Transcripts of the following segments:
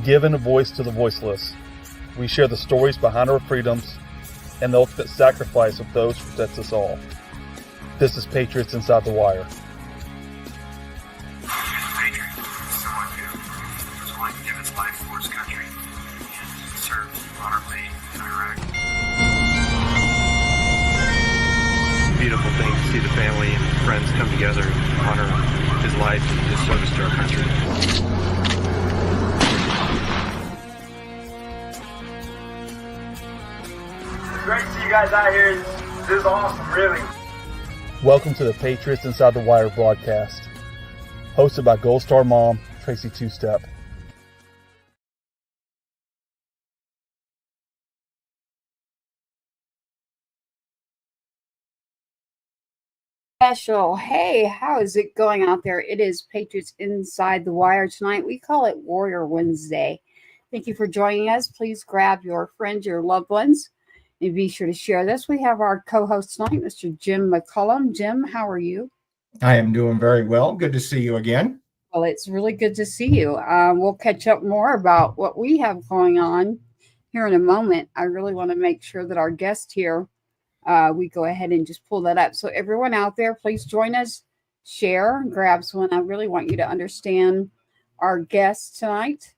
given a voice to the voiceless. We share the stories behind our freedoms and the ultimate sacrifice of those who protect us all. This is Patriots Inside the Wire. Beautiful thing to see the family and friends come together and honor his life and his service to our country. It's great to see you guys out here. This is awesome, really. Welcome to the Patriots Inside the Wire broadcast, hosted by Gold Star mom, Tracy Two-Step. Special. Hey, how is it going out there? It is Patriots Inside the Wire tonight. We call it Warrior Wednesday. Thank you for joining us. Please grab your friends, your loved ones, and be sure to share this. We have our co-host tonight, Mr. Jim McCullum. Jim, how are you? I am doing very well. Good to see you again. Well, it's really good to see you. We'll catch up more about what we have going on here in a moment. I really want to make sure that our guest here, we go ahead and just pull that up. So everyone out there, please join us, share, grab someone. I really want you to understand our guest tonight.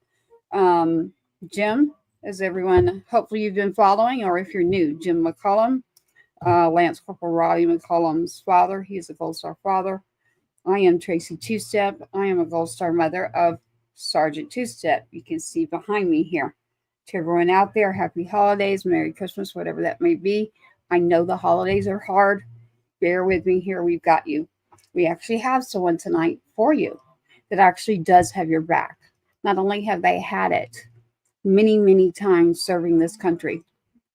Jim, as everyone, hopefully you've been following, or if you're new, Jim McCullum, Lance Corporal Roddy McCullum's father. He is a Gold Star father. I am Tracy Two-Step. I am a Gold Star mother of Sergeant Two-Step. You can see behind me here. To everyone out there, happy holidays, Merry Christmas, whatever that may be. I know the holidays are hard. Bear with me here. We've got you. We actually have someone tonight for you that actually does have your back. Not only have they had it many, many times serving this country,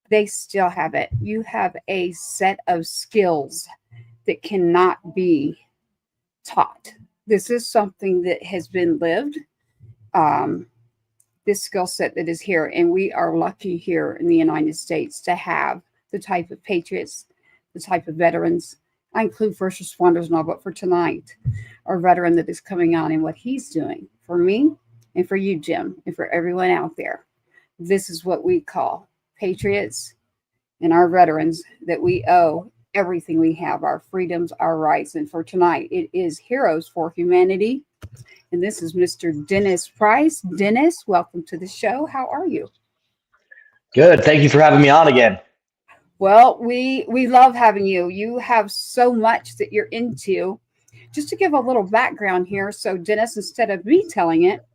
they still have it. You have a set of skills that cannot be taught. This is something that has been lived. This skill set that is here, and we are lucky here in the United States to have the type of patriots, the type of veterans. I include first responders and all, but for tonight, our veteran that is coming on and what he's doing for me and for you, Jim, and for everyone out there. This is what we call patriots and our veterans, that we owe everything we have, our freedoms, our rights. And for tonight, it is Heroes for Humanity. And this is Mr. Dennis Price. Dennis, welcome to the show. How are you? Good. Thank you for having me on again. Well, we love having you. You have so much that you're into. Just to give a little background here, so Dennis, instead of me telling it,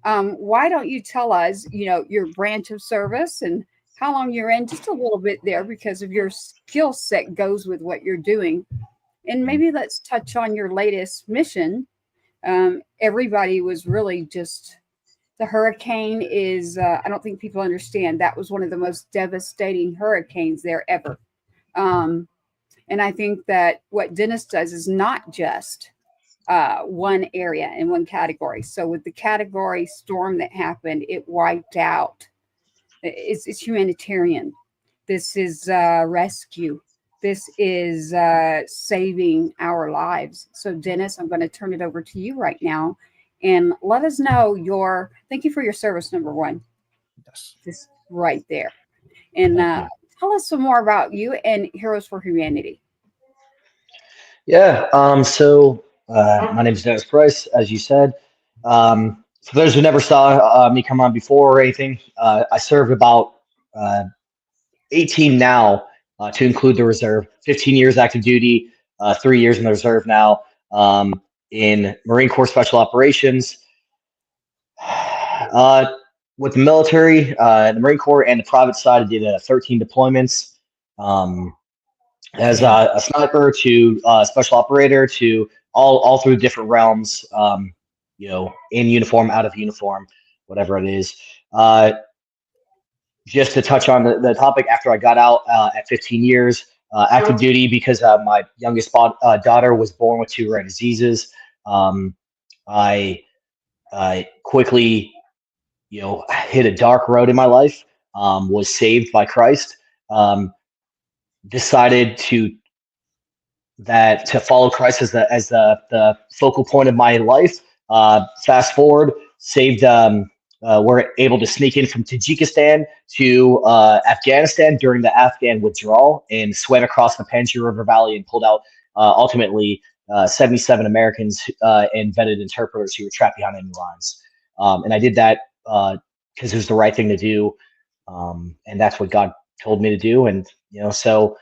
why don't you tell us, your branch of service and how long you're in, just a little bit there, because of your skill set goes with what you're doing. And maybe let's touch on your latest mission. Everybody was really just... The hurricane is, I don't think people understand, that was one of the most devastating hurricanes there ever. And I think that what Dennis does is not just one area and one category. So with the category storm that happened, it wiped out. It's humanitarian. This is rescue. This is saving our lives. So Dennis, I'm going to turn it over to you right now. And let us know thank you for your service, number one. Yes. Just right there. And tell us some more about you and Heroes for Humanity. Yeah. My name is Dennis Price, as you said. For those who never saw me come on before or anything, I served about 18 now, to include the reserve. 15 years active duty, 3 years in the reserve now. In Marine Corps Special Operations, with the military, the Marine Corps and the private side, I did 13 deployments, as a sniper to special operator to all through different realms, in uniform, out of uniform, whatever it is. Just to touch on the topic, after I got out at 15 years, active duty, because my youngest daughter was born with 2 rare diseases. I quickly, hit a dark road in my life, was saved by Christ, decided to follow Christ as the focal point of my life. Fast forward, saved were able to sneak in from Tajikistan to Afghanistan during the Afghan withdrawal and swam across the Panjshir River Valley and pulled out ultimately 77 Americans and vetted interpreters who were trapped behind enemy lines. And I did that because it was the right thing to do, and that's what God told me to do. And so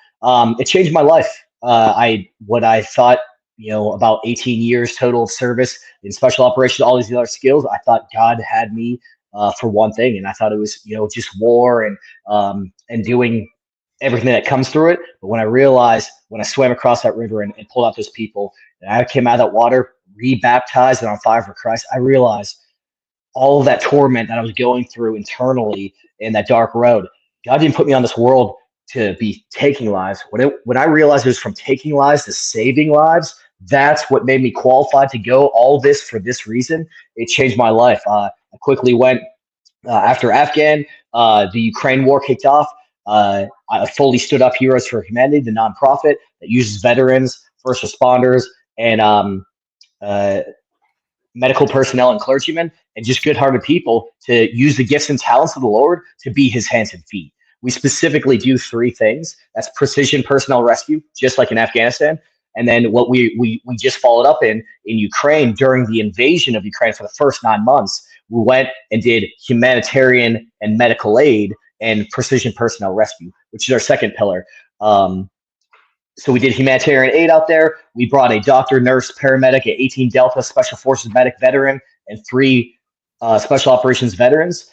it changed my life. What I thought, about 18 years total of service in special operations, all these other skills, I thought God had me for one thing, and I thought it was just war and doing everything that comes through it. But when I swam across that river and pulled out those people, and I came out of that water rebaptized and on fire for Christ, I realized all of that torment that I was going through internally in that dark road. God didn't put me on this world to be taking lives. When I realized it was from taking lives to saving lives, that's what made me qualified to go all this for this reason. It changed my life. I quickly went after Afghan, the Ukraine war kicked off. I fully stood up Heroes for Humanity, the nonprofit that uses veterans, first responders, and medical personnel and clergymen, and just good-hearted people to use the gifts and talents of the Lord to be his hands and feet. We specifically do three things. That's precision personnel rescue, just like in Afghanistan. And then what we just followed up in Ukraine during the invasion of Ukraine for the first 9 months, we went and did humanitarian and medical aid and precision personnel rescue, which is our second pillar. So we did humanitarian aid out there. We brought a doctor, nurse, paramedic, an 18 Delta Special Forces medic veteran, and 3 special operations veterans.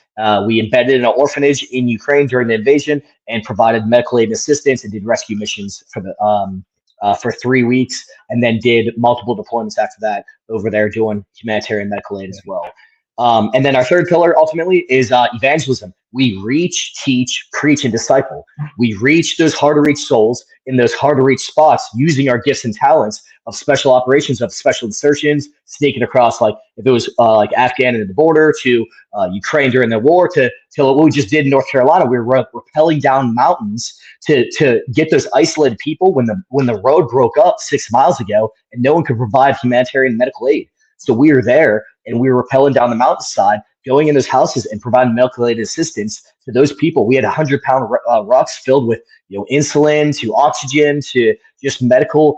We embedded in an orphanage in Ukraine during the invasion and provided medical aid assistance and did rescue missions for 3 weeks, and then did multiple deployments after that over there doing humanitarian medical aid as well. And then our third pillar ultimately is evangelism. We reach, teach, preach, and disciple. We reach those hard to reach souls in those hard to reach spots using our gifts and talents of special operations, of special insertions, sneaking across, like if it was like Afghan at the border to Ukraine during the war, to what we just did in North Carolina. We were rappelling down mountains to get those isolated people when the road broke up 6 miles ago and no one could provide humanitarian medical aid. So we were there and we were rappelling down the mountainside, going in those houses and providing medical aid assistance to those people. We had 100-pound rucks filled with insulin to oxygen to just medical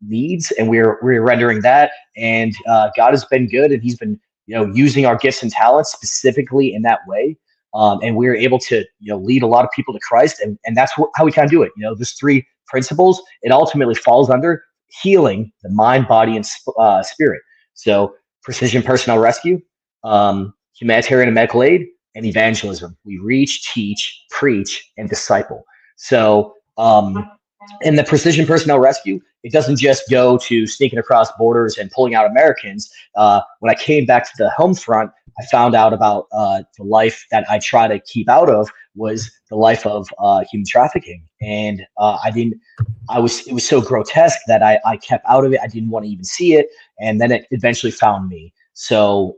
needs, and we're rendering that. And God has been good, and he's been using our gifts and talents specifically in that way. And we're able to lead a lot of people to Christ, and that's how we kind of do it. There's 3 principles. It ultimately falls under healing the mind, body, and spirit. So precision personnel rescue, humanitarian and medical aid, and evangelism. We reach, teach, preach, and disciple. So in the precision personnel rescue, it doesn't just go to sneaking across borders and pulling out Americans. When I came back to the home front, I found out about the life that I try to keep out of was the life of human trafficking. And it was so grotesque that I kept out of it. I didn't want to even see it. And then it eventually found me. So,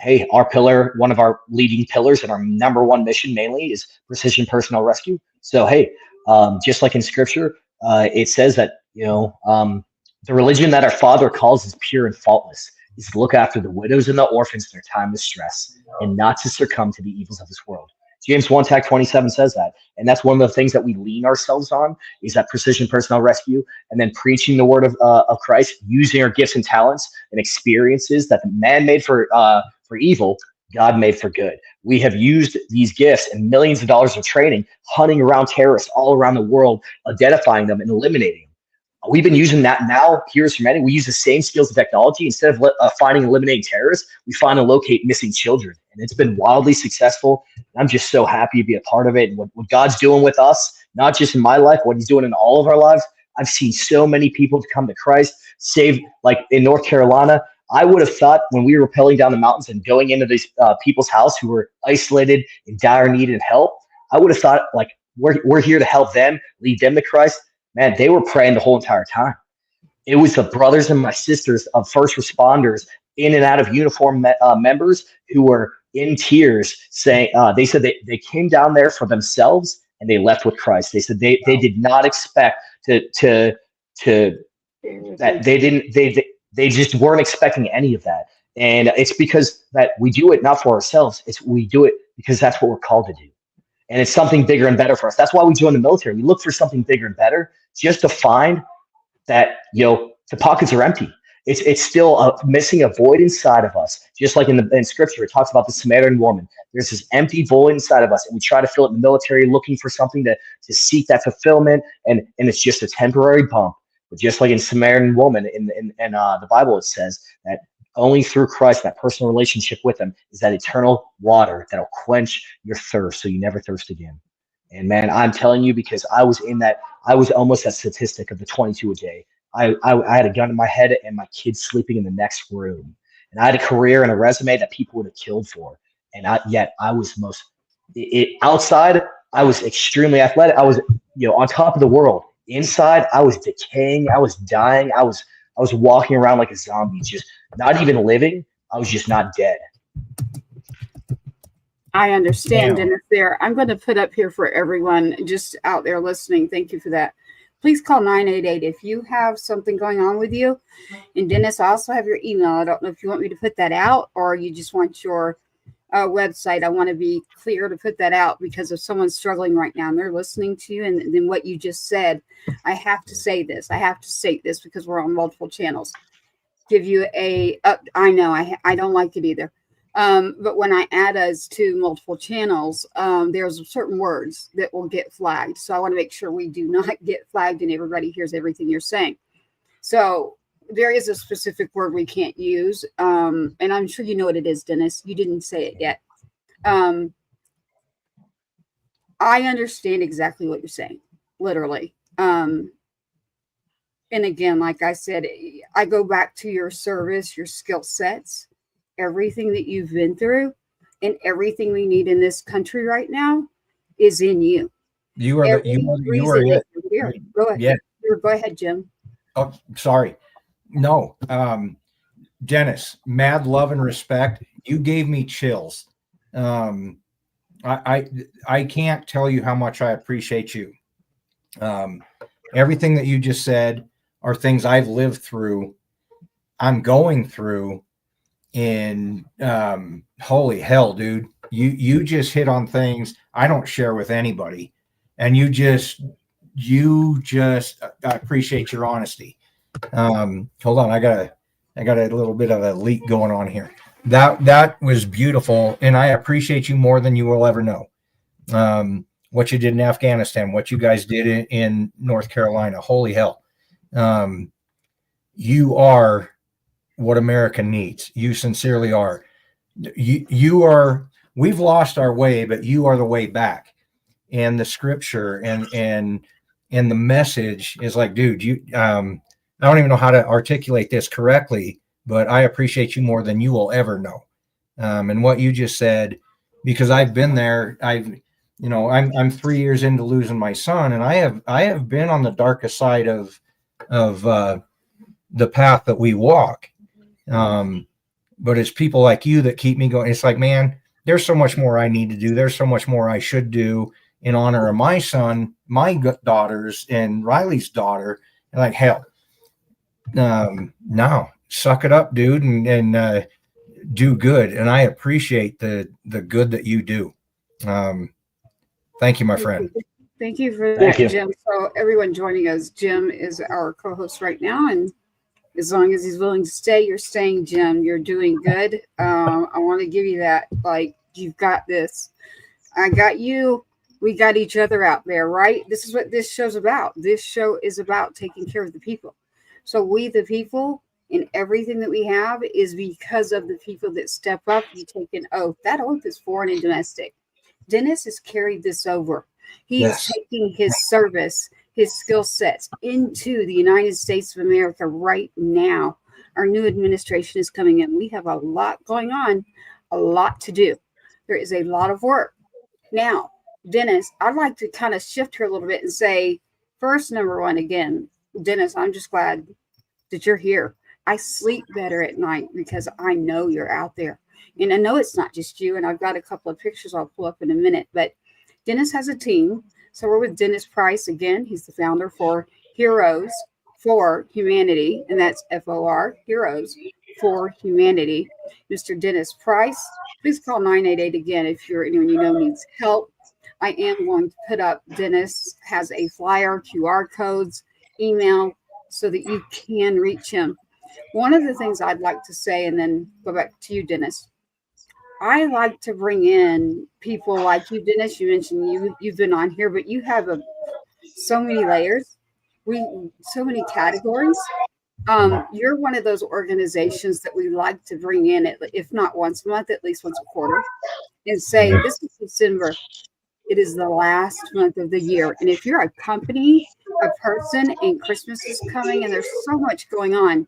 hey, one of our leading pillars and our #1 mission mainly is precision personnel rescue. So, hey, just like in scripture, it says that, the religion that our Father calls is pure and faultless, is to look after the widows and the orphans in their time of stress and not to succumb to the evils of this world. James 1:27 says that. And that's one of the things that we lean ourselves on, is that precision personnel rescue, and then preaching the word of Christ, using our gifts and talents and experiences that the man made for evil, God made for good. We have used these gifts and millions of dollars of training, hunting around terrorists all around the world, identifying them and eliminating them. We've been using that now. Heroes for Humanity, we use the same skills and technology. Instead of finding and eliminating terrorists, we find and locate missing children. And it's been wildly successful. I'm just so happy to be a part of it. And what God's doing with us, not just in my life, what he's doing in all of our lives. I've seen so many people come to Christ, saved, like in North Carolina. I would have thought when we were rappelling down the mountains and going into these people's house who were isolated, in dire need and help, I would have thought, like, we're here to help them, lead them to Christ. Man, they were praying the whole entire time. It was the brothers and my sisters of first responders in and out of uniform members who were in tears saying, they said they came down there for themselves and they left with Christ. They said they did not expect they just weren't expecting any of that. And it's because that we do it not for ourselves. We do it because that's what we're called to do. And it's something bigger and better for us. That's why we join the military. We look for something bigger and better, just to find that, the pockets are empty. It's still missing a void inside of us. Just like in scripture, it talks about the Samaritan woman. There's this empty void inside of us, and we try to fill it in the military, looking for something to seek that fulfillment, and it's just a temporary bump. But just like in Samaritan woman in the Bible, it says that only through Christ, that personal relationship with him, is that eternal water that'll quench your thirst so you never thirst again. And man, I'm telling you, because I was almost that statistic of the 22 a day. I had a gun in my head and my kids sleeping in the next room. And I had a career and a resume that people would have killed for. And yet I was outside, I was extremely athletic. I was, on top of the world. Inside, I was decaying. I was dying. I was walking around like a zombie, just not even living. I was just not dead. I understand, Dennis, there. I'm going to put up here for everyone just out there listening. Thank you for that. Please call 988 if you have something going on with you. And Dennis, I also have your email. I don't know if you want me to put that out or you just want your website. I want to be clear to put that out, because if someone's struggling right now and they're listening to you, and then what you just said, I have to say this. I have to state this because we're on multiple channels. Give you I know I don't like it either. But when I add us to multiple channels, there's certain words that will get flagged. So I want to make sure we do not get flagged and everybody hears everything you're saying. So there is a specific word we can't use. And I'm sure you know what it is, Dennis. You didn't say it yet. I understand exactly what you're saying, literally. And again, like I said, I go back to your service, your skill sets, everything that you've been through, and everything we need in this country right now is in you. You are it. Here. Go ahead. Yeah. Go ahead, Jim. Oh, sorry. No. Dennis, mad love and respect. You gave me chills. I can't tell you how much I appreciate you. Everything that you just said are things I've lived through, I'm going through, and holy hell, dude, you just hit on things I don't share with anybody, and you just I appreciate your honesty. Hold on, I got a little bit of a leak going on here. That was beautiful, and I appreciate you more than you will ever know. What you did in Afghanistan, what you guys did in North Carolina, holy hell. You are what America needs. You sincerely are. You are. We've lost our way, but you are the way back. And the scripture and the message is like, dude, I don't even know how to articulate this correctly, but I appreciate you more than you will ever know. And what you just said, because I've been there. I'm 3 years into losing my son, and I have been on the darkest side of the path that we walk. But it's people like you that keep me going. It's like, man, there's so much more I need to do. There's so much more I should do in honor of my son, my daughters, and Riley's daughter. And like, hell, now suck it up, dude, and do good. And I appreciate the good that you do. Thank you, my friend. Thank you for that, Jim. So everyone joining us, Jim is our co-host right now, and as long as he's willing to stay, you're staying, Jim. You're doing good. I want to give you that. Like, you've got this. I got you. We got each other out there, right? This is what this show's about. This show is about taking care of the people. So we, the people, and everything that we have is because of the people that step up. You take an oath. That oath is foreign and domestic. Dennis has carried this over. He is taking his service, his skill sets into the United States of America right now. Our new administration is coming in. We have a lot going on, a lot to do. There is a lot of work. Now, Dennis, I'd like to kind of shift here a little bit and say, first, number one, again, Dennis, I'm just glad that you're here. I sleep better at night because I know you're out there. And I know it's not just you, and I've got a couple of pictures I'll pull up in a minute, but Dennis has a team. So we're with Dennis Price again. He's the founder for Heroes for Humanity, and that's FOR, Heroes for Humanity, Mr. Dennis Price. Please call 988 again if you're anyone you know needs help. I am going to put up, Dennis has a flyer, QR codes, email, so that you can reach him. One of the things I'd like to say, and then go back to you, Dennis, I like to bring in people like you, Dennis. You mentioned you've been on here, but you have so many layers, so many categories. You're one of those organizations that we like to bring in, if not once a month, at least once a quarter, and say, this is December. It is the last month of the year. And if you're a company, a person, and Christmas is coming and there's so much going on,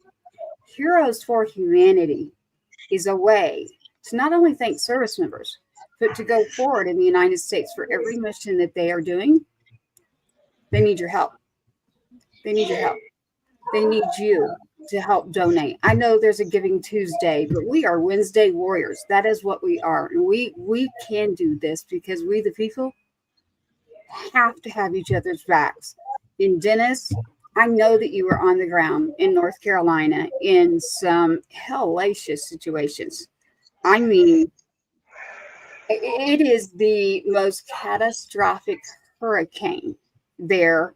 Heroes for Humanity is a way to not only thank service members, but to go forward in the United States for every mission that they are doing. They need your help. They need your help. They need you to help donate. I know there's a Giving Tuesday, but we are Wednesday warriors. That is what we are. And we can do this because we, the people, have to have each other's backs. And Dennis, I know that you were on the ground in North Carolina in some hellacious situations. I mean, it is the most catastrophic hurricane there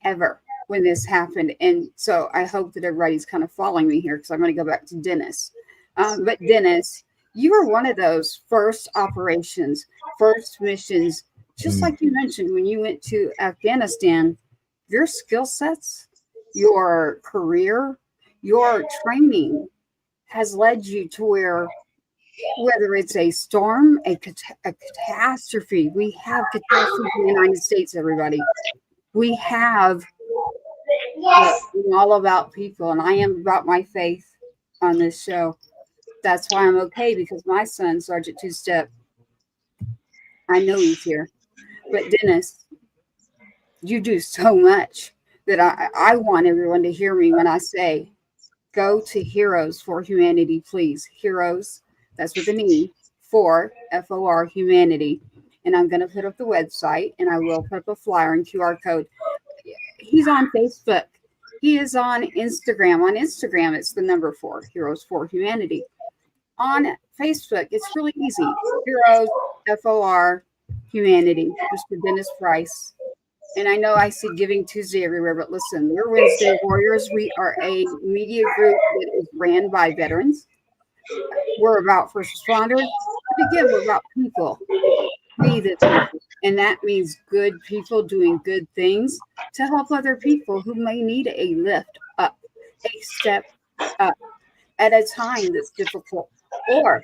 ever when this happened. And so I hope that everybody's kind of following me here because I'm going to go back to Dennis. But Dennis, you were one of those first operations, first missions, just like you mentioned when you went to Afghanistan. Your skill sets, your career, your training has led you to where, whether it's a storm, a catastrophe, we have catastrophe in the United States, everybody. We have all about people, and I am about my faith on this show. That's why I'm okay, because my son, Sergeant Two-Step, I know he's here. But Dennis, you do so much that I want everyone to hear me when I say, go to Heroes for Humanity, please. Heroes, that's with an E, for FOR Humanity. And I'm going to put up the website, and I will put up a flyer and QR code. He's on Facebook. He is on Instagram. On Instagram, it's the number 4, Heroes for Humanity. On Facebook, it's really easy. Heroes, FOR Humanity, Mr. Dennis Price. And I know I see Giving Tuesday everywhere, but listen, we're Wednesday Warriors. We are a media group that is ran by veterans. We're about first responders. But again, we're about people. We the people. And that means good people doing good things to help other people who may need a lift up, a step up at a time that's difficult, or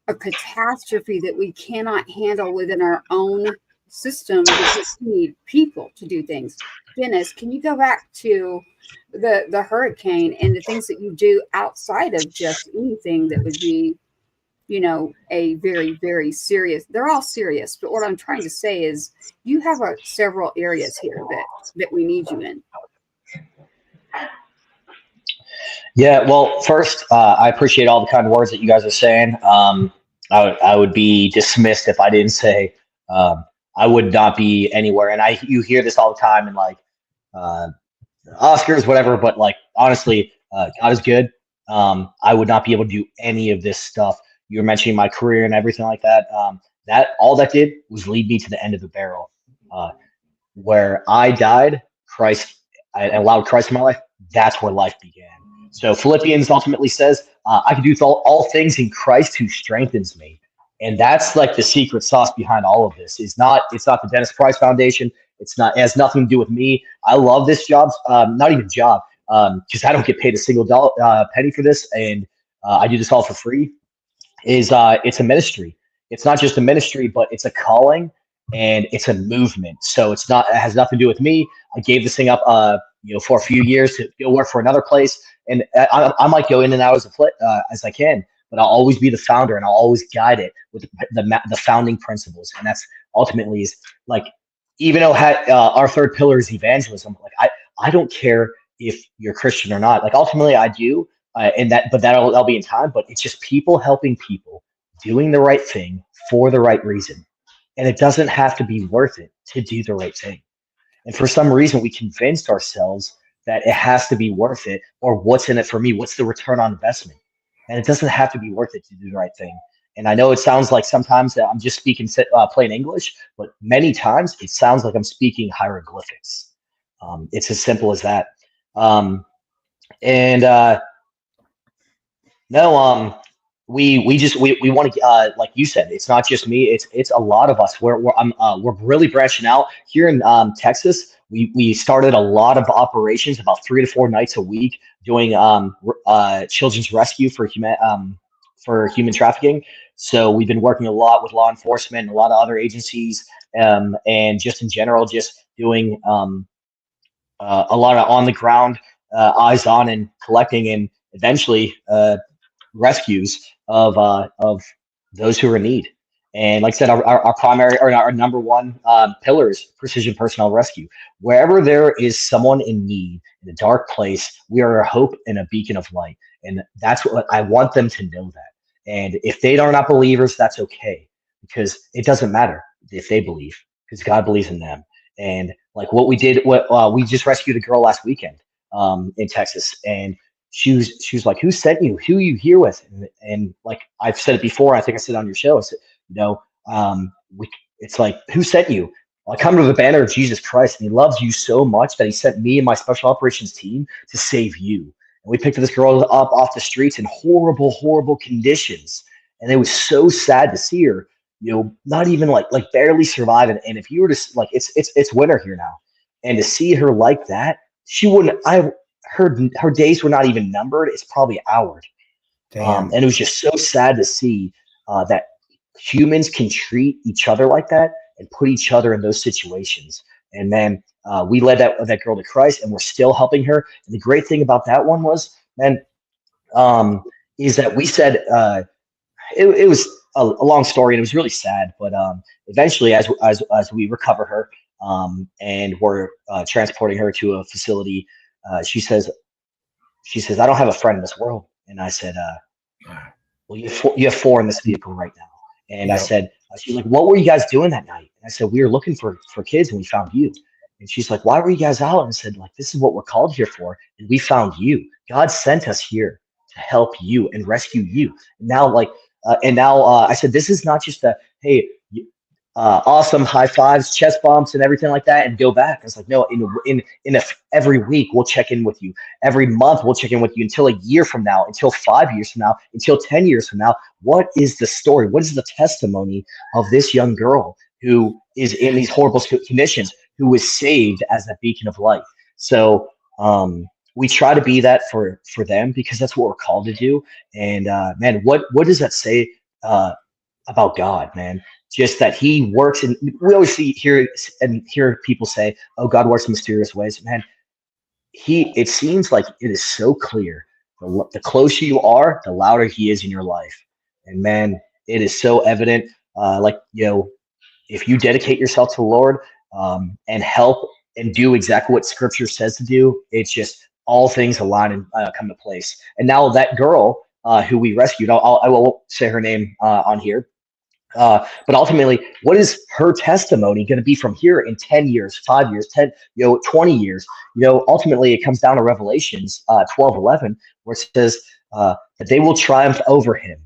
a catastrophe that we cannot handle within our own system because we need people to do things. Dennis, can you go back to the hurricane and the things that you do outside of just anything that would be, you know, a very, very serious, they're all serious, but what I'm trying to say is you have several areas here that we need you in. Yeah, well, first, I appreciate all the kind words that you guys are saying. I would be dismissed if I didn't say I would not be anywhere. And you hear this all the time in like Oscars, whatever. But like honestly, God is good. I would not be able to do any of this stuff. You were mentioning my career and everything like that. That all that did was lead me to the end of the barrel, where I died. I allowed Christ in my life. That's where life began. So Philippians ultimately says, I can do all things in Christ who strengthens me. And that's like the secret sauce behind all of this. It's not the Dennis Price Foundation. It has nothing to do with me. I love this job, not even job, because I don't get paid a single penny for this. And I do this all for free. It's a ministry. It's not just a ministry, but it's a calling and it's a movement. So it has nothing to do with me. I gave this thing up, for a few years to go work for another place. And I might go in and out as I can, but I'll always be the founder and I'll always guide it with the founding principles. And that's ultimately is like, even though our third pillar is evangelism, like I don't care if you're Christian or not. Like ultimately I do, but that'll be in time. But it's just people helping people, doing the right thing for the right reason, and it doesn't have to be worth it to do the right thing. And for some reason, we convinced ourselves that it has to be worth it, or what's in it for me? What's the return on investment? and it doesn't have to be worth it to do the right thing. And I know it sounds like sometimes that I'm just speaking plain English, but many times it sounds like I'm speaking hieroglyphics. It's as simple as that. And no, we want to like you said, it's not just me, it's a lot of us. We're really branching out here in Texas. We started a lot of operations, about 3 to 4 nights a week, doing children's rescue for human trafficking. So we've been working a lot with law enforcement and a lot of other agencies, and just in general, just doing a lot of on the ground, eyes on, and collecting, and eventually rescues of those who are in need. And like I said, our primary, or our number one pillar is precision personnel rescue. Wherever there is someone in need, in a dark place, we are a hope and a beacon of light. And that's what I want them to know that. And if they are not believers, that's okay, because it doesn't matter if they believe, because God believes in them. And like what we did, we just rescued a girl last weekend in Texas, and she was like, "Who sent you? Who are you here with?" And like I've said it before, I think I said on your show, I said, it's like, "Who sent you?" Well, I come under the banner of Jesus Christ, and He loves you so much that He sent me and my special operations team to save you. And we picked this girl up off the streets in horrible, horrible conditions, and it was so sad to see her, not even like barely surviving. And if you were to like, it's winter here now, and to see her like that, she wouldn't. Her days were not even numbered. It's probably hours. And it was just so sad to see that humans can treat each other like that and put each other in those situations. And man, we led that girl to Christ, and we're still helping her. And the great thing about that one was, man, is that we said it was a long story, and it was really sad. But eventually, as we recover her, and we're transporting her to a facility, she says, "I don't have a friend in this world." And I said, "Well, you have 4 in this vehicle right now." And I said, she's like, "What were you guys doing that night?" And I said, "We were looking for kids, and we found you." And she's like, "Why were you guys out?" And I said, like, "This is what we're called here for, and we found you. God sent us here to help you and rescue you." Now, I said, "This is not just hey, awesome high fives, chest bumps, and everything like that, and go back." I was like, "No, every week we'll check in with you. Every month we'll check in with you until a year from now, until 5 years from now, until 10 years from now. What is the story? What is the testimony of this young girl who is in these horrible conditions, who was saved as a beacon of light?" So we try to be that for them, because that's what we're called to do. And man, what does that say about God, man? Just that He works, and we always hear people say, "Oh, God works in mysterious ways." Man, it seems like it is so clear. The closer you are, the louder He is in your life. And man, it is so evident. If you dedicate yourself to the Lord, and help and do exactly what Scripture says to do, it's just all things align and come to place. And now that girl who we rescued, I won't say her name on here. But ultimately, what is her testimony going to be from here in 10 years, 5 years, 10, 20 years? Ultimately, it comes down to Revelations 12:11, where it says that they will triumph over him,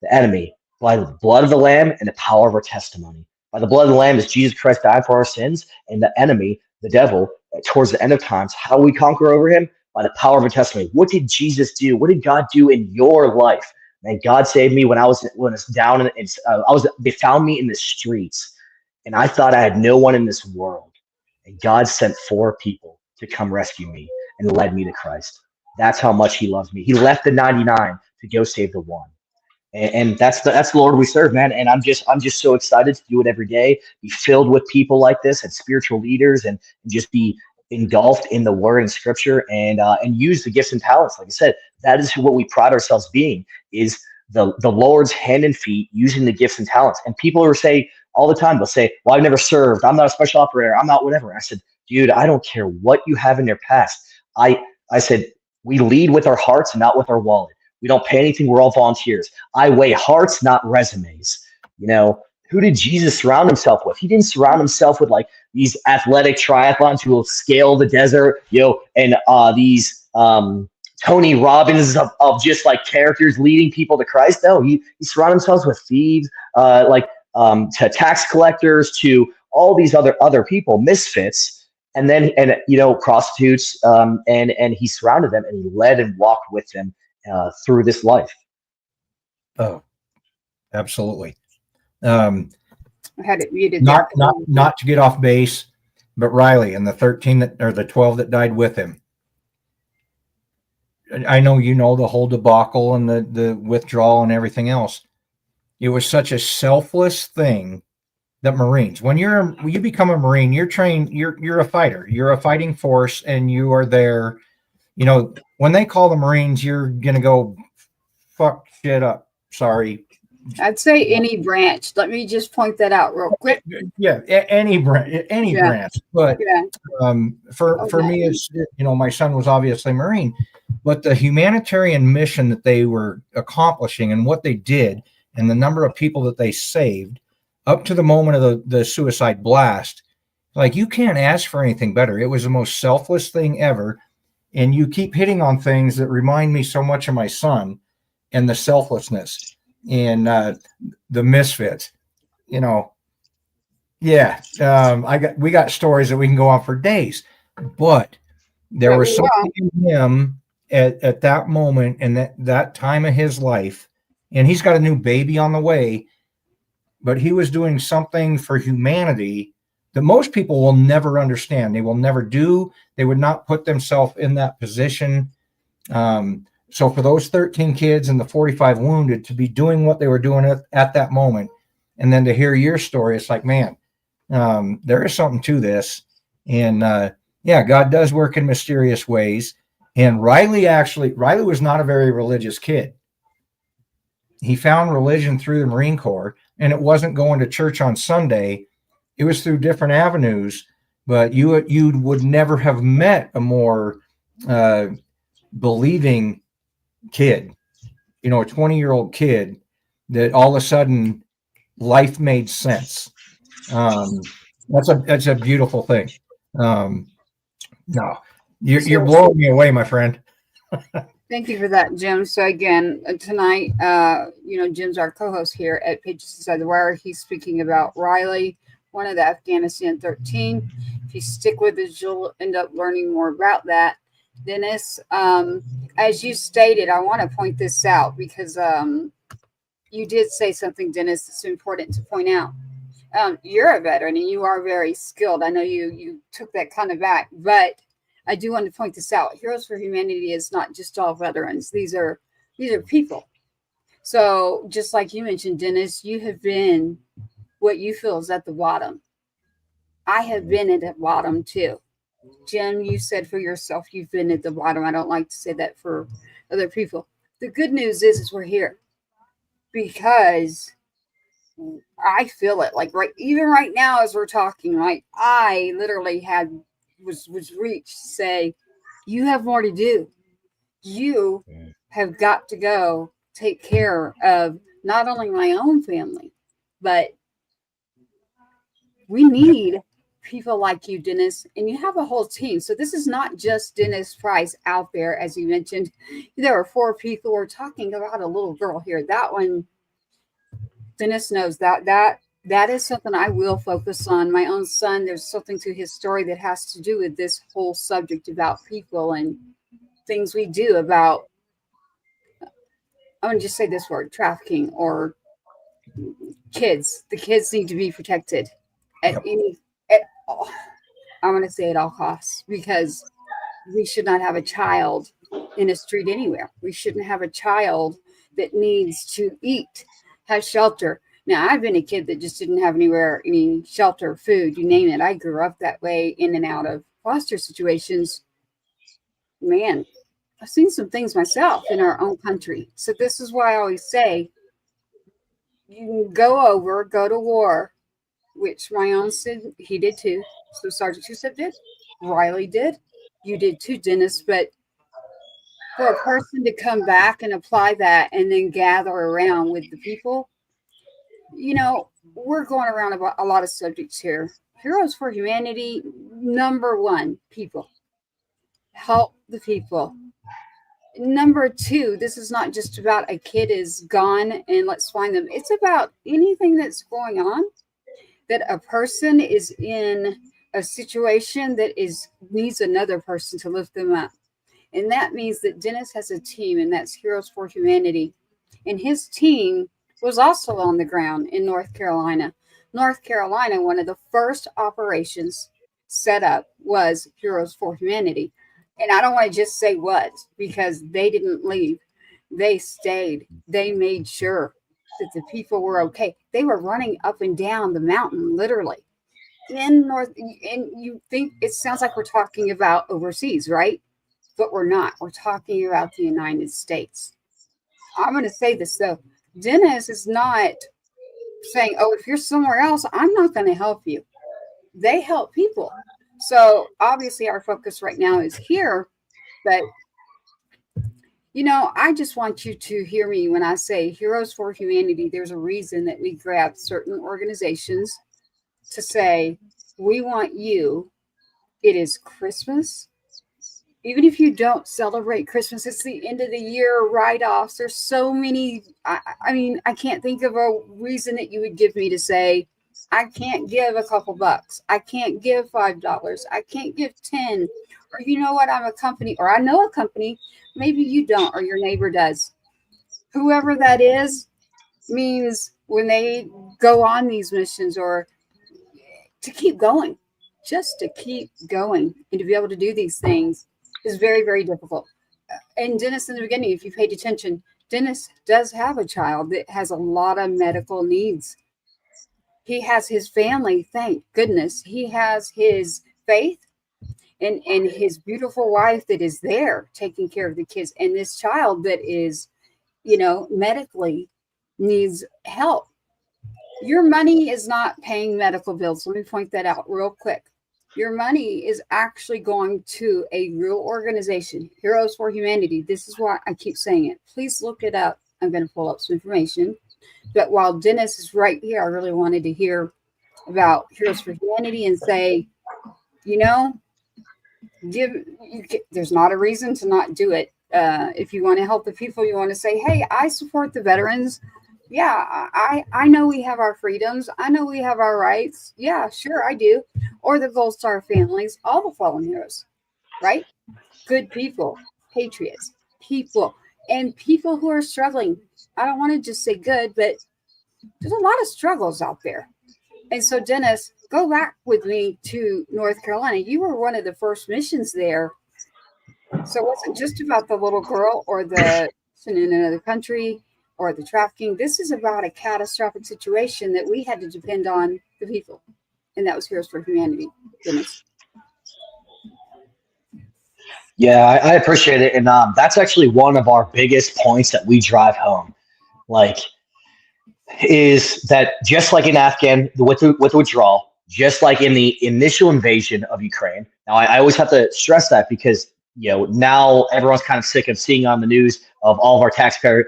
the enemy, by the blood of the Lamb and the power of our testimony. By the blood of the Lamb is Jesus Christ died for our sins, and the enemy, the devil, towards the end of times. How do we conquer over him? By the power of our testimony. What did Jesus do? What did God do in your life? Man, God saved me when I was down, and they found me in the streets, and I thought I had no one in this world. And God sent 4 people to come rescue me and led me to Christ. That's how much He loves me. He left the 99 to go save the 1. And that's the Lord we serve, man. And I'm just so excited to do it every day, be filled with people like this and spiritual leaders, and just be engulfed in the Word and Scripture, and use the gifts and talents. Like I said, that is what we pride ourselves being, is the Lord's hand and feet, using the gifts and talents. And people are saying all the time, they'll say, "Well, I've never served. I'm not a special operator. I'm not whatever." I said, "Dude, I don't care what you have in your past." I said, we lead with our hearts and not with our wallet. We don't pay anything. We're all volunteers. I weigh hearts, not resumes. Who did Jesus surround Himself with? He didn't surround Himself with like these athletic triathlons who will scale the desert, and these Tony Robbins of just like characters leading people to Christ. No, he surrounded himself with thieves, to tax collectors, to all these other people, misfits, and then prostitutes, and he surrounded them and he led and walked with them through this life. Oh, absolutely. I had it muted. Not to get off base, but Riley and the 12 that died with him. I know the whole debacle and the withdrawal and everything else. It was such a selfless thing that Marines, when you become a Marine, you're trained, you're a fighter, you're a fighting force, and you are there. When they call the Marines, you're gonna go fuck shit up. Sorry. I'd say any branch. Let me just point that out real quick. Yeah, any branch. But for me, it's my son was obviously Marine, but the humanitarian mission that they were accomplishing and what they did, and the number of people that they saved, up to the moment of the suicide blast, like, you can't ask for anything better. It was the most selfless thing ever, and you keep hitting on things that remind me so much of my son and the selflessness and the misfits. We got stories that we can go on for days, but there was something in him at that moment and that time of his life, and he's got a new baby on the way, but he was doing something for humanity that most people will never understand. They will never do. They would not put themselves in that position. So for those 13 kids and the 45 wounded to be doing what they were doing at that moment, and then to hear your story, it's like, man, there is something to this. And God does work in mysterious ways. And Riley was not a very religious kid. He found religion through the Marine Corps, and it wasn't going to church on Sunday. It was through different avenues, but you would never have met a more believing kid, a 20-year-old kid that all of a sudden life made sense. That's a beautiful thing. No, you're blowing me away, my friend. Thank you for that, Jim. So again, tonight, Jim's our co-host here at Pages Inside the Wire. He's speaking about Riley, one of the Afghanistan 13. If you stick with us, you'll end up learning more about that. Dennis, as you stated, I want to point this out because you did say something, Dennis, that's important to point out. You're a veteran and you are very skilled. I know you took that kind of back, but I do want to point this out. Heroes for Humanity is not just all veterans. These are people. So just like you mentioned, Dennis, you have been what you feel is at the bottom. I have been at the bottom too. Jim, you said for yourself, you've been at the bottom. I don't like to say that for other people. The good news is we're here because I feel it. Like even right now, as we're talking, like I literally was reached to say, you have more to do. You have got to go take care of not only my own family, but we need people like you, Dennis, and you have a whole team. So this is not just Dennis Price out there, as you mentioned. There are 4 people. We're talking about a little girl here. That one, Dennis knows that is something I will focus on. My own son, there's something to his story that has to do with this whole subject about people and things we do about, I'm going to just say this word, trafficking or kids. The kids need to be protected I'm going to say at all costs, because we should not have a child in a street anywhere. We shouldn't have a child that needs to eat, have shelter. Now, I've been a kid that just didn't have any shelter, food, you name it. I grew up that way, in and out of foster situations. Man, I've seen some things myself in our own country. So this is why I always say, you can go to war, which my own son, he did too. So Sergeant Tusep did. Riley did. You did too, Dennis. But for a person to come back and apply that and then gather around with the people, we're going around about a lot of subjects here. Heroes for Humanity, number one, people. Help the people. number two, this is not just about a kid is gone and let's find them. It's about anything that's going on, that a person is in a situation that needs another person to lift them up. And that means that Dennis has a team, and that's Heroes for Humanity. And his team was also on the ground in North Carolina. North Carolina, one of the first operations set up was Heroes for Humanity. And I don't want to just say what, because they didn't leave. They stayed. They made sure that the people were okay. They were running up and down the mountain, literally. And you think it sounds like we're talking about overseas, right? But we're not. We're talking about the United States. I'm going to say this, though. Dennis is not saying, oh, if you're somewhere else, I'm not going to help you. They help people. So obviously our focus right now is here. But, I just want you to hear me when I say Heroes for Humanity. There's a reason that we grab certain organizations to say, we want you. It is Christmas. Even if you don't celebrate Christmas, it's the end of the year write-offs. There's so many. I can't think of a reason that you would give me to say, I can't give a couple bucks. I can't give $5. I can't give 10. Or you know what? I'm a company, or I know a company. Maybe you don't, or your neighbor does. Whoever that is means when they go on these missions, or to keep going, just to keep going and to be able to do these things is very, very difficult. And Dennis, in the beginning, if you paid attention, Dennis does have a child that has a lot of medical needs. He has his family, thank goodness. He has his faith and his beautiful wife that is there taking care of the kids. And this child that is, medically needs help. Your money is not paying medical bills. Let me point that out real quick. Your money is actually going to a real organization, Heroes for Humanity. This is why I keep saying it. Please look it up. I'm going to pull up some information. But while Dennis is right here, I really wanted to hear about Heroes for Humanity and say, there's not a reason to not do it. If you want to help the people, you want to say, hey, I support the veterans. Yeah, I know we have our freedoms. I know we have our rights. Yeah, sure, I do. Or the Gold Star families, all the fallen heroes, right? Good people, patriots, people, and people who are struggling. I don't want to just say good, but there's a lot of struggles out there. And so, Dennis, go back with me to North Carolina. You were one of the first missions there. So it wasn't just about the little girl or the in another country or the trafficking. This is about a catastrophic situation that we had to depend on the people. And that was Heroes for Humanity. Dennis. Yeah, I appreciate it. And that's actually one of our biggest points that we drive home. Is that just like in Afghan, with the withdrawal, just like in the initial invasion of Ukraine. Now, I always have to stress that because, now everyone's kind of sick of seeing on the news of all of our taxpayer.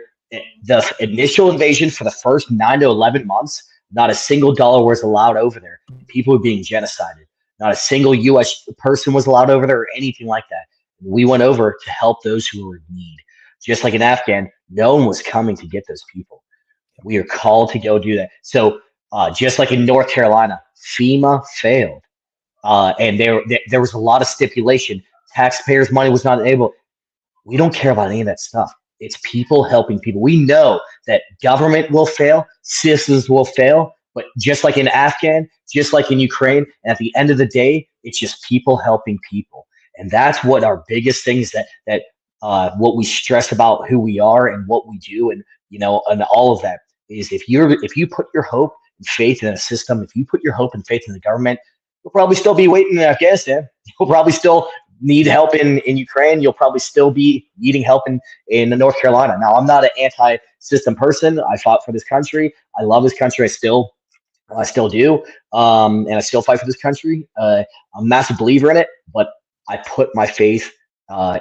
The initial invasion for the first 9 to 11 months, not a single dollar was allowed over there. People were being genocided. Not a single U.S. person was allowed over there or anything like that. We went over to help those who were in need. Just like in Afghan, no one was coming to get those people. We are called to go do that. So just like in North Carolina, FEMA failed. And there was a lot of stipulation. Taxpayers' money was not able. We don't care about any of that stuff. It's people helping people. We know that government will fail, systems will fail, but just like in Afghan, just like in Ukraine, at the end of the day, it's just people helping people. And that's what our biggest thing is, that what we stress about who we are and what we do, and and all of that is if you put your hope and faith in a system, if you put your hope and faith in the government, you'll probably still be waiting in Afghanistan. You'll probably still need help in Ukraine. You'll probably still be needing help in North Carolina. Now, I'm not an anti-system person. I fought for this country. I love this country. I still do. And I still fight for this country. I'm a massive believer in it, but I put my faith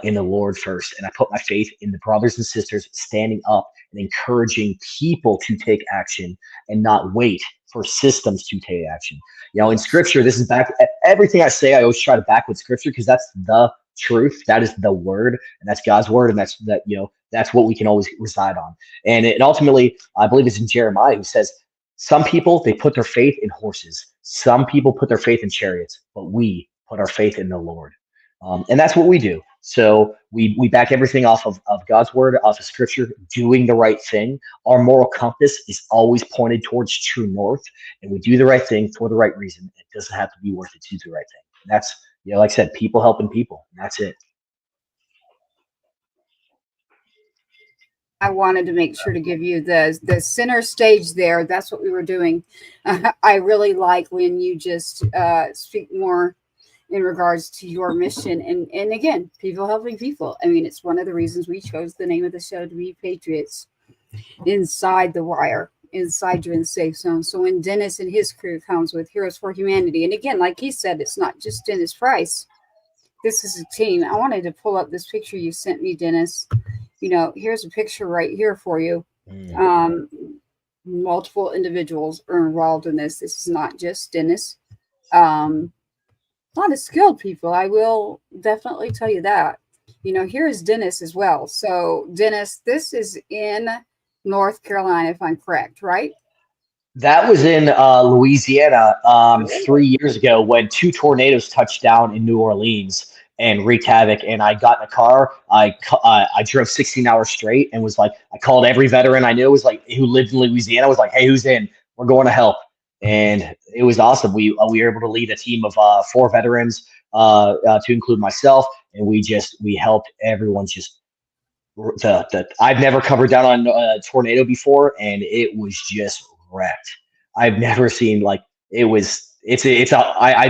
in the Lord first. And I put my faith in the brothers and sisters standing up and encouraging people to take action and not wait for systems to take action. In scripture, this is back. Everything I say, I always try to back with scripture because that's the truth. That is the word, and that's God's word, and that's what we can always reside on. And ultimately, I believe it's in Jeremiah who says, some people, they put their faith in horses. Some people put their faith in chariots, but we put our faith in the Lord. And that's what we do. So we back everything off of God's word, off of scripture, doing the right thing. Our moral compass is always pointed towards true north, and we do the right thing for the right reason. It doesn't have to be worth it to do the right thing. And that's, like I said, people helping people. That's it. I wanted to make sure to give you the center stage there. That's what we were doing. I really like when you just speak more in regards to your mission. And again, people helping people. I mean, it's one of the reasons we chose the name of the show to be Patriots Inside the Wire, inside your safe zone. So when Dennis and his crew comes with Heroes for Humanity, and again, like he said, it's not just Dennis Price. This is a team. I wanted to pull up this picture you sent me, Dennis. Here's a picture right here for you. Multiple individuals are involved in this. This is not just Dennis. A lot of skilled people. I will definitely tell you that. Here is Dennis as well. So, Dennis, this is in North Carolina, if I'm correct, right? That was in Louisiana 3 years ago when 2 tornadoes touched down in New Orleans and wreaked havoc. And I got in a car. I drove 16 hours straight and was like, I called every veteran I knew, was like, who lived in Louisiana, was like, hey, who's in? We're going to help. And it was awesome. We were able to lead a team of 4 veterans, to include myself, and we helped everyone. I've never covered down on a tornado before, and it was just wrecked. I've never seen I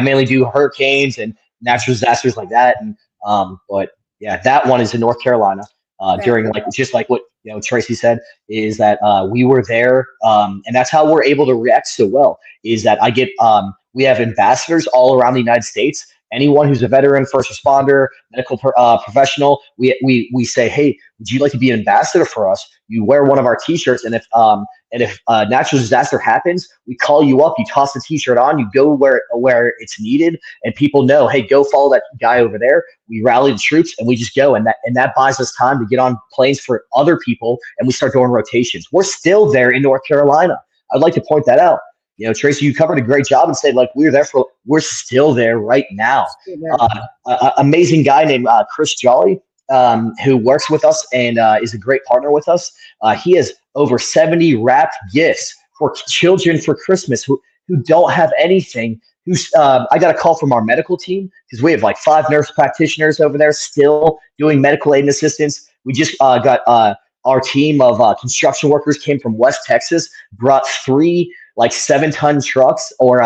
mainly do hurricanes and natural disasters like that, and but yeah, that one is in North Carolina. During just like what Tracy said, is that we were there, and that's how we're able to react so well. Is that we have ambassadors all around the United States. Anyone who's a veteran, first responder, medical professional, we say, hey, would you like to be an ambassador for us? You wear one of our T-shirts, and if a natural disaster happens, we call you up. You toss the T-shirt on. You go where it's needed, and people know, hey, go follow that guy over there. We rally the troops, and we just go, and that buys us time to get on planes for other people, and we start doing rotations. We're still there in North Carolina. I'd like to point that out. Tracy, you covered a great job and said, we're still there right now. Amazing guy named Chris Jolly, who works with us and is a great partner with us. He has over 70 wrapped gifts for children for Christmas who don't have anything. I got a call from our medical team because we have 5 nurse practitioners over there still doing medical aid and assistance. We just got our team of construction workers came from West Texas, brought 3 7-ton trucks or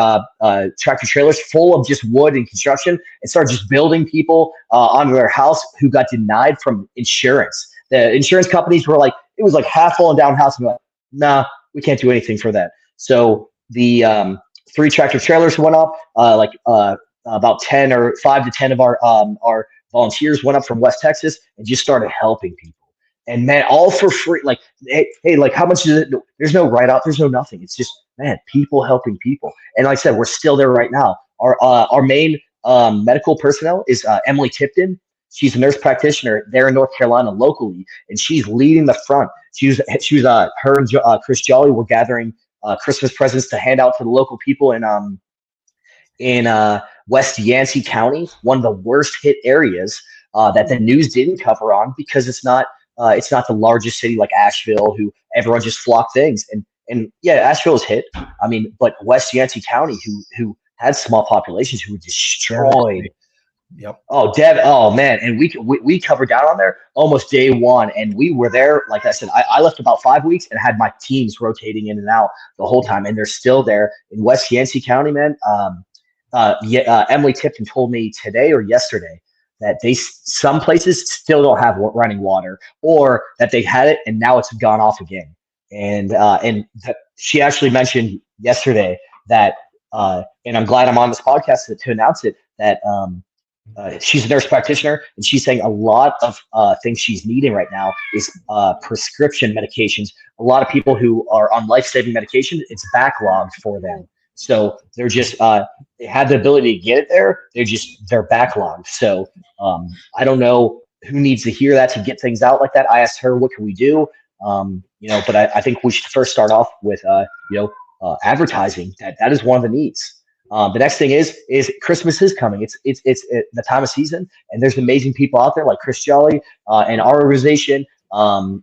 tractor trailers full of just wood and construction, and started just building people onto their house who got denied from insurance. The insurance companies were it was half falling down house, and nah, we can't do anything for that. So the 3 tractor trailers went up, about 10 or 5 to 10 of our volunteers went up from West Texas and just started helping people. And man, all for free. Hey, how much is it? There's no write-off. There's no nothing. It's just, man, people helping people. And like I said, we're still there right now. Our main medical personnel is Emily Tipton. She's a nurse practitioner there in North Carolina locally, and she's leading the front. Her and Chris Jolly were gathering Christmas presents to hand out to the local people in West Yancey County, one of the worst hit areas that the news didn't cover on because it's not the largest city like Asheville, who everyone just flocked things. And yeah, Asheville is hit. I mean, but West Yancey County, who had small populations, who were destroyed. Yep. Oh man, and we covered down on there almost day one, and we were there. Like I said, I left about 5 weeks and had my teams rotating in and out the whole time, and they're still there in West Yancey County, man. Emily Tipton told me today or yesterday that some places still don't have running water, or that they had it and now it's gone off again. And she actually mentioned yesterday that, and I'm glad I'm on this podcast to announce it, that she's a nurse practitioner, and she's saying a lot of things she's needing right now is prescription medications. A lot of people who are on life-saving medication, it's backlogged for them. So they're just they have the ability to get it there. They're backlogged. So I don't know who needs to hear that to get things out like that. I asked her, what can we do? But I think we should first start off with advertising. That is one of the needs. The next thing is Christmas is coming. It's the time of season, and there's amazing people out there like Chris Jolly and our organization,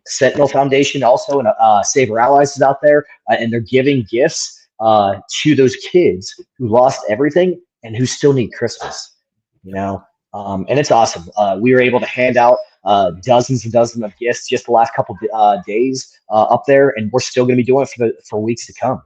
Sentinel Foundation, also, and Save Our Allies is out there, and they're giving gifts to those kids who lost everything and who still need Christmas. And it's awesome. We were able to hand out dozens and dozens of gifts just the last couple days up there, and we're still going to be doing it for weeks to come.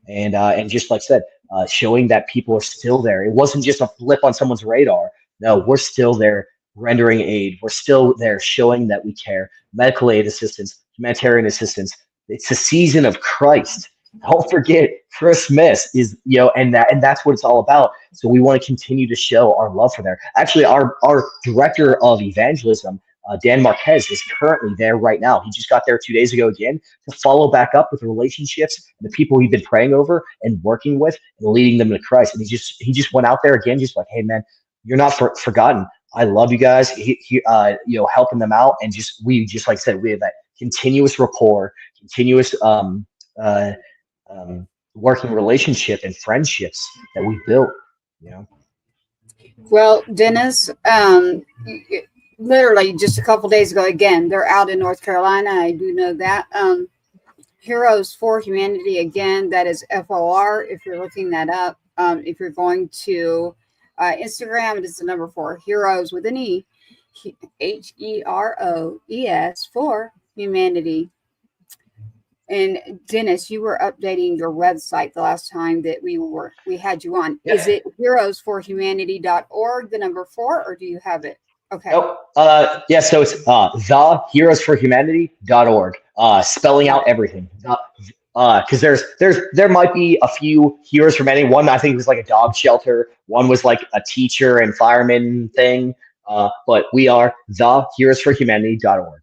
And just like I said, showing that people are still there. It wasn't just a blip on someone's radar. No, we're still there rendering aid. We're still there showing that we care. Medical aid assistance, humanitarian assistance. It's the season of Christ. Don't forget, Christmas is, and that's what it's all about. So we want to continue to show our love for there. Actually, our director of evangelism, Dan Marquez, is currently there right now. He just got there 2 days ago again to follow back up with the relationships and the people he's been praying over and working with and leading them to Christ. And he just went out there again, just like, hey man, you're not forgotten. I love you guys. Helping them out, and just like I said, we have that continuous rapport, continuous working relationship and friendships that we built. Well, Dennis, literally just a couple days ago, again, they're out in North Carolina. I do know that. Heroes for Humanity, again, that is FOR, if you're looking that up. If you're going to Instagram, it is the number 4, Heroes with an E, HEROES for Humanity. And Dennis, you were updating your website the last time that we had you on. Yeah. Is it heroesforhumanity.org, the number 4, or do you have it? Okay. Nope. Yeah, so it's theheroesforhumanity.org. Spelling out everything. Because there might be a few Heroes for Humanity. One I think was like a dog shelter. One was like a teacher and fireman thing. But we are theheroesforhumanity.org.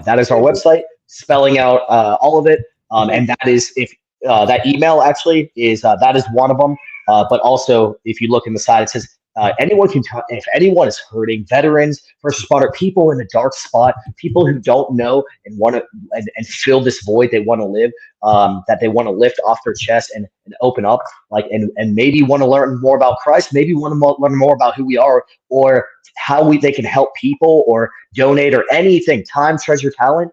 That is our website. Spelling out all of it, and that is that email actually is that is one of them. But also, if you look in the side, it says anyone can if anyone is hurting, veterans, first responder, people in a dark spot, people who don't know and want to and fill this void they want to live, that they want to lift off their chest and open up, and maybe want to learn more about Christ, maybe want to learn more about who we are or how they can help people or donate or anything, time, treasure, talent.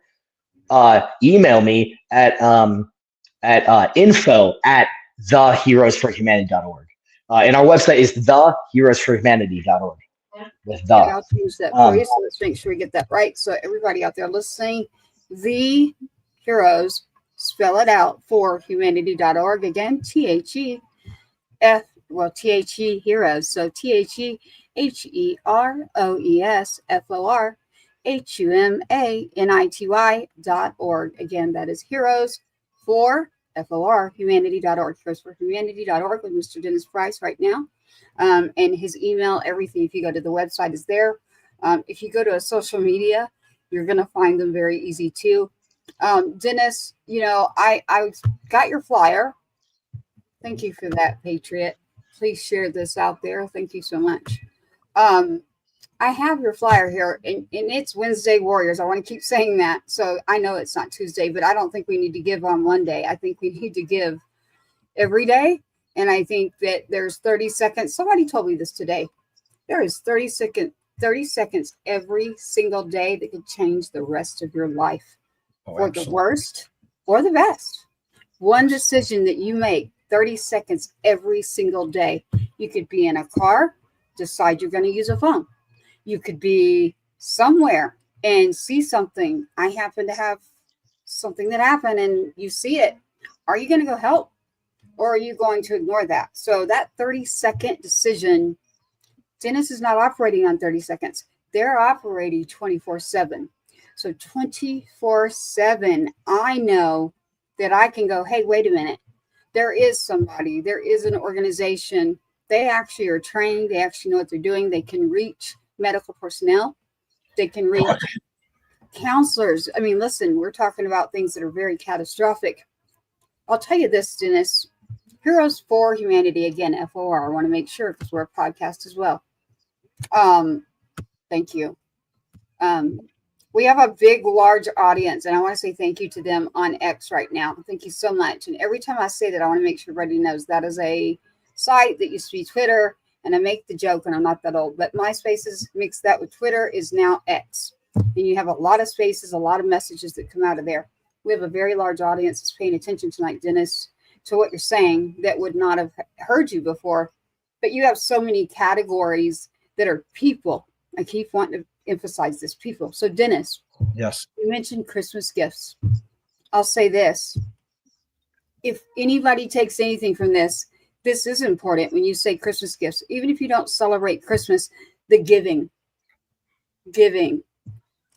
Email me at info@theheroesforhumanity.org. And our website is theheroesforhumanity.org. With the. I'll choose that for you. So let's make sure we get that right. So everybody out there listening, the Heroes, spell it out, for humanity.org. Again, THE Heroes. So THEHEROESFOR. HUMANITY.org. Again, that is Heroes for FOR Humanity.org. Heroes for Humanity.org with Mr. Dennis Price right now. And his email, everything, if you go to the website, is there. If you go to a social media, you're going to find them very easy too. Dennis, I got your flyer. Thank you for that, Patriot. Please share this out there. Thank you so much. I have your flyer here, and it's Wednesday Warriors. I want to keep saying that. So I know it's not Tuesday, but I don't think we need to give on one day. I think we need to give every day. And I think that there's 30 seconds. Somebody told me this today. There is 30 seconds every single day that could change the rest of your life for the worst or the best. One decision that you make, 30 seconds every single day. You could be in a car, decide you're going to use a phone. You could be somewhere and see something. I happen to have something that happened and you see it. Are you going to go help or are you going to ignore that? So that 30-second decision, Dennis is not operating on 30 seconds. They're operating 24/7. So 24/7, I know that I can go, hey, wait a minute. There is somebody, there is an organization. They actually are trained. They actually know what they're doing. They can reach medical personnel. They can reach counselors. I mean, listen, we're talking about things that are very catastrophic. I'll tell you this, Dennis. Heroes for Humanity, again, FOR. I want to make sure because we're a podcast as well. Thank you. We have a big, large audience, and I want to say thank you to them on X right now. Thank you so much. And every time I say that, I want to make sure everybody knows that is a site that used to be Twitter, and I make the joke, and I'm not that old, but MySpaces mixed that with Twitter is now X. And you have a lot of spaces, a lot of messages that come out of there. We have a very large audience that's paying attention tonight, Dennis, to what you're saying that would not have heard you before. But you have so many categories that are people. I keep wanting to emphasize this, people. So Dennis, Yes. you mentioned Christmas gifts. I'll say this. If anybody takes anything from this, this is important when you say Christmas gifts. Even if you don't celebrate Christmas, the giving.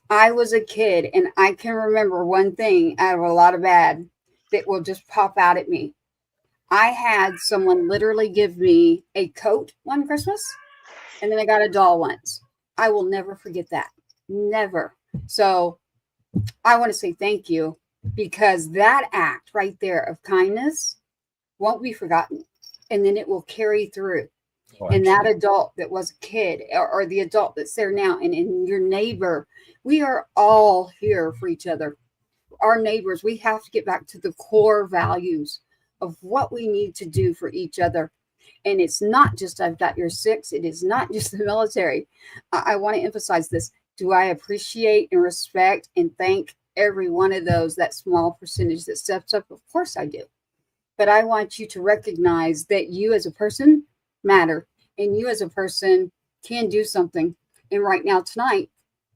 I was a kid, and I can remember one thing out of a lot of bad that will just pop out at me. I had someone literally give me a coat one Christmas, and then I got a doll once. I will never forget that. Never. So I want to say thank you, because that act right there of kindness won't be forgotten. And then it will carry through. Oh, and that adult that was a kid, or the adult that's there now, and your neighbor, we are all here for each other. Our neighbors, we have to get back to the core values of what we need to do for each other. And it's not just I've got your six. It is not just the military. I want to emphasize this. Do I appreciate and respect and thank every one of those, that small percentage that steps up? Of course I do. But I want you to recognize that you as a person matter, and you as a person can do something. And right now, tonight,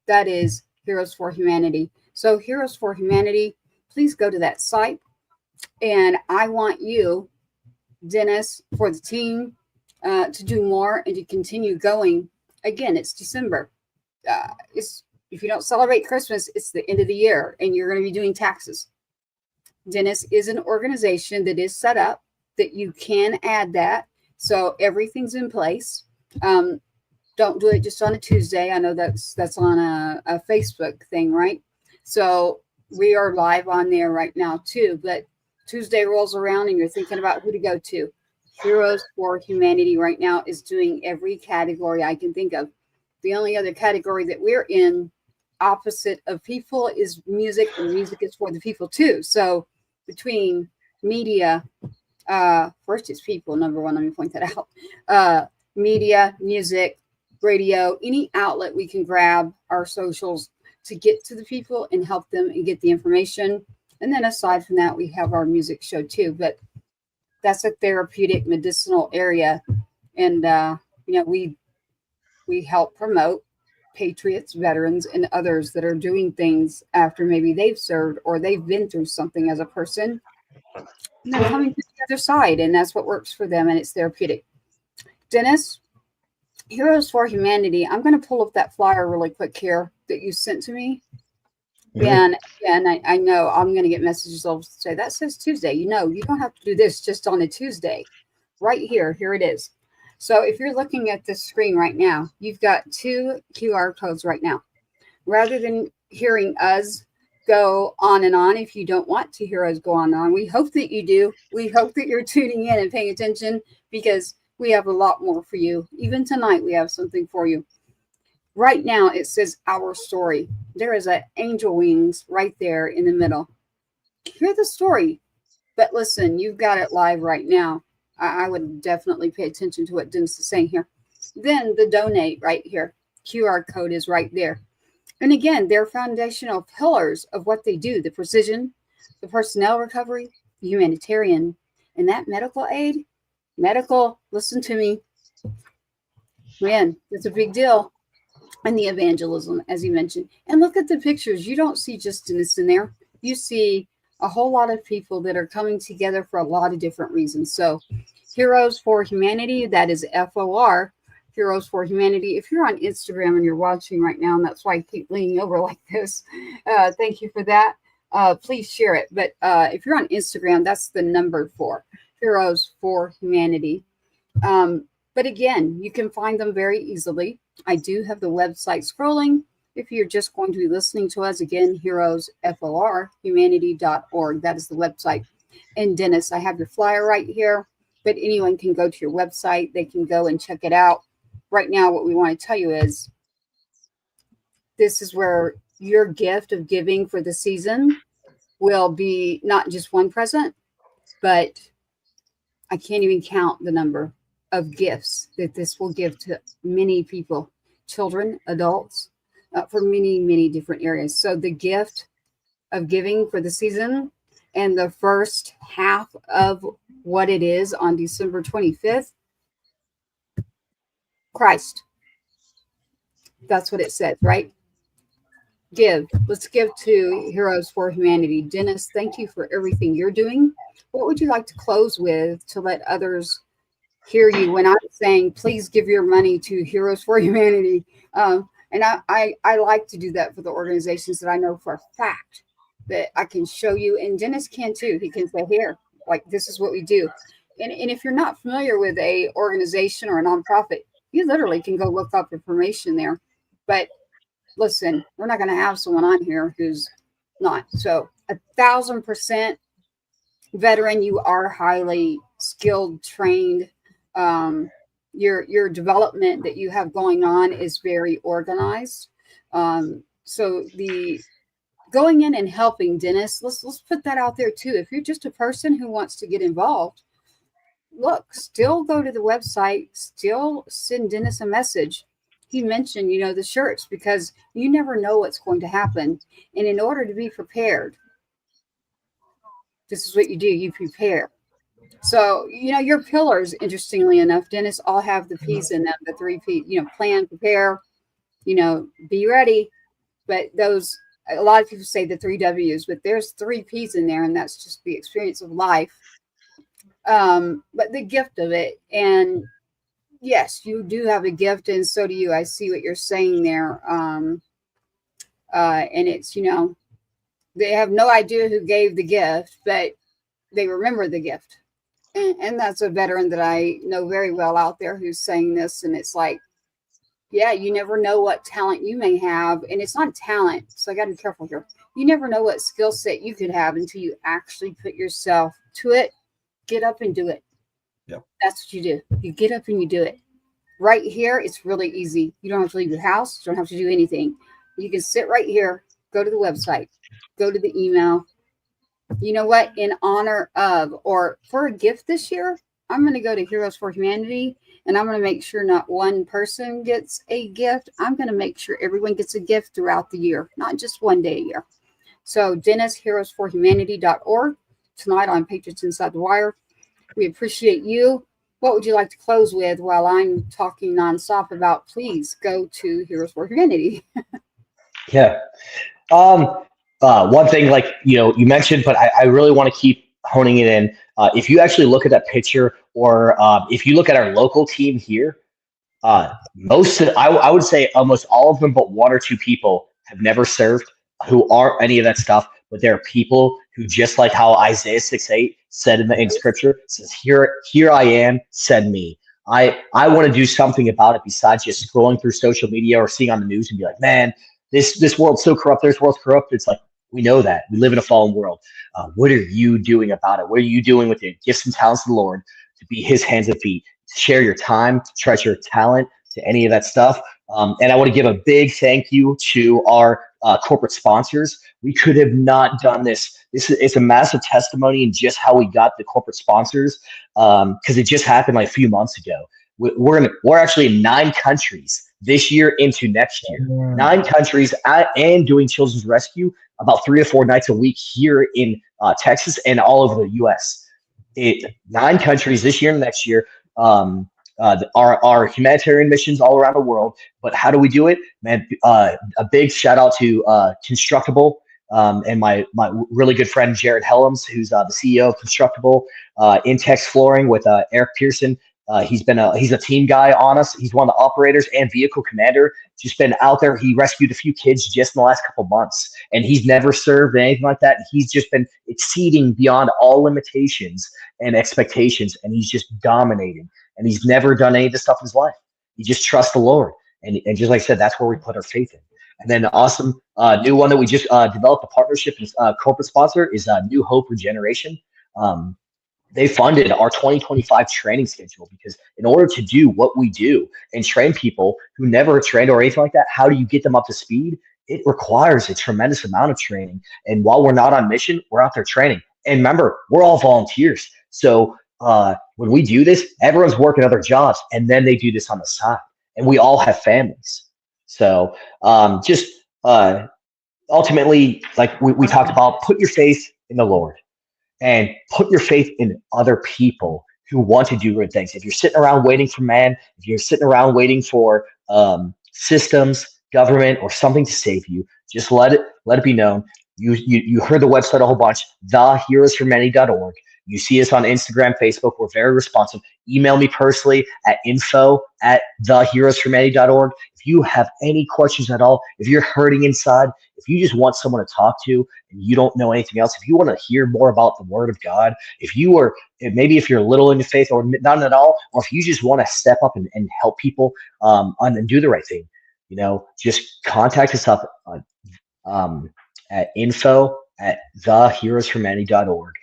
that is Heroes for Humanity. So Heroes for Humanity, please go to that site. And I want you, Dennis, for the team to do more and to continue going. Again, it's December. If you don't celebrate Christmas, it's the end of the year, and you're going to be doing taxes. Dennis is an organization that is set up that you can add that. So everything's in place. Don't do it just on a Tuesday. I know that's on a Facebook thing, right? So we are live on there right now too. But Tuesday rolls around and you're thinking about who to go to. Heroes for Humanity right now is doing every category I can think of. The only other category that we're in opposite of people is music, and music is for the people too. So between media, first it's people, number one, let me point that out. Media, music, radio, any outlet we can grab our socials to get to the people and help them and get the information. And then aside from that, we have our music show too, but that's a therapeutic medicinal area. And, we help promote patriots, veterans, and others that are doing things after maybe they've served or they've been through something as a person. And they're coming to the other side, and that's what works for them, and it's therapeutic. Dennis, Heroes for Humanity, I'm going to pull up that flyer really quick here that you sent to me. Mm-hmm. And I know I'm going to get messages that'll say, that says Tuesday. You don't have to do this just on a Tuesday. Right here it is. So if you're looking at this screen right now, you've got 2 QR codes right now. Rather than hearing us go on and on, if you don't want to hear us go on and on, we hope that you do. We hope that you're tuning in and paying attention, because we have a lot more for you. Even tonight, we have something for you. Right now, it says Our Story. There is an angel wings right there in the middle. Hear the story. But listen, you've got it live right now. I would definitely pay attention to what Dennis is saying here. Then the donate right here. QR code is right there. And again, they're foundational pillars of what they do. The precision, the personnel recovery, the humanitarian, and that medical aid. Medical, listen to me. Man, it's a big deal. And the evangelism, as you mentioned. And look at the pictures. You don't see just Dennis in there. You see a whole lot of people that are coming together for a lot of different reasons. So Heroes for Humanity, that is FOR, Heroes for Humanity. If you're on Instagram and you're watching right now, and that's why I keep leaning over like this, thank you for that. Please share it. But if you're on Instagram, that's the number 4, Heroes for Humanity. But again, you can find them very easily. I do have the website scrolling. If you're just going to be listening to us, again, heroesforhumanity.org. That is the website. And Dennis, I have your flyer right here. but anyone can go to your website. They can go and check it out. Right now, what we want to tell you is this is where your gift of giving for the season will be not just one present, but I can't even count the number of gifts that this will give to many people, children, adults, for many, many different areas. So the gift of giving for the season and the first half of what it is on December 25th, Christ. That's what it says, right? Give. Let's give to Heroes for Humanity. Dennis, thank you for everything you're doing. What would you like to close with to let others hear you when I'm saying, please give your money to Heroes for Humanity? And I like to do that for the organizations that I know for a fact that I can show you. And Dennis can too. He can say, here, like, this is what we do. And if you're not familiar with a organization or a nonprofit, you literally can go look up information there. But listen, we're not going to have someone on here who's not. So 1,000% veteran, you are highly skilled, trained. Your development that you have going on is very organized. So the going in and helping Dennis, let's put that out there too. If you're just a person who wants to get involved, look, still go to the website, still send Dennis a message. He mentioned, the shirts, because you never know what's going to happen. And in order to be prepared, this is what you do. You prepare. So, your pillars, interestingly enough, Dennis, all have the P's in them, the 3 P, plan, prepare, be ready. But those, a lot of people say the 3 W's, but there's 3 P's in there, and that's just the experience of life. But the gift of it. And yes, you do have a gift, and so do you. I see what you're saying there. And it's, they have no idea who gave the gift, but they remember the gift. And that's a veteran that I know very well out there who's saying this. And it's like, yeah, you never know what talent you may have. And it's not talent. So I got to be careful here. You never know what skill set you could have until you actually put yourself to it. Get up and do it. Yep. That's what you do. You get up and you do it. Right here, it's really easy. You don't have to leave your house. You don't have to do anything. You can sit right here, go to the website, go to the email. You know what? In honor of, or for a gift this year, I'm going to go to Heroes for Humanity, and I'm going to make sure not one person gets a gift. I'm going to make sure everyone gets a gift throughout the year, not just one day a year. So Dennis, heroesforhumanity.org, tonight on Patriots Inside the Wire. We appreciate you. What would you like to close with while I'm talking nonstop about, please go to Heroes for Humanity? Yeah. One thing, like, you mentioned, but I really want to keep honing it in. If you actually look at that picture, or if you look at our local team here, I would say almost all of them, but 1 or 2 people have never served, who aren't any of that stuff. But there are people who, just like how Isaiah 6:8 said in scripture, says, here I am, send me. I want to do something about it besides just scrolling through social media or seeing on the news and be like, man, this world's so corrupt, this world's corrupt. It's like, we know that. We live in a fallen world. What are you doing about it? What are you doing with your gifts and talents to the Lord to be his hands and feet, to share your time, to stretch your talent, to any of that stuff? And I want to give a big thank you to our corporate sponsors. We could have not done this. It's a massive testimony in just how we got the corporate sponsors, because it just happened like a few months ago. We're actually in 9 countries this year into next year. 9 countries, and doing children's rescue about 3 or 4 nights a week here in Texas and all over the U.S. 9 countries this year and next year. Our humanitarian missions all around the world. But how do we do it, man? A big shout out to Constructible, and my really good friend Jared Helms, who's the CEO of Constructible, Intex Flooring with Eric Pearson. He's a team guy on us. He's one of the operators and vehicle commander. Just been out there. He rescued a few kids just in the last couple months, and he's never served anything like that. He's just been exceeding beyond all limitations and expectations, and he's just dominating. And he's never done any of this stuff in his life. He just trusts the Lord, and just like I said, that's where we put our faith in. And then awesome new one that we just developed a partnership and corporate sponsor is New Hope Regeneration. they funded our 2025 training schedule, because in order to do what we do and train people who never trained or anything like that, how do you get them up to speed? It requires a tremendous amount of training. And while we're not on mission, we're out there training. And remember, we're all volunteers. So when we do this, everyone's working other jobs, and then they do this on the side. And we all have families. So just ultimately, like we talked about, put your faith in the Lord and put your faith in other people who want to do good things. If you're sitting around waiting for man, if you're sitting around waiting for systems, government, or something to save you, just let it be known. You heard the website a whole bunch, theheroesformany.org. You see us on Instagram, Facebook. We're very responsive. Email me personally at info@theheroesformany.org. If you have any questions at all, if you're hurting inside, if you just want someone to talk to and you don't know anything else, if you want to hear more about the Word of God, if you're little into faith or none at all, or if you just want to step up and help people and do the right thing, just contact us up at info@theheroesformany.org.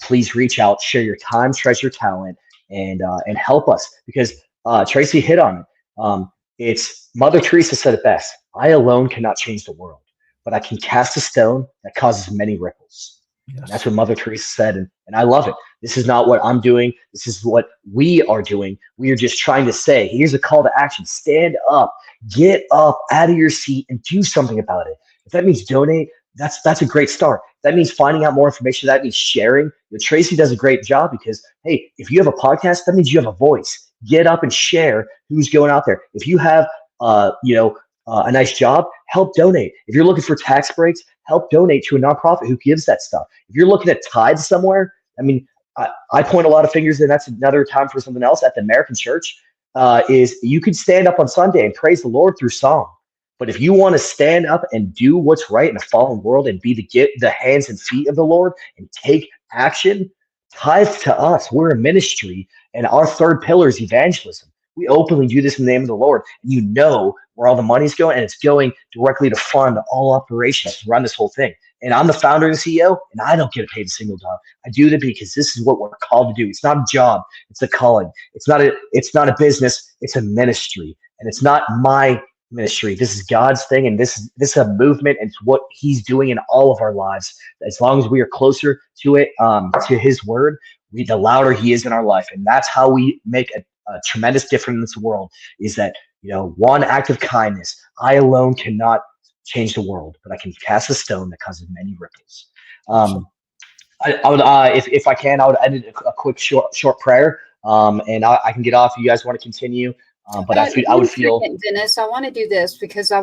Please reach out, share your time, treasure, talent, and help us, because Tracy hit on it. It's Mother Teresa said it best: "I alone cannot change the world, but I can cast a stone that causes many ripples." Yes. And that's what Mother Teresa said, and I love it. This is not what I'm doing. This is what we are doing. We are just trying to say, here's a call to action. Stand up, get up out of your seat, and do something about it. If that means donate, that's a great start. That means finding out more information. That means sharing. Tracy does a great job, because, hey, if you have a podcast, that means you have a voice. Get up and share who's going out there. If you have, a nice job, help donate. If you're looking for tax breaks, help donate to a nonprofit who gives that stuff. If you're looking at tithes somewhere, I point a lot of fingers, and that's another time for something else. At the American church, is you could stand up on Sunday and praise the Lord through song. But if you want to stand up and do what's right in a fallen world and be the hands and feet of the Lord and take action, tithe to us. We're a ministry, and our third pillar is evangelism. We openly do this in the name of the Lord, and you know where all the money's going, and it's going directly to fund all operations to run this whole thing. And I'm the founder and CEO, and I don't get paid a single dollar. I do that because this is what we're called to do. It's not a job; it's a calling. It's not a business; it's a ministry, and it's not my ministry. This is God's thing, and this is a movement, and it's what He's doing in all of our lives. As long as we are closer to it, to His word, the louder He is in our life, and that's how we make a tremendous difference in this world. Is that one act of kindness? I alone cannot change the world, but I can cast a stone that causes many ripples. I would, if I can, I would end it a quick short prayer, and I can get off. If you guys want to continue. But I would feel, Dennis, I want to do this because I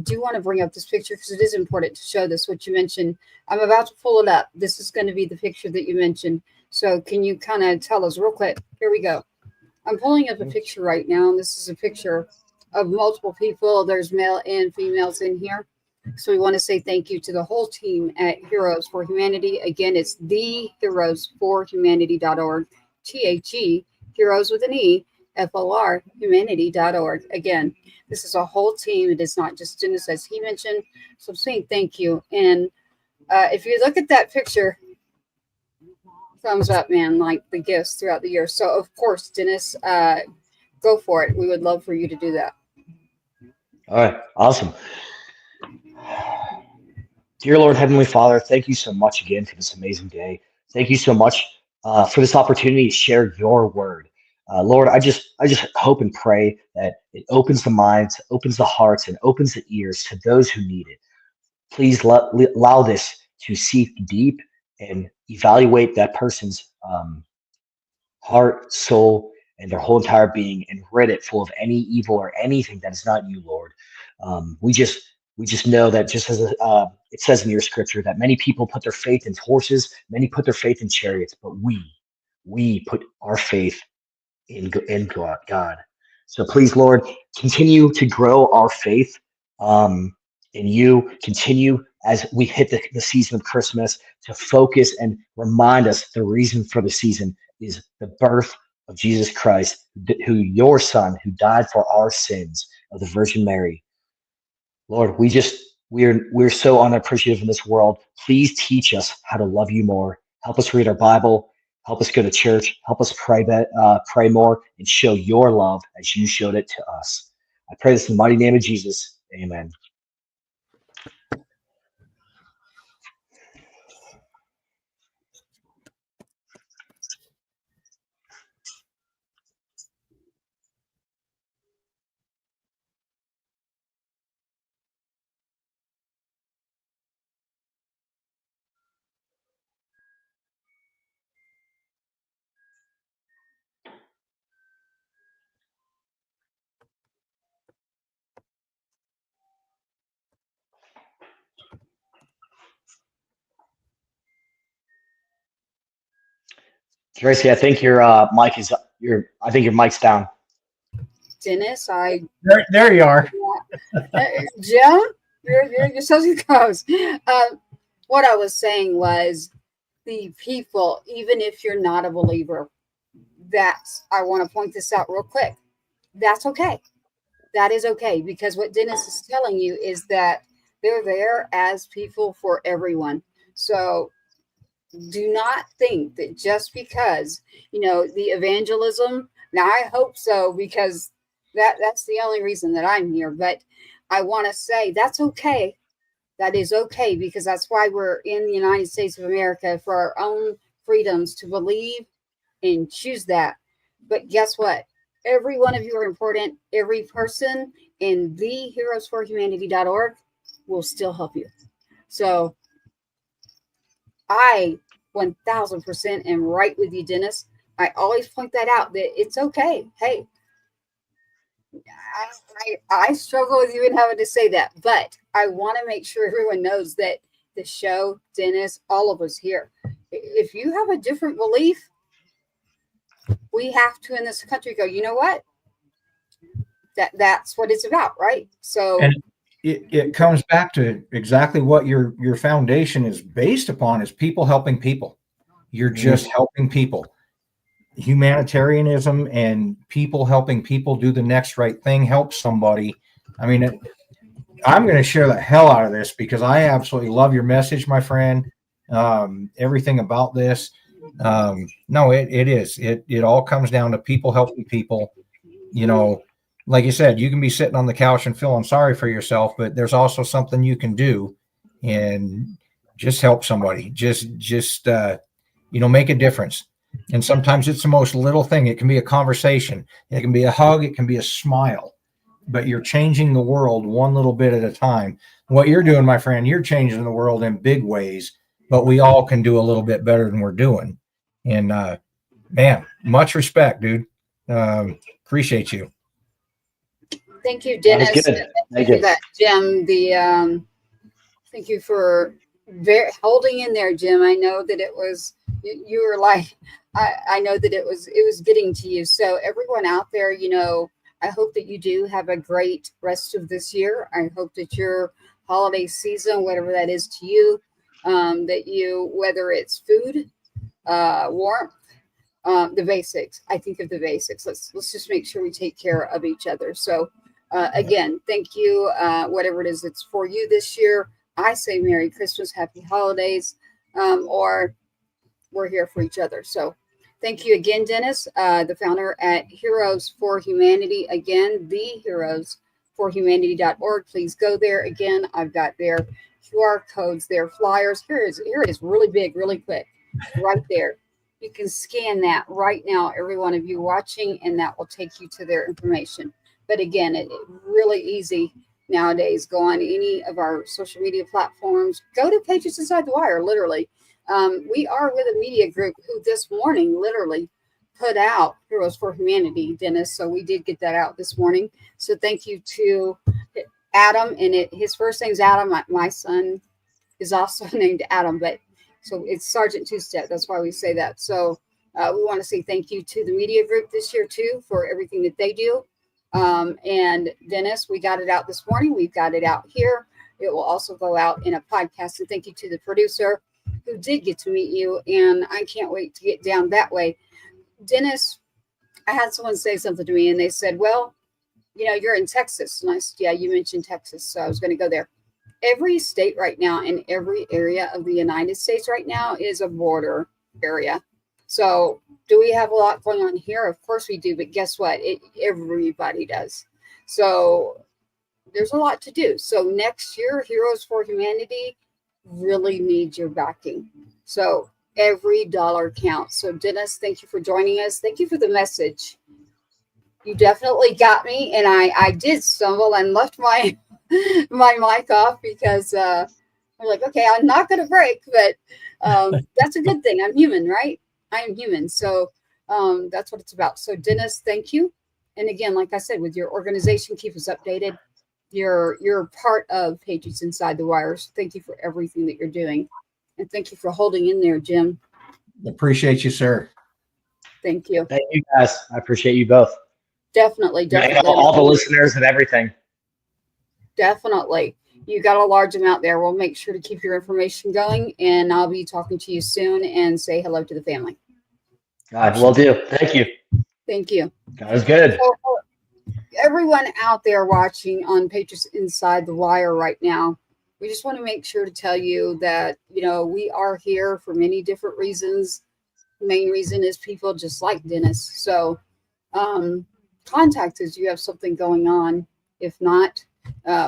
do want to bring up this picture because it is important to show this, what you mentioned. I'm about to pull it up. This is going to be the picture that you mentioned. So can you kind of tell us real quick? Here we go. I'm pulling up a picture right now, and this is a picture of multiple people. There's male and females in here. So we want to say thank you to the whole team at Heroes for Humanity. Again, it's theheroesforhumanity.org. THE, Heroes with an E. FOR, humanity.org. Again, this is a whole team. It is not just Dennis, as he mentioned. So I'm saying thank you. And if you look at that picture, thumbs up, man, like the gifts throughout the year. So, of course, Dennis, go for it. We would love for you to do that. All right. Awesome. Dear Lord, Heavenly Father, thank you so much again for this amazing day. Thank you so much for this opportunity to share your word. Lord, I just hope and pray that it opens the minds, opens the hearts, and opens the ears to those who need it. Please allow this to seep deep and evaluate that person's heart, soul, and their whole entire being, and rid it full of any evil or anything that is not you, Lord. We just know that, just as it says in your scripture, that many people put their faith in horses, many put their faith in chariots, but we put our faith in God. So please, Lord, continue to grow our faith in you. Continue as we hit the season of Christmas to focus and remind us the reason for the season is the birth of Jesus Christ, who your Son, who died for our sins, of the Virgin Mary. Lord, we're so unappreciative in this world. Please teach us how to love you more. Help us read our Bible. Help us go to church. Help us pray more, and show your love as you showed it to us. I pray this in the mighty name of Jesus. Amen. Tracy, I think your mic is I think your mic's down. Dennis, There you are. Jim, you're so close. What I was saying was the people, even if you're not a believer, I want to point this out real quick. That's okay. That is okay, because what Dennis is telling you is that they're there as people for everyone. So do not think that just because, the evangelism, now I hope so, because that's the only reason that I'm here. But I want to say that's okay. That is okay, because that's why we're in the United States of America, for our own freedoms to believe and choose that. But guess what? Every one of you are important. Every person in theheroesforhumanity.org will still help you. So I 1000% am right with you, Dennis. I always point that out, that it's okay. Hey, I struggle with even having to say that, but I want to make sure everyone knows that the show, Dennis, all of us here, if you have a different belief, we have to in this country go, you know what? That's what it's about, right? So, And it comes back to exactly what your foundation is based upon, is people helping people. You're just helping people. Humanitarianism and people helping people do the next right thing, help somebody. I mean, I'm going to share the hell out of this because I absolutely love your message, my friend. Everything about this. No, it is. It all comes down to people helping people. Like you said, you can be sitting on the couch and feeling sorry for yourself, but there's also something you can do and just help somebody. Just make a difference. And sometimes it's the most little thing. It can be a conversation. It can be a hug. It can be a smile. But you're changing the world one little bit at a time. What you're doing, my friend, you're changing the world in big ways, but we all can do a little bit better than we're doing. And man, much respect, dude. Appreciate you. thank you, Dennis. That was good. Thank you for that, Jim. Thank you for holding in there, Jim. I know that it was, you were like, I know that it was getting to you. So everyone out there, I hope that you do have a great rest of this year. I hope that your holiday season, whatever that is to you, that you, whether it's food, warmth, the basics. I think of the basics. Let's just make sure we take care of each other. So again, thank you. Whatever it is that's for you this year, I say Merry Christmas, Happy Holidays, or we're here for each other. So thank you again, Dennis, the founder at Heroes for Humanity. Again, theheroesforhumanity.org. Please go there. Again, I've got their QR codes, their flyers. Here it is really big, really quick, right there. You can scan that right now, every one of you watching, and that will take you to their information. But again, it's really easy nowadays. Go on any of our social media platforms. Go to Pages Inside the Wire, literally. We are with a media group who this morning literally put out Heroes for Humanity, Dennis. So we did get that out this morning. So thank you to Adam. And his first name's Adam. My son is also named Adam, but so it's Sergeant Two-Step. That's why we say that. So we want to say thank you to the media group this year, too, for everything that they do. And Dennis, we got it out this morning. We've got it out here. It will also go out in a podcast. And thank you to the producer who did get to meet you. And I can't wait to get down that way. Dennis, I had someone say something to me and they said, well, you're in Texas. And I said, yeah, you mentioned Texas. So I was going to go there. Every state right now and every area of the United States right now is a border area. So do we have a lot going on here? Of course we do, but guess what? Everybody does. So there's a lot to do. So next year, Heroes for Humanity really needs your backing. So every dollar counts. So Dennis, thank you for joining us. Thank you for the message. You definitely got me, and I did stumble and left my my mic off because I'm like, okay, I'm not going to break, but that's a good thing. I'm human, right? I am human. So that's what it's about. So Dennis, thank you. And again, like I said, with your organization, keep us updated. You're part of Patriots Inside the Wires. Thank you for everything that you're doing. And thank you for holding in there, Jim. Appreciate you, sir. Thank you. Thank you guys. I appreciate you both. Definitely. All the listeners and everything. Definitely. You got a large amount there. We'll make sure to keep your information going, and I'll be talking to you soon and say hello to the family. Will do. Thank you. Thank you. That was good. So, everyone out there watching on Patriots Inside the Wire right now, we just want to make sure to tell you that, we are here for many different reasons. The main reason is people just like Dennis. So contact us. You have something going on. If not,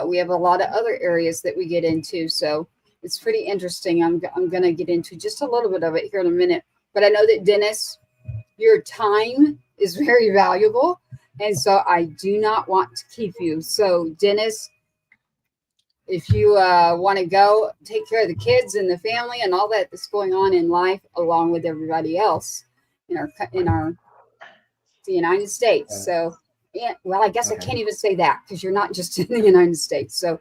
we have a lot of other areas that we get into. So it's pretty interesting. I'm going to get into just a little bit of it here in a minute. But I know that, Dennis, your time is very valuable. And so I do not want to keep you. So, Dennis, if you want to go take care of the kids and the family and all that's going on in life, along with everybody else in the United States. So, yeah, well, I guess I can't even say that because you're not just in the United States. So,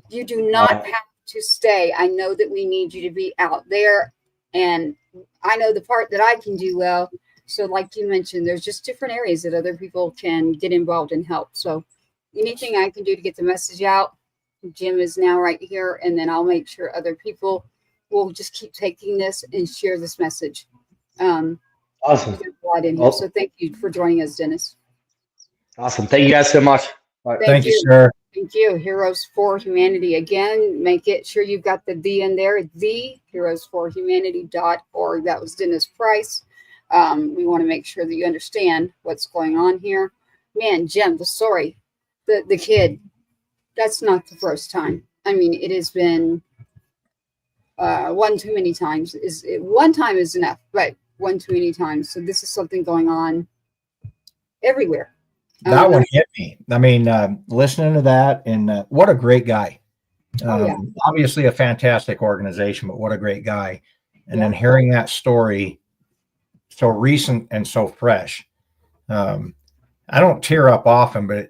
you do not have to stay. I know that we need you to be out there, and I know the part that I can do well. So like you mentioned, there's just different areas that other people can get involved and help. So anything I can do to get the message out, Jim is now right here. And then I'll make sure other people will just keep taking this and share this message. Awesome. There's a lot in here. So thank you for joining us, Dennis. Awesome. Thank you guys so much. Thank you, sir. Thank you. Heroes for Humanity. Again, make it sure you've got the D in there, theheroesforhumanity.org. That was Dennis Price. We want to make sure that you understand what's going on here. Man, Jim, the story, the kid, that's not the first time. I mean, it has been one too many times. One time is enough, but one too many times. So this is something going on everywhere. That one hit me. I mean, listening to that, and what a great guy. Obviously a fantastic organization, but what a great guy. And then hearing that story so recent and so fresh. I don't tear up often, but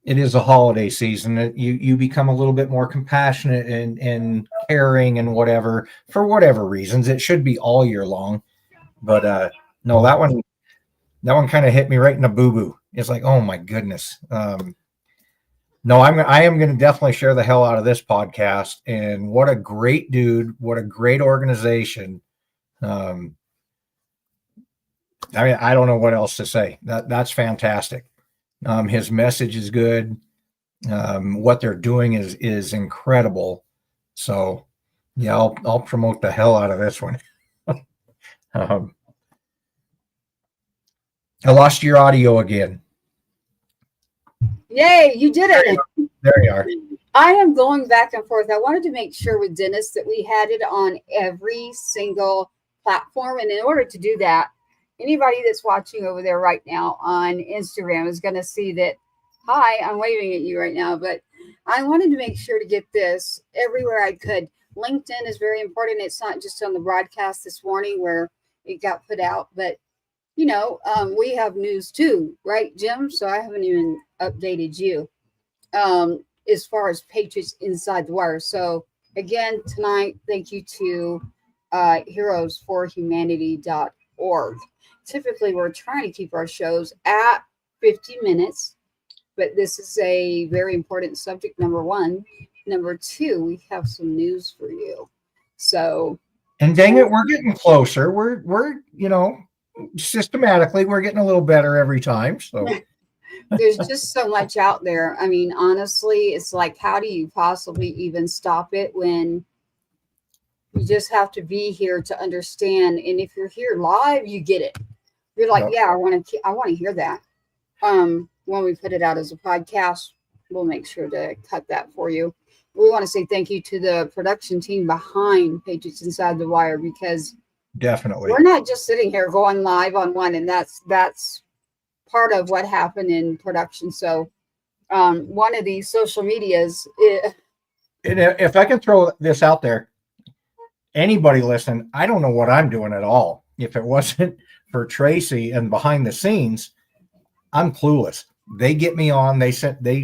it is a holiday season. You become a little bit more compassionate and caring and whatever, for whatever reasons. It should be all year long. But no, that one kind of hit me right in the boo-boo. It's like, oh my goodness. No, I am going to definitely share the hell out of this podcast. And what a great dude. What a great organization. I mean, I don't know what else to say. That's fantastic. His message is good. What they're doing is incredible. So yeah, I'll promote the hell out of this one. I lost your audio again. Yay, you did it. There you are. I am going back and forth. I wanted to make sure with Dennis that we had it on every single platform. And in order to do that, anybody that's watching over there right now on Instagram is going to see that, hi, I'm waving at you right now, but I wanted to make sure to get this everywhere I could. LinkedIn is very important. It's not just on the broadcast this morning where it got put out, but we have news too, right, Jim? So I haven't even updated you as far as Patriots Inside the Wire. So again, tonight, thank you to heroesforhumanity.org. Typically, we're trying to keep our shows at 50 minutes, but this is a very important subject, number one. Number two, we have some news for you. So, and dang it, we're getting closer. We're systematically, we're getting a little better every time. So there's just so much out there. I mean, honestly, it's like, how do you possibly even stop it when You just have to be here to understand. And if you're here live, you get it. You're like, Yep. yeah, I want to hear that. When we put it out as a podcast, we'll make sure to cut that for you. We want to say thank you to the production team behind Patriots Inside the Wire, because Definitely. we're not just sitting here going live on one, and that's part of what happened in production. So one of these social medias, And if I can throw this out there, anybody listening, I don't know what I'm doing at all. If it wasn't for Tracy and behind the scenes, I'm clueless. They get me on. They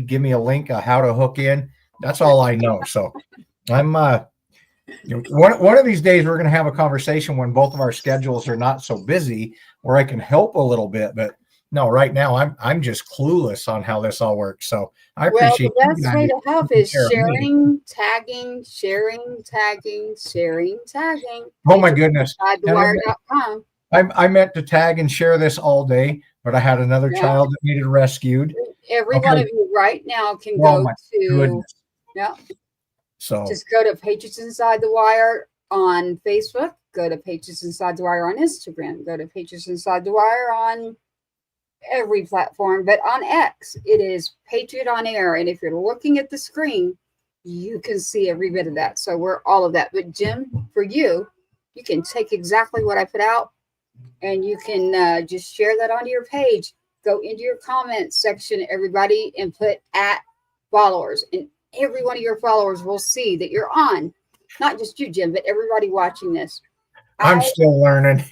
give me a link of how to hook in. That's all I know. So I'm one of these days we're going to have a conversation when both of our schedules are not so busy, where I can help a little bit. But no, right now I'm just clueless on how this all works. So I appreciate the best way to help is care of me. sharing, tagging, sharing, tagging, sharing, tagging. Oh my goodness. InsideTheWire.com. I meant to tag and share this all day, but I had another Yeah. child that needed rescued. Every Okay. one of you right now can Oh go my to goodness. yeah. So Just go to Patriots Inside the Wire on Facebook. Go to Patriots Inside the Wire on Instagram. Go to Patriots Inside the Wire on every platform. But on X, it is Patriot on Air. And if you're looking at the screen, you can see every bit of that. So we're all of that. But Jim, for you, you can take exactly what I put out and you can just share that onto your page. Go into your comments section, everybody, and put @followers. And every one of your followers will see that you're on. Not just you, Jim, but everybody watching this. I'm still learning.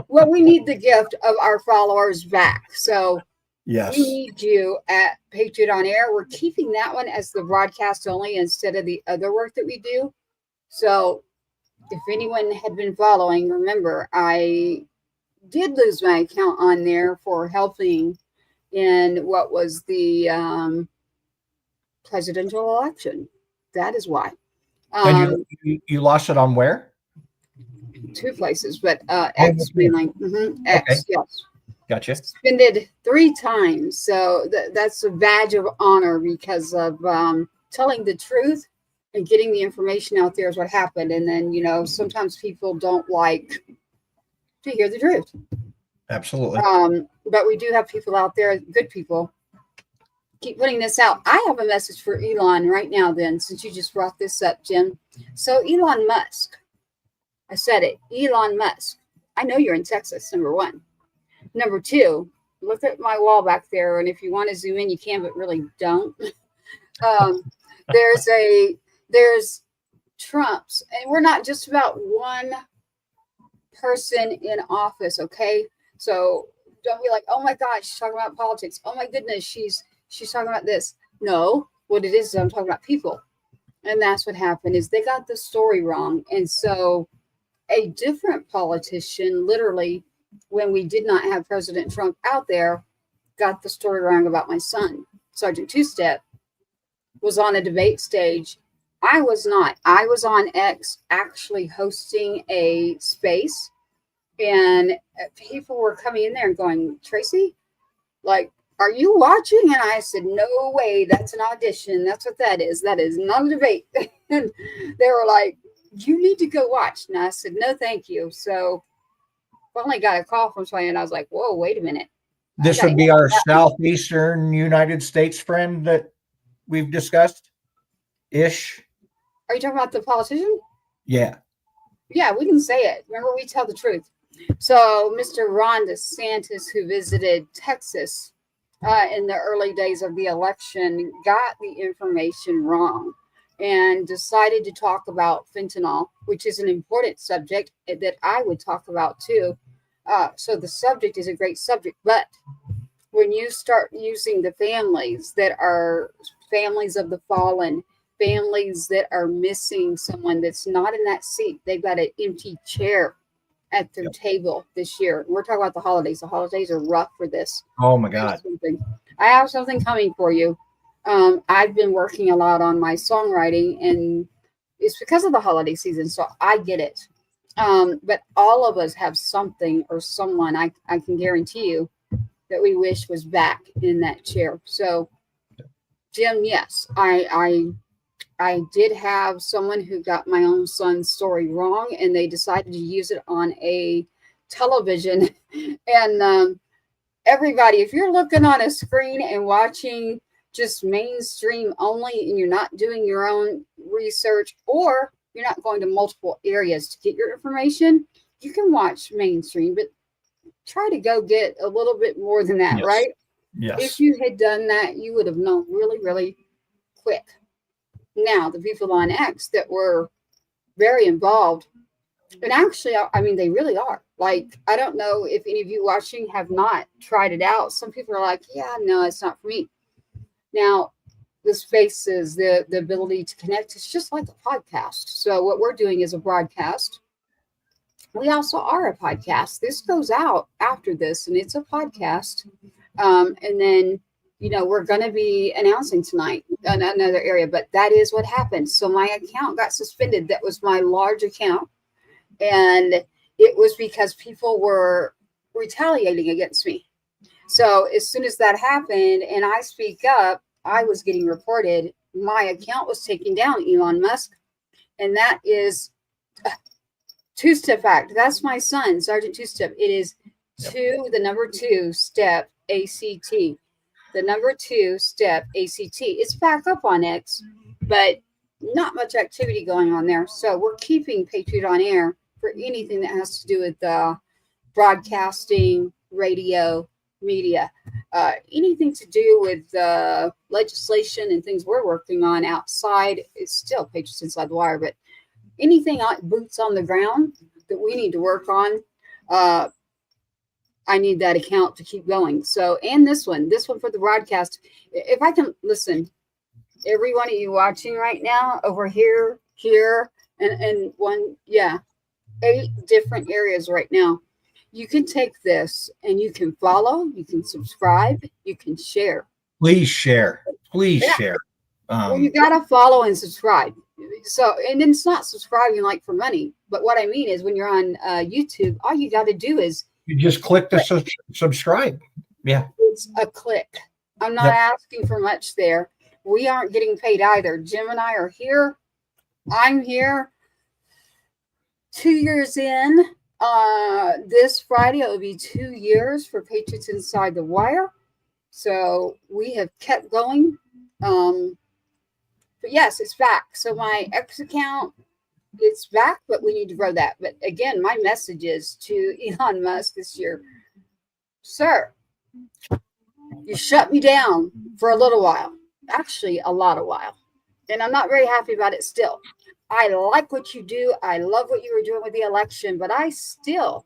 Well, we need the gift of our followers back. So Yes. we need you at Patriot on Air. We're keeping that one as the broadcast only instead of the other work that we do. So if anyone had been following, remember, I did lose my account on there for helping in what was the presidential election. That is why. And you lost it on where? Two places, but X mainline. X, Okay. yes. Gotcha. Suspended 3 times. So that's a badge of honor because of telling the truth and getting the information out there is what happened. And then, sometimes people don't like to hear the truth. Absolutely. But we do have people out there, good people. Keep putting this out. I have a message for Elon right now, then, since you just brought this up, Jim. So Elon Musk, I said it, Elon Musk. I know you're in Texas, number one. Number two, look at my wall back there, and if you want to zoom in, you can, but really don't. There's Trump's, and we're not just about one person in office, okay? So don't be like, oh my God, she's talking about politics. Oh my goodness, she's talking about this. No, what it is I'm talking about people. And that's what happened is they got the story wrong. And so a different politician, literally, when we did not have President Trump out there, got the story wrong about my son. Sergeant Two-Step was on a debate stage. I was not. I was on X actually hosting a space, and people were coming in there and going, Tracy, like, are you watching? And I said, no way, that's an audition. That's what that is. That is not a debate. And they were like, you need to go watch. And I said, no, thank you. So finally got a call from somebody, and I was like, whoa, wait a minute. This would be our southeastern United States friend that we've discussed ish. Are you talking about the politician? Yeah. Yeah, we can say it. Remember, we tell the truth. So Mr. Ron DeSantis, who visited Texas in the early days of the election, got the information wrong and decided to talk about fentanyl, which is an important subject that I would talk about too. So the subject is a great subject, but when you start using the families that are families of the fallen, families that are missing someone that's not in that seat, they've got an empty chair at their table this year. We're talking about the holidays. The holidays are rough for this. Oh my God. I have something coming for you. I've been working a lot on my songwriting, and it's because of the holiday season, so I get it. But all of us have something or someone, I can guarantee you, that we wish was back in that chair. So, Jim, yes, I I did have someone who got my own son's story wrong, and they decided to use it on a television. And everybody, if you're looking on a screen and watching just mainstream only, and you're not doing your own research, or you're not going to multiple areas to get your information, you can watch mainstream, but try to go get a little bit more than that, Yes. right? Yes. If you had done that, you would have known really, really quick. Now, the people on X that were very involved, and actually, I mean, they really are. Like, I don't know if any of you watching have not tried it out. Some people are like, yeah, no, it's not for me. Now, the spaces, the ability to connect, it's just like a podcast. So what we're doing is a broadcast. We also are a podcast. This goes out after this, and it's a podcast. And then, we're going to be announcing tonight another area, but that is what happened. So my account got suspended. That was my large account. And it was because people were retaliating against me. So as soon as that happened and I speak up, I was getting reported. My account was taken down, Elon Musk. And that is Two-Step Act. That's my son, Sergeant Two-Step. It is the number 2-step ACT. The number 2-step ACT. It's back up on X, but not much activity going on there. So we're keeping Patriot on air for anything that has to do with broadcasting, radio, media, anything to do with legislation and things we're working on outside. It's still Patriots Inside the Wire, but anything boots on the ground that we need to work on, I need that account to keep going. So, and this one for the broadcast. If I can listen, every one of you watching right now over here, and 8 different areas right now. You can take this and you can follow, you can subscribe, you can share. Please share. Please share. Well, you got to follow and subscribe. So, and then it's not subscribing like for money, but what I mean is when you're on YouTube, all you got to do is you just click the subscribe. Yeah. It's a click. I'm not asking for much there. We aren't getting paid either. Jim and I are here. I'm here. 2 years in. This Friday, it will be 2 years for Patriots Inside the Wire. So we have kept going. But yes, it's back. So my X account, it's back, but we need to grow that. But again, my message is to Elon Musk this year, sir, you shut me down for a little while. Actually, a lot of while. And I'm not very happy about it still. I like what you do. I love what you were doing with the election, but I still,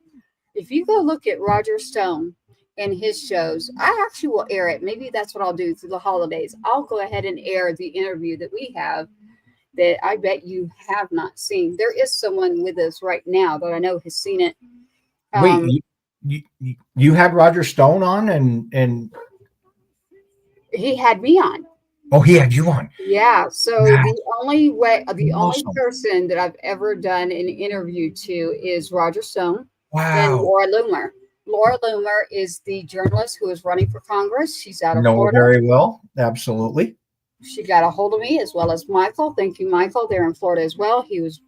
if you go look at Roger Stone and his shows, I actually will air it. Maybe that's what I'll do through the holidays. I'll go ahead and air the interview that we have that I bet you have not seen. There is someone with us right now that I know has seen it. Wait, you had Roger Stone on and he had me on. Oh, he had you on. Yeah. So the only person that I've ever done an interview to is Roger Stone and Laura Loomer. Laura Loomer is the journalist who is running for Congress. She's out of Florida. Very well. Absolutely. She got a hold of me as well as Michael. Thank you, Michael. They're in Florida as well. He was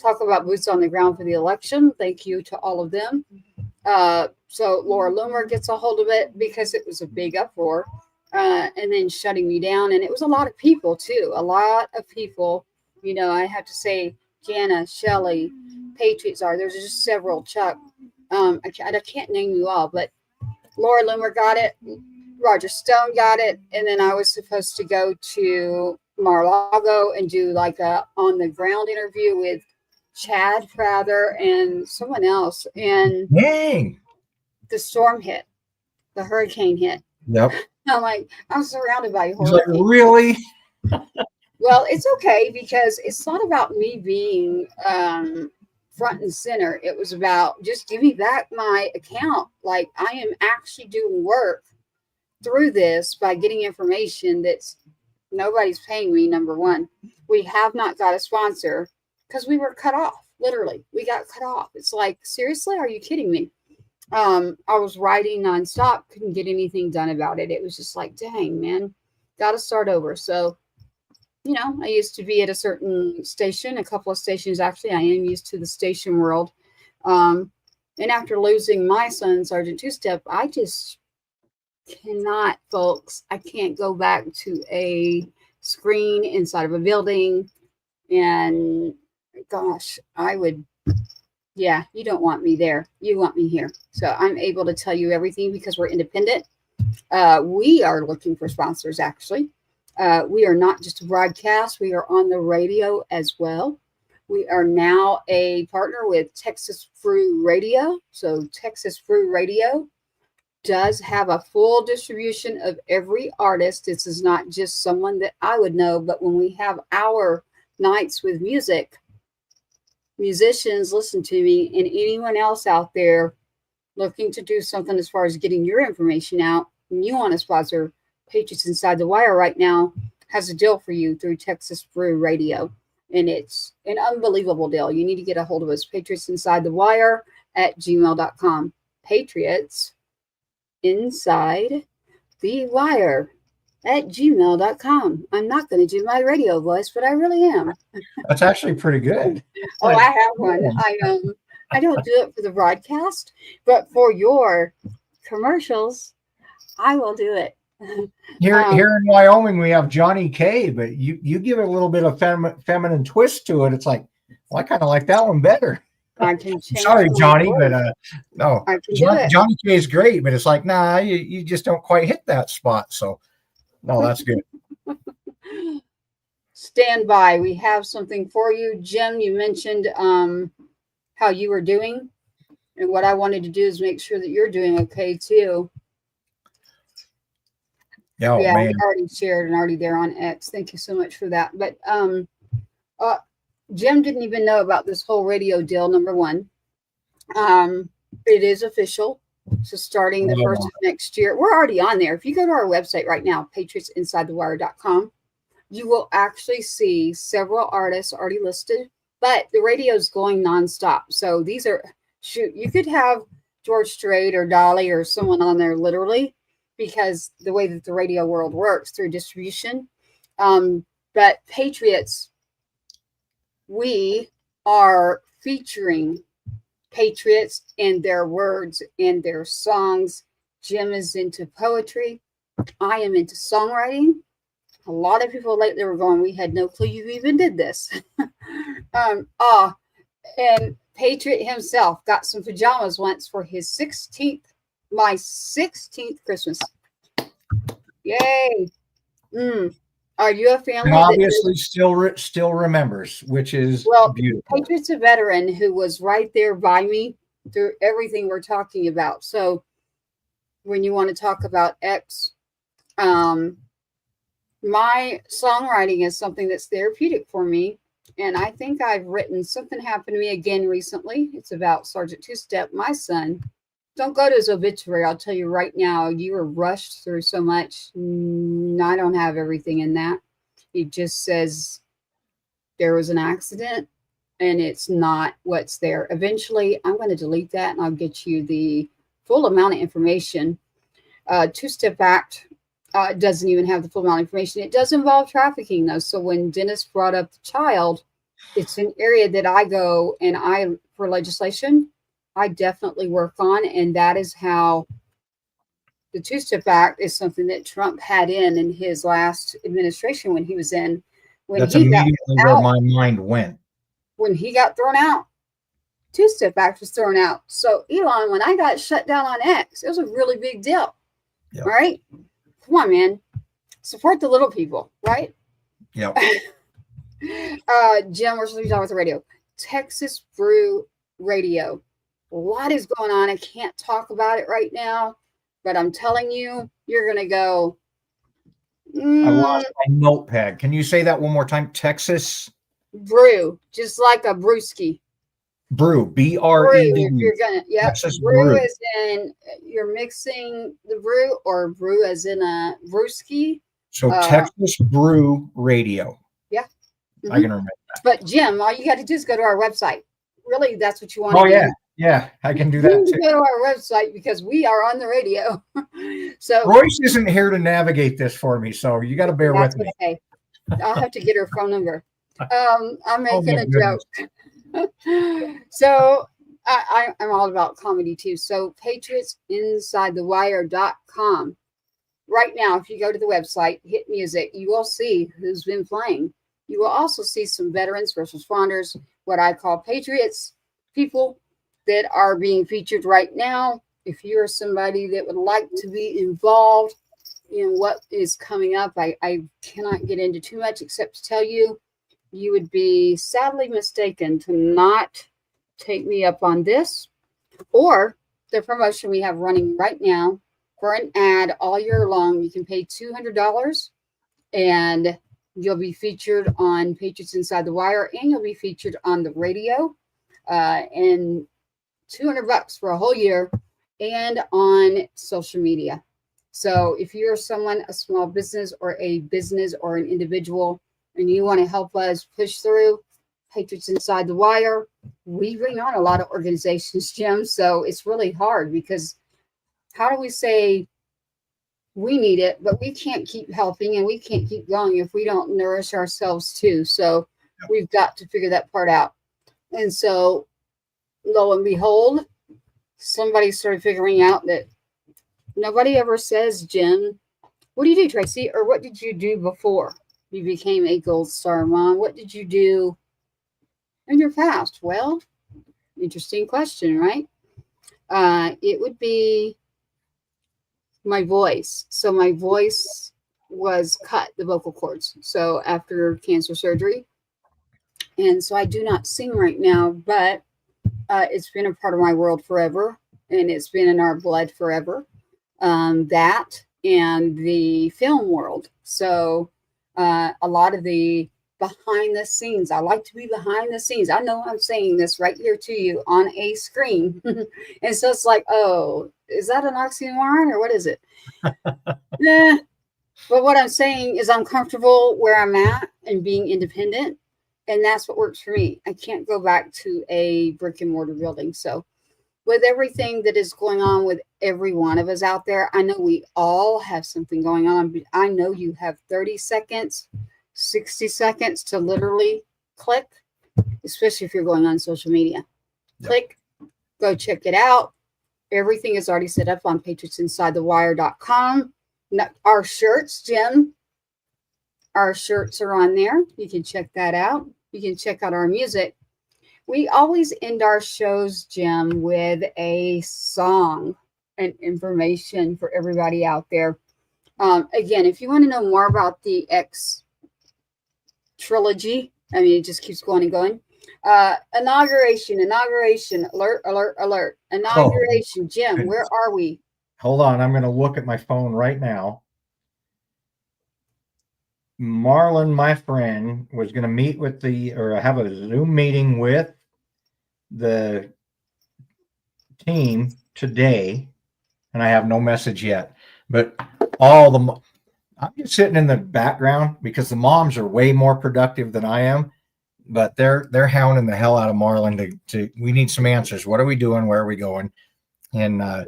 talking about boots on the ground for the election. Thank you to all of them. So Laura Loomer gets a hold of it because it was a big uproar. And then shutting me down. And it was a lot of people too. A lot of people, I have to say, Jana, Shelley, Patriots there's just several, Chuck. I can't name you all, but Laura Loomer got it. Roger Stone got it. And then I was supposed to go to Mar-a-Lago and do like a on the ground interview with Chad Prather and someone else. And the storm hit, the hurricane hit. Yep. I'm like, I'm surrounded by horror. Like, really? Well, it's okay because it's not about me being front and center. It was about just give me back my account. Like I am actually doing work through this by getting information that's nobody's paying me. Number one, we have not got a sponsor because we were cut off. Literally, we got cut off. It's like, seriously, are you kidding me? I was writing nonstop, couldn't get anything done about it. It was just like, dang, man, got to start over. So you know, I used to be at a certain station, a couple of stations actually. I am used to the station world. And after losing my son, Sergeant Two Step, I just cannot, folks. I can't go back to a screen inside of a building. And gosh, I would, yeah, you don't want me there. You want me here. So I'm able to tell you everything because we're independent. We are looking for sponsors, actually. We are not just a broadcast. We are on the radio as well. We are now a partner with Texas Brew Radio. So Texas Brew Radio does have a full distribution of every artist. This is not just someone that I would know, but when we have our nights with music, musicians listen to me, and anyone else out there looking to do something as far as getting your information out, and you want to sponsor Patriots Inside the Wire right now, has a deal for you through Texas Brew Radio. And it's an unbelievable deal. You need to get a hold of us, Patriots Inside the Wire at gmail.com. Patriots Inside the Wire at gmail.com. I'm not going to do my radio voice, but I really am. That's actually pretty good. Oh, I have one. I don't do it for the broadcast, but for your commercials, I will do it. Here in Wyoming, we have Johnny K, but you give it a little bit of feminine twist to it. It's like, well, I kind of like that one better. I can change. Sorry, Johnny, but no, Johnny K is great, but it's like, nah, you just don't quite hit that spot. So, no, that's good. Stand by. We have something for you. Jim, you mentioned how you were doing. And what I wanted to do is make sure that you're doing okay, too. Oh, yeah, man. we already shared and already there on X. Thank you so much for that. But Jim didn't even know about this whole radio deal, number one. It is official. So starting the first of next year, we're already on there. If you go to our website right now, patriotsinsidethewire.com, you will actually see several artists already listed, but the radio is going nonstop. So these are, you could have George Strait or Dolly or someone on there literally, because the way that the radio world works through distribution. But Patriots, we are featuring Patriots and their words and their songs. Jim is into poetry. I am into songwriting. A lot of people lately were going, we had no clue you even did this. And Patriot himself got some pajamas once for his my 16th Christmas. Yay. Are you a family? And obviously still remembers, which is beautiful. Patriot's a veteran who was right there by me through everything we're talking about. So when you want to talk about X, my songwriting is something that's therapeutic for me. And I think I've written something happened to me again recently. It's about Sergeant Two Step, my son. Don't go to his obituary. I'll tell you right now, you were rushed through so much. I don't have everything in that. He just says there was an accident and it's not what's there. Eventually, I'm going to delete that and I'll get you the full amount of information. Two-Step Act doesn't even have the full amount of information. It does involve trafficking, though. So when Dennis brought up the child, it's an area that I go and for legislation, I definitely work on, and that is how the Two-Step Act is something that Trump had in his last administration when he was in. That's immediately where my mind went. When he got thrown out, Two-Step Act was thrown out. So, Elon, when I got shut down on X, it was a really big deal. Yep. All right? Come on, man. Support the little people, right? Yep. Jim, we're supposed to be talking with the radio. Texas Brew Radio. A lot is going on. I can't talk about it right now, but I'm telling you, you're going to go. I lost my notepad. Can you say that one more time? Texas Brew, just like a brewski. Brew, B-R-E-W. You're gonna, yeah. Texas brew as in you're mixing the brew, or brew as in a brewski. So Texas Brew Radio. Yeah, I can remember that. But Jim, all you got to do is go to our website. Really, that's what you want. Oh yeah. Yeah, I can do that too. Go to our website because we are on the radio. So Royce isn't here to navigate this for me, so you got to bear with me. Okay. I'll have to get her phone number. I'm Oh, making my a goodness. joke. So I'm all about comedy too. So patriotsinsidethewire.com. Right now, if you go to the website, hit music, you will see who's been playing. You will also see some veterans, first responders, what I call patriots, people that are being featured right now. If you are somebody that would like to be involved in what is coming up, I cannot get into too much except to tell you, you would be sadly mistaken to not take me up on this or the promotion we have running right now for an ad all year long. You can pay $200 and you'll be featured on Patriots Inside the Wire, and you'll be featured on the radio, and $200 for a whole year, and on social media. So if you're someone, a small business or an individual, and you want to help us push through Patriots Inside the Wire, we bring on a lot of organizations, Jim. So it's really hard because how do we say we need it, but we can't keep helping and we can't keep going if we don't nourish ourselves too. So we've got to figure that part out. And so lo and behold, somebody started figuring out that nobody ever says, Jim, what do you do, Tracy? Or what did you do before you became a Gold Star mom? What did you do in your past? Well, interesting question, right? It would be my voice. So my voice was cut, the vocal cords. So after cancer surgery. And so I do not sing right now, but it's been a part of my world forever. And it's been in our blood forever. That and the film world. So a lot of the behind the scenes. I like to be behind the scenes. I know I'm saying this right here to you on a screen. And so it's like, oh, is that an oxymoron or what is it? Nah. But what I'm saying is I'm comfortable where I'm at and being independent. And that's what works for me. I can't go back to a brick and mortar building. So with everything that is going on with every one of us out there, I know we all have something going on. But I know you have 30 seconds, 60 seconds to literally click, especially if you're going on social media. Yep. Click, go check it out. Everything is already set up on patriotsinsidethewire.com. Our shirts, Jim, our shirts are on there. You can check that out. You can check out our music. We always end our shows, Jim, with a song and information for everybody out there. Again, if you want to know more about the X trilogy, I mean, it just keeps going and going. Inauguration, alert. Inauguration. Oh, Jim, where are we? Hold on. I'm going to look at my phone right now. Marlon, my friend, was going to meet with have a Zoom meeting with the team today, and I have no message yet. But I'm just sitting in the background because the moms are way more productive than I am. But they're hounding the hell out of Marlon to we need some answers. What are we doing? Where are we going? And I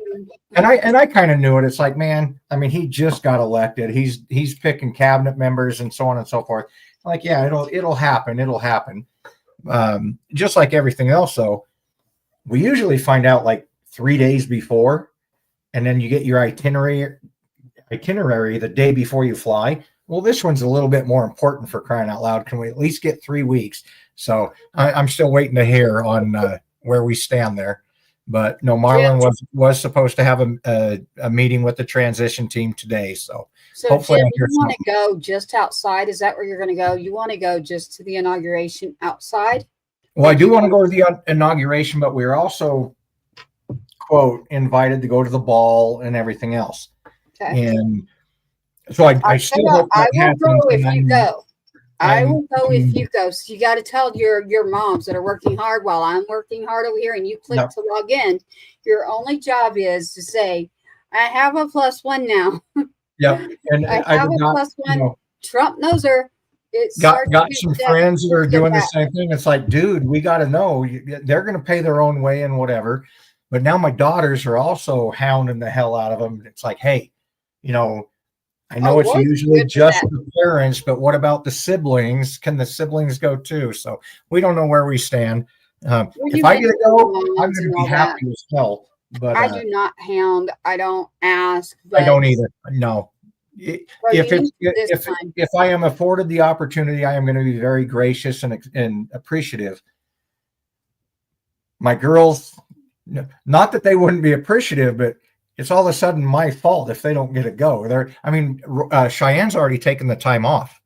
kind of knew it. It's like, man, I mean, he just got elected. He's picking cabinet members and so on and so forth. Like, yeah, it'll happen. It'll happen. Just like everything else, though, we usually find out like 3 days before, and then you get your itinerary the day before you fly. Well, this one's a little bit more important, for crying out loud. Can we at least get 3 weeks? So I'm still waiting to hear on where we stand there. But no, Marlon was supposed to have a meeting with the transition team today. So hopefully, Jim, you want to go just outside? Is that where you're going to go? You want to go just to the inauguration outside? Well, I do want to go to the inauguration, but we're also, quote, invited to go to the ball and everything else. Okay. And so I still hope that I will go if you go. I will go if you go. So you got to tell your moms that are working hard while I'm working hard over here, and you click to log in. Your only job is to say, I have a +1 now. Yep. And I have a +1. You know, Trump knows her. Got some friends that are doing the same thing. It's like, dude, we got to know. They're going to pay their own way and whatever. But now my daughters are also hounding the hell out of them. It's like, hey, you know, I know Oh, it's Roy's usually good for just that. the parents, but what about the siblings? Can the siblings go too? So we don't know where we stand. Well, If you I get to mentioned go, I'm moms going to and be all that. happy as hell. But I do not hound. I don't ask. I But don't either. No. If bro, you it's need this time. if I am afforded the opportunity, I am going to be very gracious and appreciative. My girls, not that they wouldn't be appreciative, but it's all of a sudden my fault if they don't get to go. Cheyenne's already taken the time off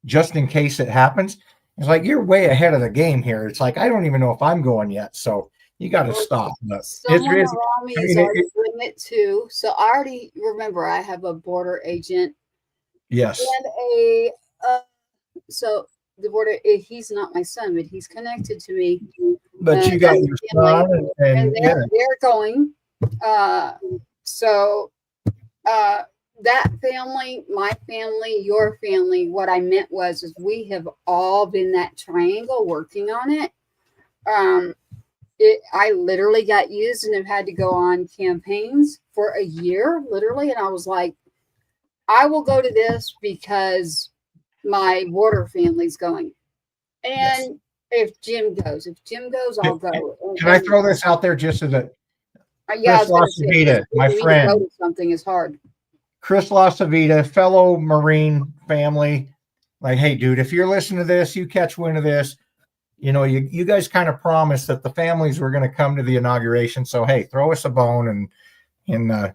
just in case it happens. It's like, you're way ahead of the game here. It's like, I don't even know if I'm going yet. So you got to stop. But Someone around me is already it, doing it too. So I already remember I have a border agent yes. and a so the border. He's not my son, but he's connected to me. But you got your son and they're going. So that family, my family, your family. What I meant was, is we have all been that triangle working on it. I literally got used and have had to go on campaigns for a year, literally. And I was like, I will go to this because my border family's going. And if Jim goes, I'll go. Can I throw this out there just as a Chris Lasavita, my friend. Something is hard. Chris Lasavita, fellow Marine family. Like, hey, dude, if you're listening to this, you catch wind of this. You know, you guys kind of promised that the families were going to come to the inauguration. So, hey, throw us a bone and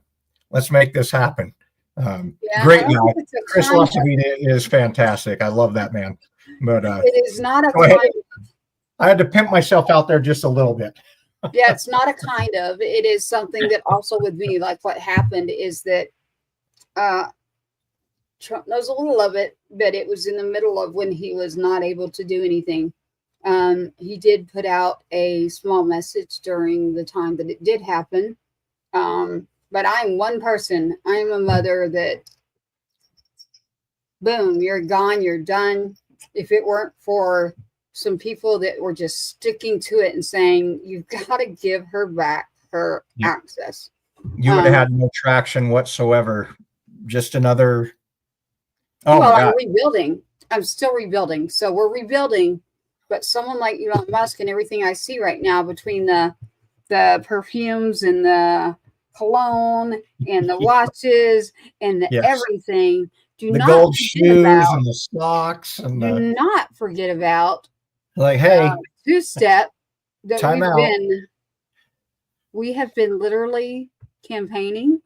let's make this happen. Great guy. Chris Lasavita is fantastic. I love that man. But it is not a I had to pimp myself out there just a little bit. Yeah, it's not a kind of. It is something that also with me, like what happened is that Trump knows a little of it, but it was in the middle of when he was not able to do anything. He did put out a small message during the time that it did happen. But I'm one person. I'm a mother that, boom, you're gone, you're done. If it weren't for some people that were just sticking to it and saying, you've got to give her back her access. You would have had no traction whatsoever. Just another. Oh, well, I'm rebuilding. I'm still rebuilding. So we're rebuilding. But someone like Elon Musk and everything I see right now between the perfumes and the cologne and the watches and the everything. Do the not gold shoes and the socks and do not forget about like, hey, two-step that time out. We have been literally campaigning.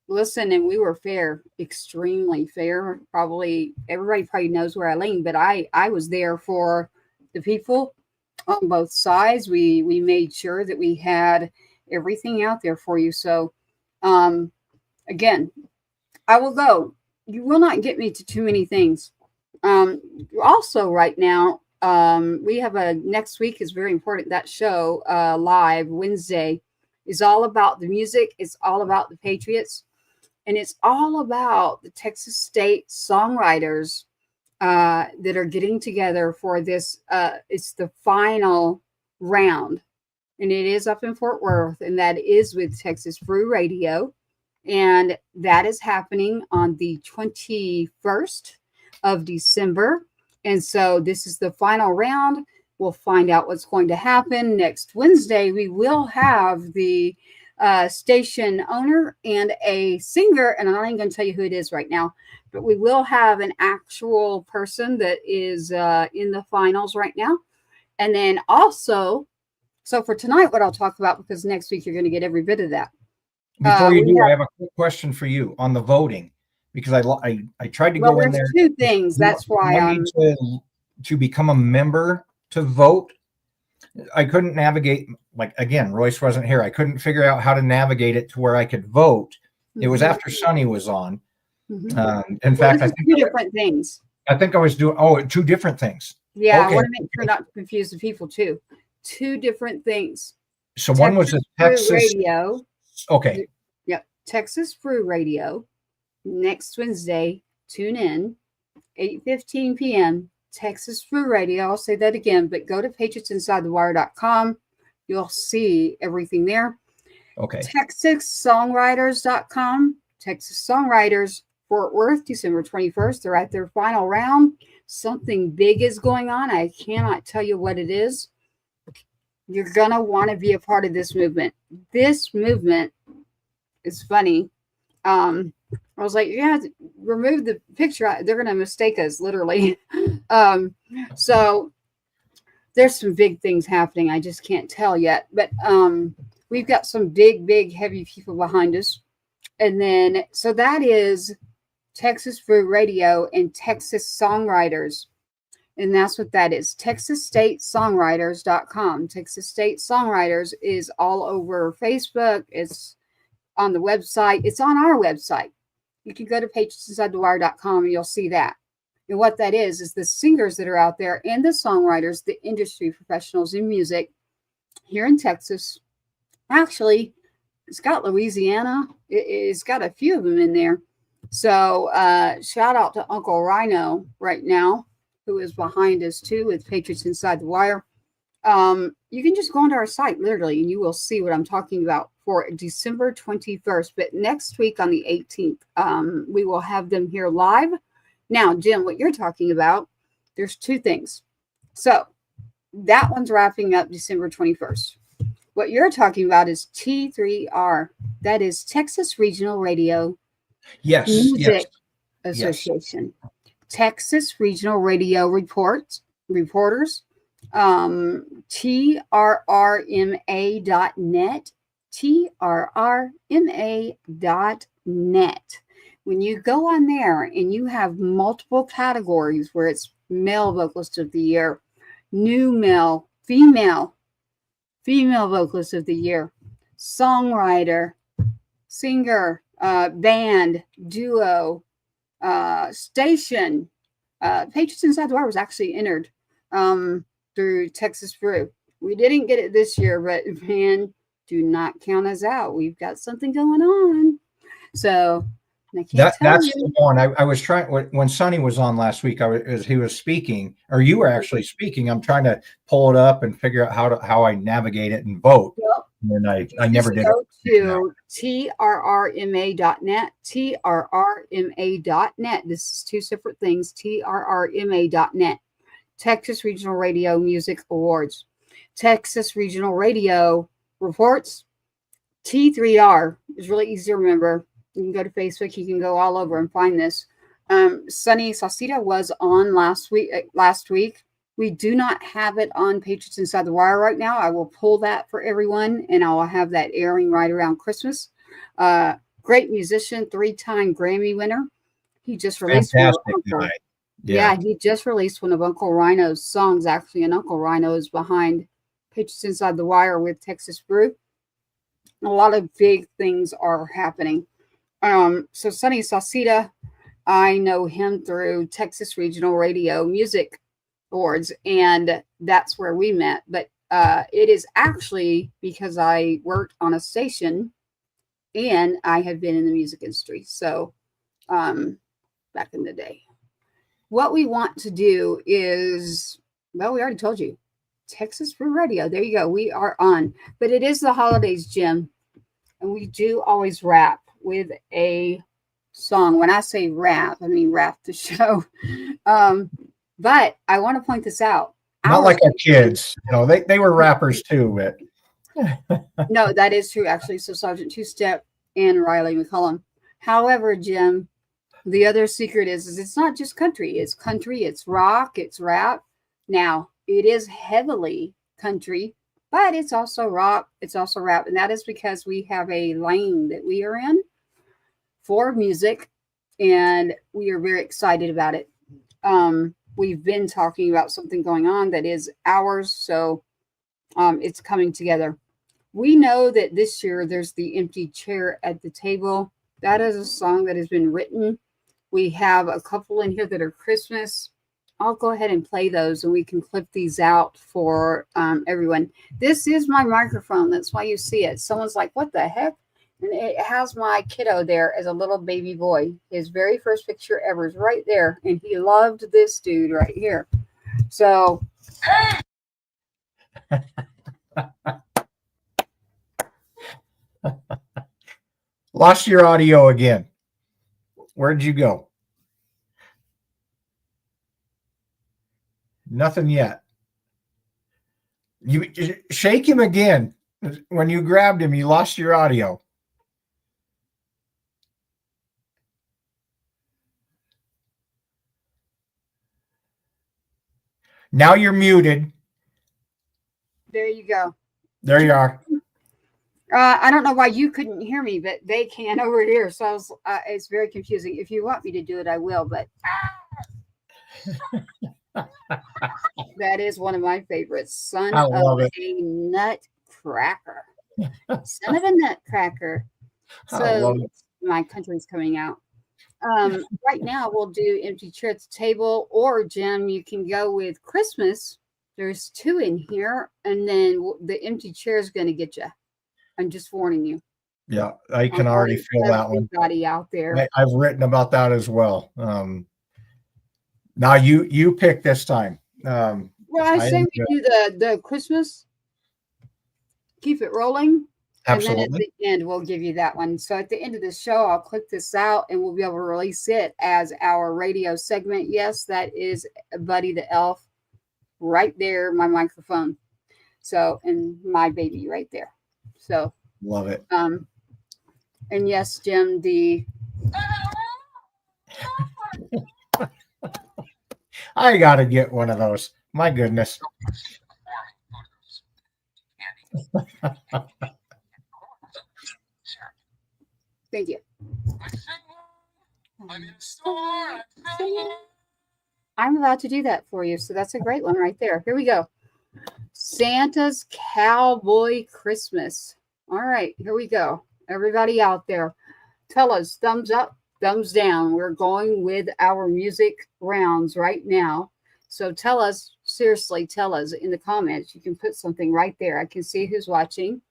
Listen, and we were fair, extremely fair. Everybody probably knows where I lean, but I was there for the people on both sides. We made sure that we had everything out there for you. So, again, I will go. You will not get me to too many things. Also, right now, we have next week is very important. That show live Wednesday is all about the music. It's all about the Patriots. And it's all about the Texas State songwriters that are getting together for this. It's the final round. And it is up in Fort Worth. And that is with Texas Brew Radio. And that is happening on the 21st of December. And so this is the final round. We'll find out what's going to happen next Wednesday. We will have the station owner and a singer, and I'm not even going to tell you who it is right now, but we will have an actual person that is in the finals right now. And then also, so for tonight, what I'll talk about, because next week you're going to get every bit of that. Before you do, I have a quick question for you on the voting, because I tried to go in there. Two things. That's why I'm to become a member to vote. I couldn't navigate, like, again, Royce wasn't here. I couldn't figure out how to navigate it to where I could vote. Mm-hmm. It was after Sonny was on. Mm-hmm. In fact, I think two different things. I think I was doing two different things. Yeah, okay. I want to make sure not to confuse the people too. Two different things. So Texas one was a Texas Radio. Okay. Yep. Texas Brew Radio. Next Wednesday, tune in, 8:15 p.m. Texas Brew Radio. I'll say that again, but go to patriotsinsidethewire.com. You'll see everything there. Okay. TexasSongwriters.com. Texas Songwriters, Fort Worth, December 21st. They're at their final round. Something big is going on. I cannot tell you what it is. You're going to want to be a part of this movement. This movement is funny. I was like, yeah, remove the picture. They're going to mistake us, literally. So there's some big things happening. I just can't tell yet. But we've got some big, heavy people behind us. And then, so that is Texas Brew Radio and Texas Songwriters. And that's what that is. TexasStateSongwriters.com. Texas State Songwriters is all over Facebook. It's on the website. It's on our website. You can go to pagesinsidethewire.com and you'll see that. And what that is the singers that are out there and the songwriters, the industry professionals in music here in Texas. Actually, it's got Louisiana. It's got a few of them in there. So shout out to Uncle Rhino right now, who is behind us too with Patriots Inside the Wire. You can just go onto our site literally and you will see what I'm talking about for December 21st. But next week on the 18th, we will have them here live. Now, Jim, what you're talking about, there's two things. So that one's wrapping up December 21st. What you're talking about is T3R. That is Texas Regional Radio Music Association. Yes. Texas Regional Radio reporters, TRRMA.net, TRRMA.net. When you go on there and you have multiple categories where it's male vocalist of the year, new male, female vocalist of the year, songwriter, singer, band, duo, station. Patriots Inside the Wire was actually entered through Texas Brew. We didn't get it this year, but man, do not count us out. We've got something going on. So that's the one I was trying when Sonny was on last week. He was speaking, or you were actually speaking. I'm trying to pull it up and figure out how I navigate it and vote. Yep. And I never did. Go to TRRMA.net, TRRMA.net. This is two separate things. TRRMA.net. Texas Regional Radio Music Awards. Texas Regional Radio reports. T3R is really easy to remember. You can go to Facebook. You can go all over and find this. Sunny Sauceda was on last week. We do not have it on Patriots Inside the Wire right now. I will pull that for everyone, and I will have that airing right around Christmas. Great musician, 3-time Grammy winner. He just released he just released one of Uncle Rhino's songs, actually, and Uncle Rhino is behind Patriots Inside the Wire with Texas Brew. A lot of big things are happening. So Sonny Sauceda, I know him through Texas Regional Radio Music Awards, and that's where we met. But it is actually because I worked on a station and I have been in the music industry. So back in the day, what we want to do is, well, we already told you, Texas Brew Radio. There you go. We are on, but it is the holidays, Jim, and we do always wrap with a song. When I say wrap, I mean wrap the show. But I want to point this out. Not like our kids. They were rappers too, but no, that is true, actually. So Sergeant Two-Step and Riley McCullum. However, Jim, the other secret is it's not just country. It's country, it's rock, it's rap. Now, it is heavily country, but it's also rock, it's also rap. And that is because we have a lane that we are in for music, and we are very excited about it. We've been talking about something going on that is ours, so it's coming together. We know that this year there's the empty chair at the table. That is a song that has been written. We have a couple in here that are Christmas. I'll go ahead and play those, and we can clip these out for everyone. This is my microphone. That's why you see it. Someone's like, what the heck? And it has my kiddo there as a little baby boy. His very first picture ever is right there. And he loved this dude right here. So. Lost your audio again. Where'd you go? Nothing yet. You shake him again. When you grabbed him, you lost your audio. Now you're muted. There you go. There you are. I don't know why you couldn't hear me, but they can over here. So I was, it's very confusing. If you want me to do it, I will. But that is one of my favorites. Son I of love it. a nutcracker. Son of a nutcracker. I love So it. my country's coming out. Right now, we'll do empty chair at the table, or Jim, you can go with Christmas. There's 2 in here, and then the empty chair is going to get you. I'm just warning you. Yeah, I can already feel that one. Everybody out there. I've written about that as well. Now you pick this time. Well, I say we do the Christmas. Keep it rolling. Absolutely. And then at the end, we'll give you that one. So at the end of the show, I'll click this out and we'll be able to release it as our radio segment. Yes, that is Buddy the Elf right there, my microphone. So, and my baby right there. So Love it. And yes, Jim, I gotta get one of those. My goodness. Thank you. I'm about to do that for you. So that's a great one right there. Here we go. Santa's Cowboy Christmas. All right, here we go. Everybody out there, tell us thumbs up, thumbs down. We're going with our music rounds right now. So tell us, seriously, tell us in the comments. You can put something right there. I can see who's watching.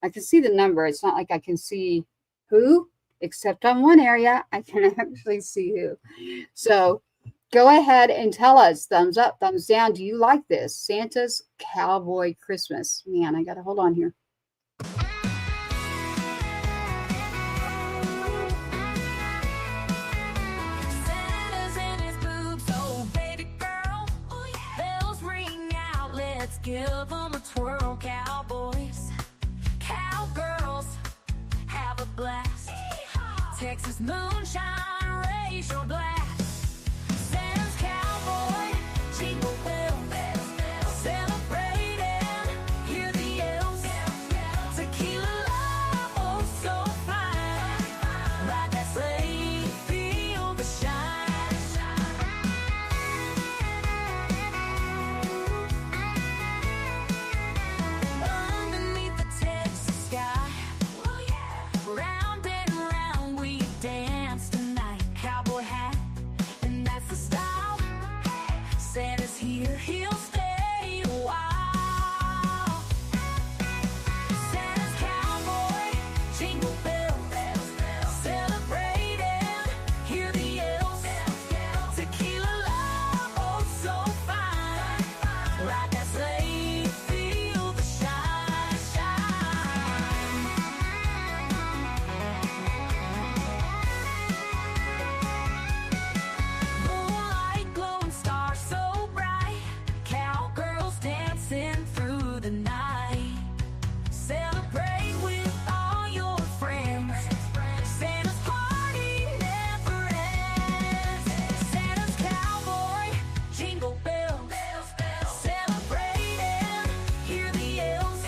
I can see the number. It's not like I can see who, except on one area. I can actually see who. So go ahead and tell us thumbs up, thumbs down. Do you like this? Santa's Cowboy Christmas. Man, I got to hold on here. Give them a twirl, cowboys. Cowgirls, have a blast. Texas moonshine, raise your blast. Santa's cowboy, jingle bells, celebrating, hear the elves. Tequila love, oh so fine. Ride that sleigh, feel the shine. He'll stay a while. Santa's cowboy, jingle bells, celebrating, hear the elves. Tequila love, oh so fine. Ride that sleigh, feel the shine, shine. Moonlight, glowing stars so bright. Cowgirls dancing through the night. Celebrate with all your friends. Santa's party never ends. Santa's cowboy, jingle bells, celebrating, hear the elves.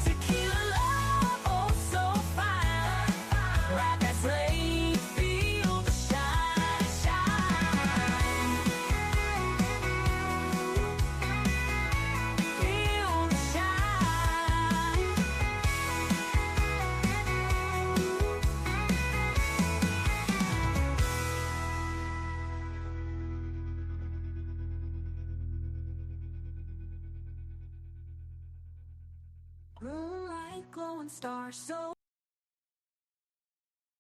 Tequila love, oh so fine. Ride that sleigh, feel the shine, shine. Feel the shine. Moonlight, glowing stars so.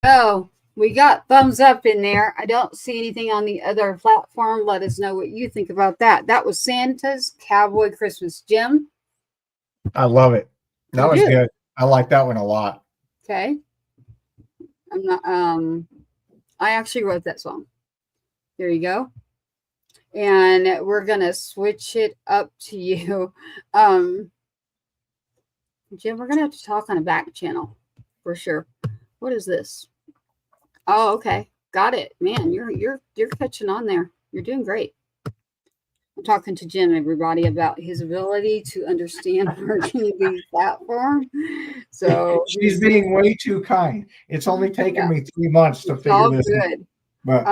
Oh, we got thumbs up in there. I don't see anything on the other platform. Let us know what you think about that. That was Santa's Cowboy Christmas. Jim? I love it. That You was do? good. I like that one a lot. Okay. I'm not I actually wrote that song. There you go. And we're gonna switch it up to you. Jim, we're gonna have to talk on a back channel for sure. What is this? Oh, okay. Got it. Man, you're catching on there. You're doing great. I'm talking to Jim, everybody, about his ability to understand our TV platform. So She's being way too kind. It's only taken me 3 months to it's figure all this out. good. But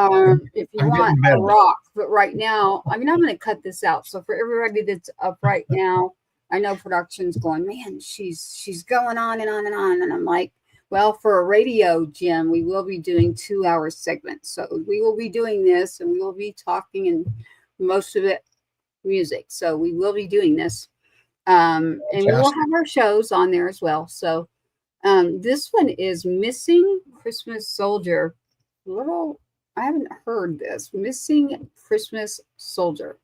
If you I'm want getting a better. rock, but right now, I mean, I'm going to cut this out. So for everybody that's up right now, I know production's going, man, she's going on and on and on. And I'm like, well, for a radio, Jim, we will be doing 2-hour segments. So we will be doing this and we will be talking and most of it music. So we will be doing this. And we will have our shows on there as well. So this one is Missing Christmas Soldier. I haven't heard this. Missing Christmas Soldier.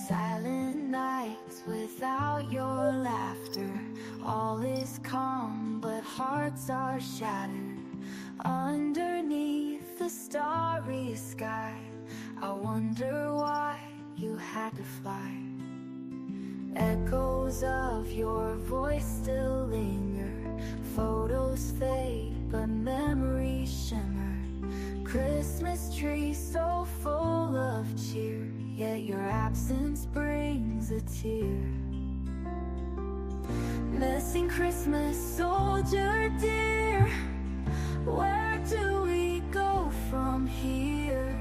Silent nights without your laughter. All is calm, but hearts are shattered. Underneath the starry sky, I wonder why you had to fly. Echoes of your voice still linger. Photos fade, but memories shimmer. Christmas tree so full of cheer, yet your absence brings a tear. Missing Christmas soldier dear, where do we go from here?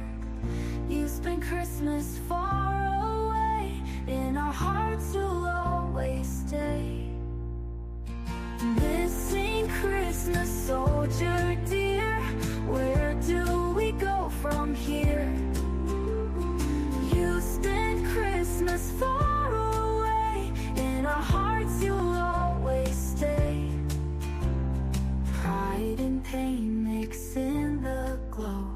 You spend Christmas far away, in our hearts you'll always stay. Missing Christmas soldier dear, where do we go from here? You spend Christmas far away, in our hearts you'll always stay. Pride and pain mix in the glow.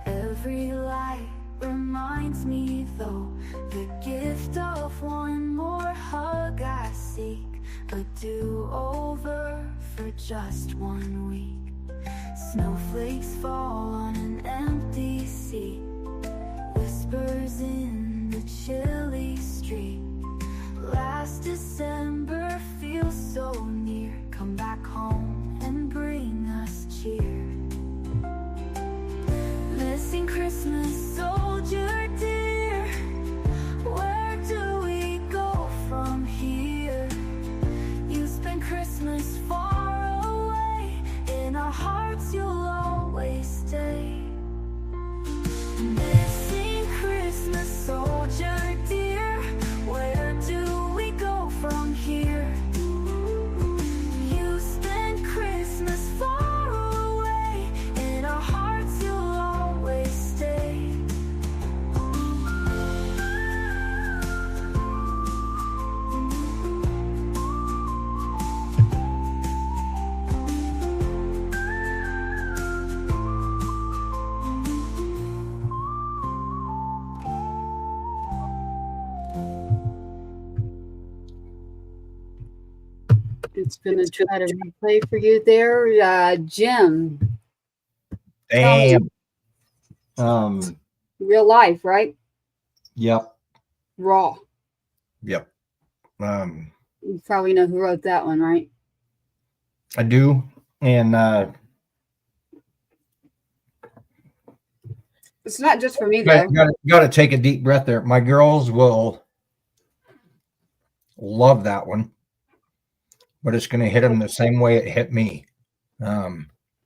Every light reminds me though, the gift of one more hug I seek, a do-over for just 1 week. Snowflakes fall on an empty seat, whispers in the chilly street. Last December feels so near, come back home and bring us cheer. Missing Christmas soldier dear, where do we go from here? You spend Christmas far away, in our hearts you'll always stay. Missing Christmas soldier dear, where do we go from here? You spend Christmas far away, in our hearts you'll always stay. It's going to try to replay for you there. Jim, Damn. real life, right? Yep. Raw. Yep. You probably know who wrote that one, right? I do. And It's not just for me, though. got to take a deep breath there. My girls will love that one, but it's going to hit them the same way it hit me.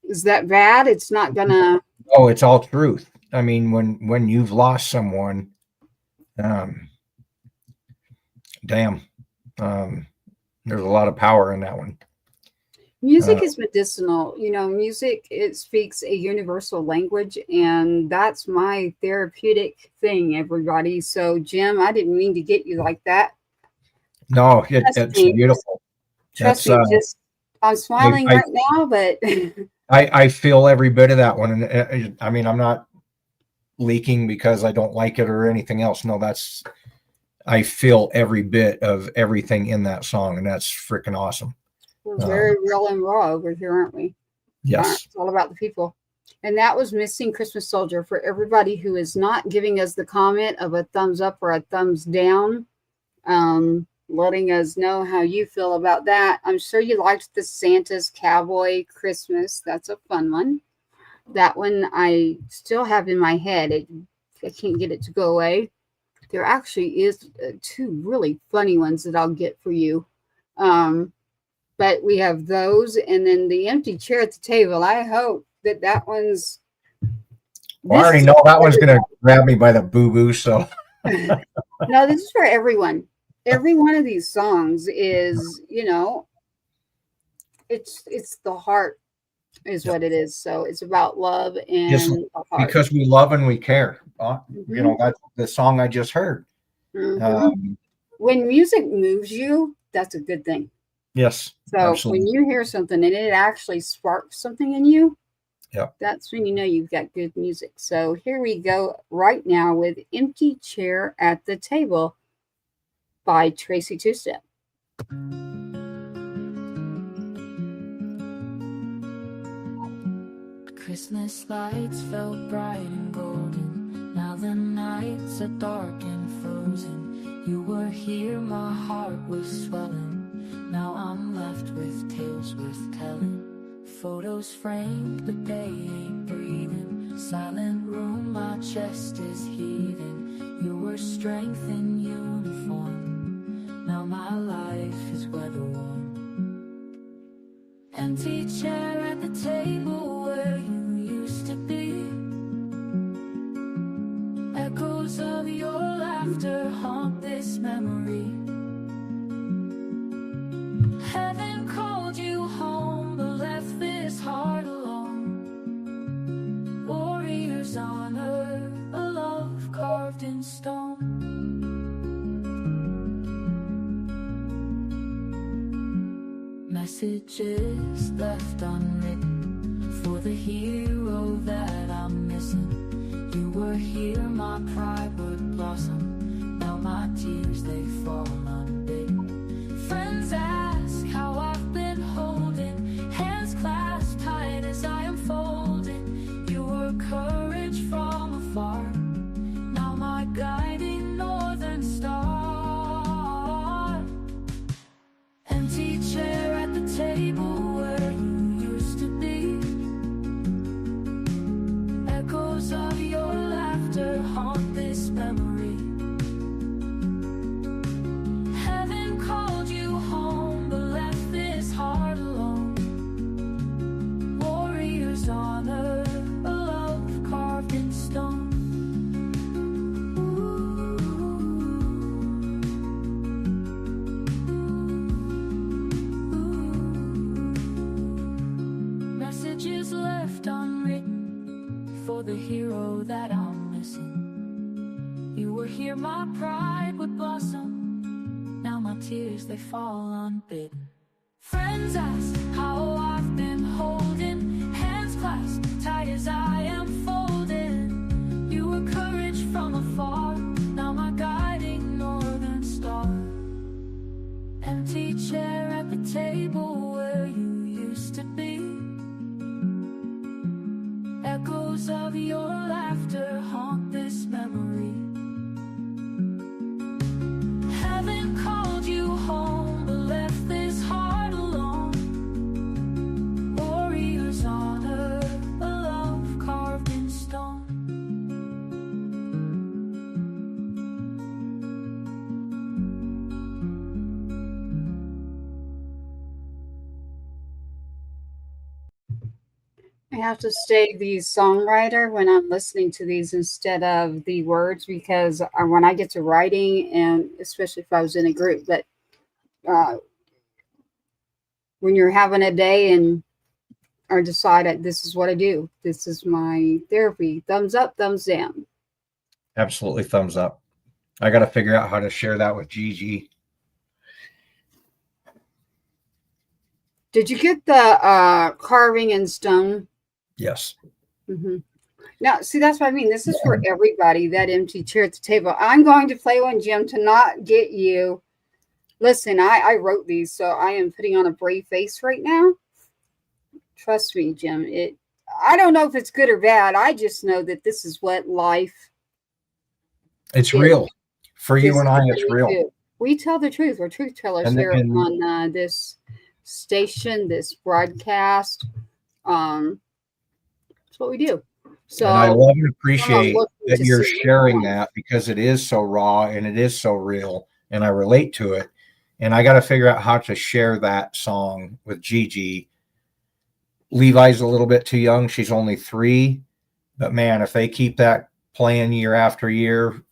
Is that bad? It's not going to. Oh, it's all truth. I mean, when you've lost someone, damn, there's a lot of power in that one. Music is medicinal. You know, music, it speaks a universal language, and that's my therapeutic thing, everybody. So, Jim, I didn't mean to get you like that. No, it's me. beautiful. Trust me, just I'm smiling right now, but I feel every bit of that one. And I mean, I'm not leaking because I don't like it or anything else. No, I feel every bit of everything in that song, and that's freaking awesome. We're very real and raw over here, aren't we? Yes. It's all about the people. And that was Missing Christmas Soldier. For everybody who is not giving us the comment of a thumbs up or a thumbs down, letting us know how you feel about that. I'm sure you liked the Santa's Cowboy Christmas. That's a fun one. That one I still have in my head. I can't get it to go away. There actually is two really funny ones that I'll get for you. But we have those, and then the empty chair at the table. I hope that one's. Well, I already know that one's going to grab me by the boo-boo, so. No, this is for everyone. Every one of these songs is, it's the heart is what it is. So it's about love and the heart. Because we love and we care. That's the song I just heard. When music moves you, that's a good thing. Yes. So absolutely. when you hear something and it actually sparks something in you, yeah, that's when you know you've got good music. So here we go right now with Empty Chair at the Table by Tracy Two-Step. Christmas lights felt bright and golden. Now the nights are dark and frozen. You were here, my heart was swelling. Now I'm left with tales worth telling. Photos framed, but they ain't breathing. Silent room, my chest is heaving. You were strength in uniform. Now my life is weather worn. Empty chair at the table where you used to be. Echoes of your laughter haunt this memory. Heaven called you home, but left this heart alone. Warriors honor a love carved in stone. Messages left unwritten for the hero that I'm missing. You were here, my pride would blossom. Now my tears, they fall unbidden. Friends ask how I've been holding, hands clasped tight as I am folding. You were courage from afar, now my guiding northern star. Empty chair at the table where you used to be. Echoes of your laughter haunt this memory. Heaven called you home, but left this heart alone. Warriors honor a love carved in stone. Messages left unwritten for the hero that I'm missing. You were here, my pride would blossom. Now my tears, they fall unbidden. Friends ask how I've been holding, hands clasped tight as I am folding. You were courage from afar, now my guiding northern star. Empty chair at the table where you used to be. Echoes of your laughter haunt this memory. Heaven called you home, but left this heart alone. Warriors honor a love carved in stone. I have to stay the songwriter when I'm listening to these instead of the words, because when I get to writing, and especially if I was in a group, but when you're having a day and are decided this is what I do, this is my therapy, thumbs up, thumbs down. Absolutely thumbs up. I got to figure out how to share that with Gigi. Did you get the carving in stone? Yes. Mm-hmm. Now, see, that's what I mean. This is for everybody, that empty chair at the table. I'm going to play one, Jim, to not get you. Listen, I wrote these, so I am putting on a brave face right now. Trust me, Jim. I don't know if it's good or bad. I just know that this is what life It's is. real. For you This and is I, what it's we real. do. We tell the truth. We're truth tellers And- here and- on this station, this broadcast. That's what we do. So And I love and appreciate looking that to you're see sharing what's going on. that, because it is so raw and it is so real, and I relate to it. And I got to figure out how to share that song with Gigi. Levi's a little bit too young. She's only 3, but man, if they keep that playing year after year,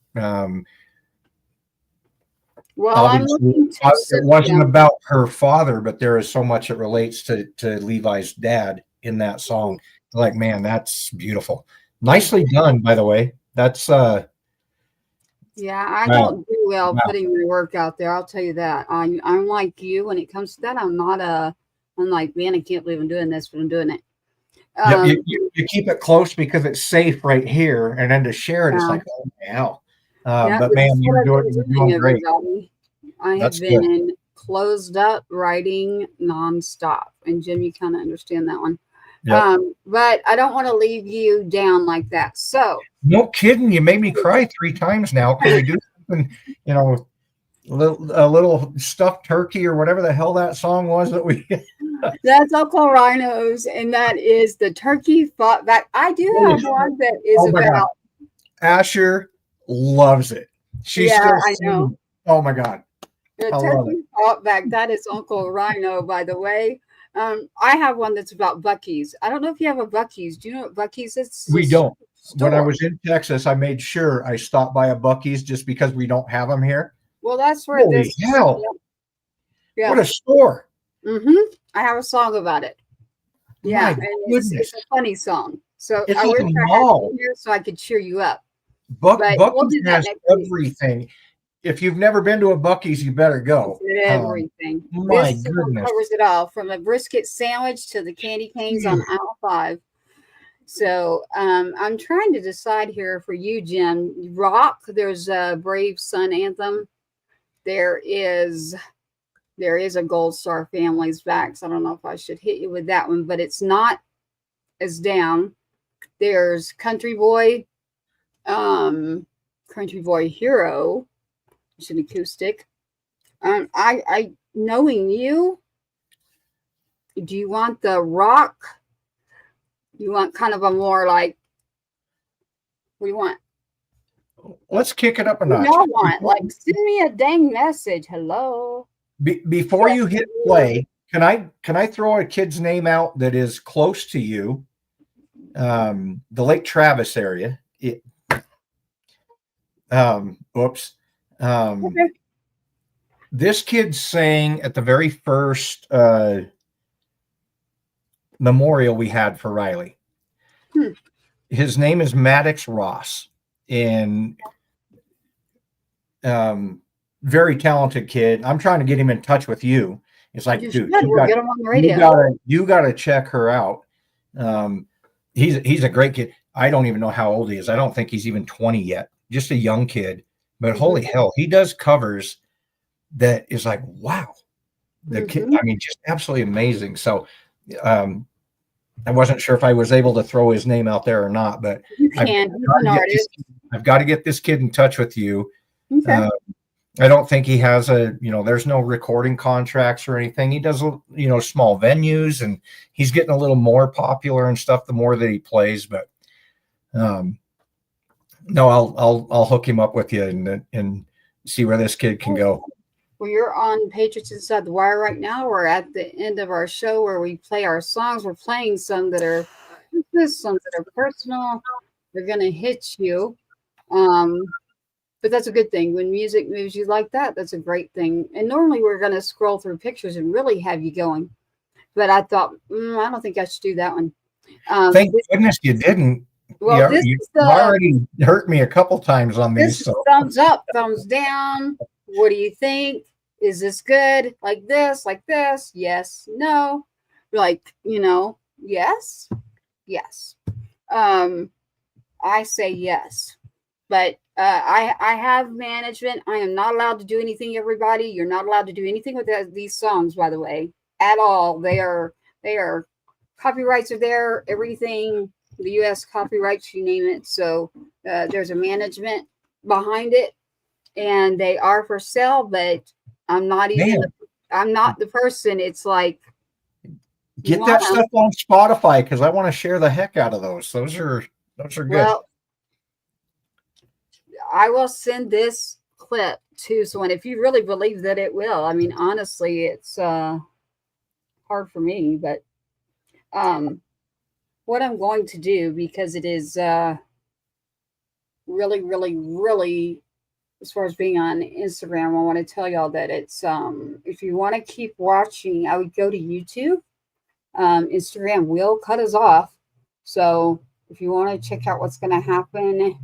Well, I'm obviously looking to it wasn't Jim. about her father, but there is so much that relates to Levi's dad in that song. Like, man, that's beautiful. Nicely done, by the way. That's Yeah, I Wow. don't do well Wow. putting my work out there. I'll tell you that. I'm like you when it comes to that. I'm like, man, I can't believe I'm doing this, but I'm doing it. you keep it close because it's safe right here, and then to share it, it's like, oh wow. Yeah, But this man, is what you're I've doing, been you're doing great. everybody. I have That's good. been closed up writing nonstop. And Jim, you kind of understand that one. Yep. But I don't want to leave you down like that. So No kidding, you made me cry 3 times now. Can we do something, a little stuffed turkey or whatever the hell that song was that we that's Uncle Rhinos, and that is the turkey fought back. I do have one that is Oh my God. about Asher loves it. She's Yeah, still I know. singing. Oh my God. the I love turkey fought back. That is Uncle Rhino, by the way. I have one that's about Buc-ee's. I don't know if you have a Buc-ee's. Do you know what Buc-ee's is? We don't. Store. When I was in Texas, I made sure I stopped by a Buc-ee's just because we don't have them here. Well, that's where Holy this. hell. Yeah. What a store. I have a song about it. Yeah, My and goodness. it's a funny song. So It's I like wish a I had mall. it here so I could cheer you up. But we'll Buc-ee's do that has next week. everything. If you've never been to a Buc-ee's, you better go. Everything. My This song goodness. covers it all, from a brisket sandwich to the candy canes on aisle 5. So I'm trying to decide here for you, Jim. Rock, there's a Brave Son anthem. There is a Gold Star Family's Back. So I don't know if I should hit you with that one, but it's not as down. There's Country Boy Hero. It's an acoustic. I knowing you, do you want the rock? You want kind of a more like, what do you want? Let's kick it up a What notch. do y'all want? Like, send me a dang message. Hello. Before you hit play, can I throw a kid's name out that is close to you? The Lake Travis area. Oops. Okay. This kid sang at the very first memorial we had for Riley. His name is Maddox Ross, and very talented kid. I'm trying to get him in touch with you. It's like, dude, we'll get him on the radio. you gotta check her out. He's a great kid. I don't even know how old he is. I don't think he's even 20 yet. Just a young kid. But holy hell, he does covers that is like, wow. The kid, I mean, just absolutely amazing. So I wasn't sure if I was able to throw his name out there or not, but You can. He's an artist. I've got to get this kid in touch with you. Okay. I don't think he has there's no recording contracts or anything. He does, small venues, and he's getting a little more popular and stuff the more that he plays. But no, I'll hook him up with you and see where this kid can go. Well, you're on Patriots Inside the Wire right now. We're at the end of our show where we play our songs. We're playing some that are some that are personal. They're going to hit you. But that's a good thing. When music moves you like that, that's a great thing. And normally we're going to scroll through pictures and really have you going. But I thought, I don't think I should do that one. Thank goodness you didn't. Well, you already hurt me a couple times on these. This is thumbs up, thumbs down. What do you think? Is this good? Like this, like this? Yes, no. Like, yes, yes. I say yes. But I have management. I am not allowed to do anything, everybody. You're not allowed to do anything with these songs, by the way, at all. They are copyrights are there, everything, the U.S. copyrights, you name it. So there's a management behind it, and they are for sale, but I'm not I'm not the person. It's like, get that stuff on Spotify, because I want to share the heck out of those. Those are good. Well, I will send this clip to someone if you really believe that it will. I mean, honestly, it's hard for me, but what I'm going to do, because it is really, really, really, as far as being on Instagram, I want to tell y'all that it's if you want to keep watching, I would go to YouTube. Instagram will cut us off, so if you want to check out what's going to happen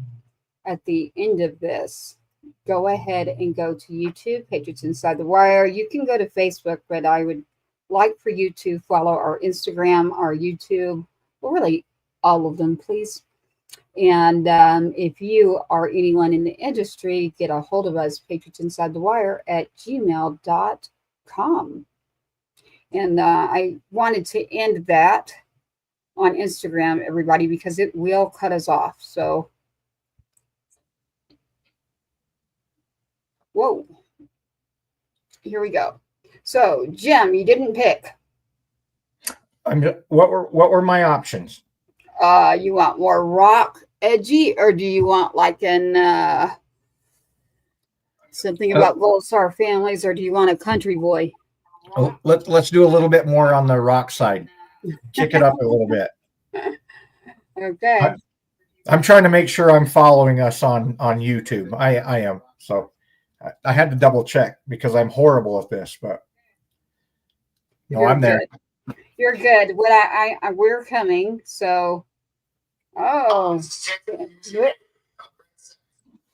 at the end of this, go ahead and go to YouTube, Patriots Inside the Wire. You can go to Facebook, but I would like for you to follow our Instagram, our YouTube, well, really all of them, please. And if you are anyone in the industry, get a hold of us, patriotsinsidethewire@gmail.com. And I wanted to end that on Instagram, everybody, because it will cut us off. So, whoa, here we go. So, Jim, you didn't pick. What were my options? You want more rock, edgy, or do you want like an something about Gold Star Families, or do you want a country boy? Let's do a little bit more on the rock side. Kick it up a little bit. Okay. I'm trying to make sure I'm following us on YouTube. I am. So I had to double check because I'm horrible at this, but no, I'm there. You're good. What we're coming. So,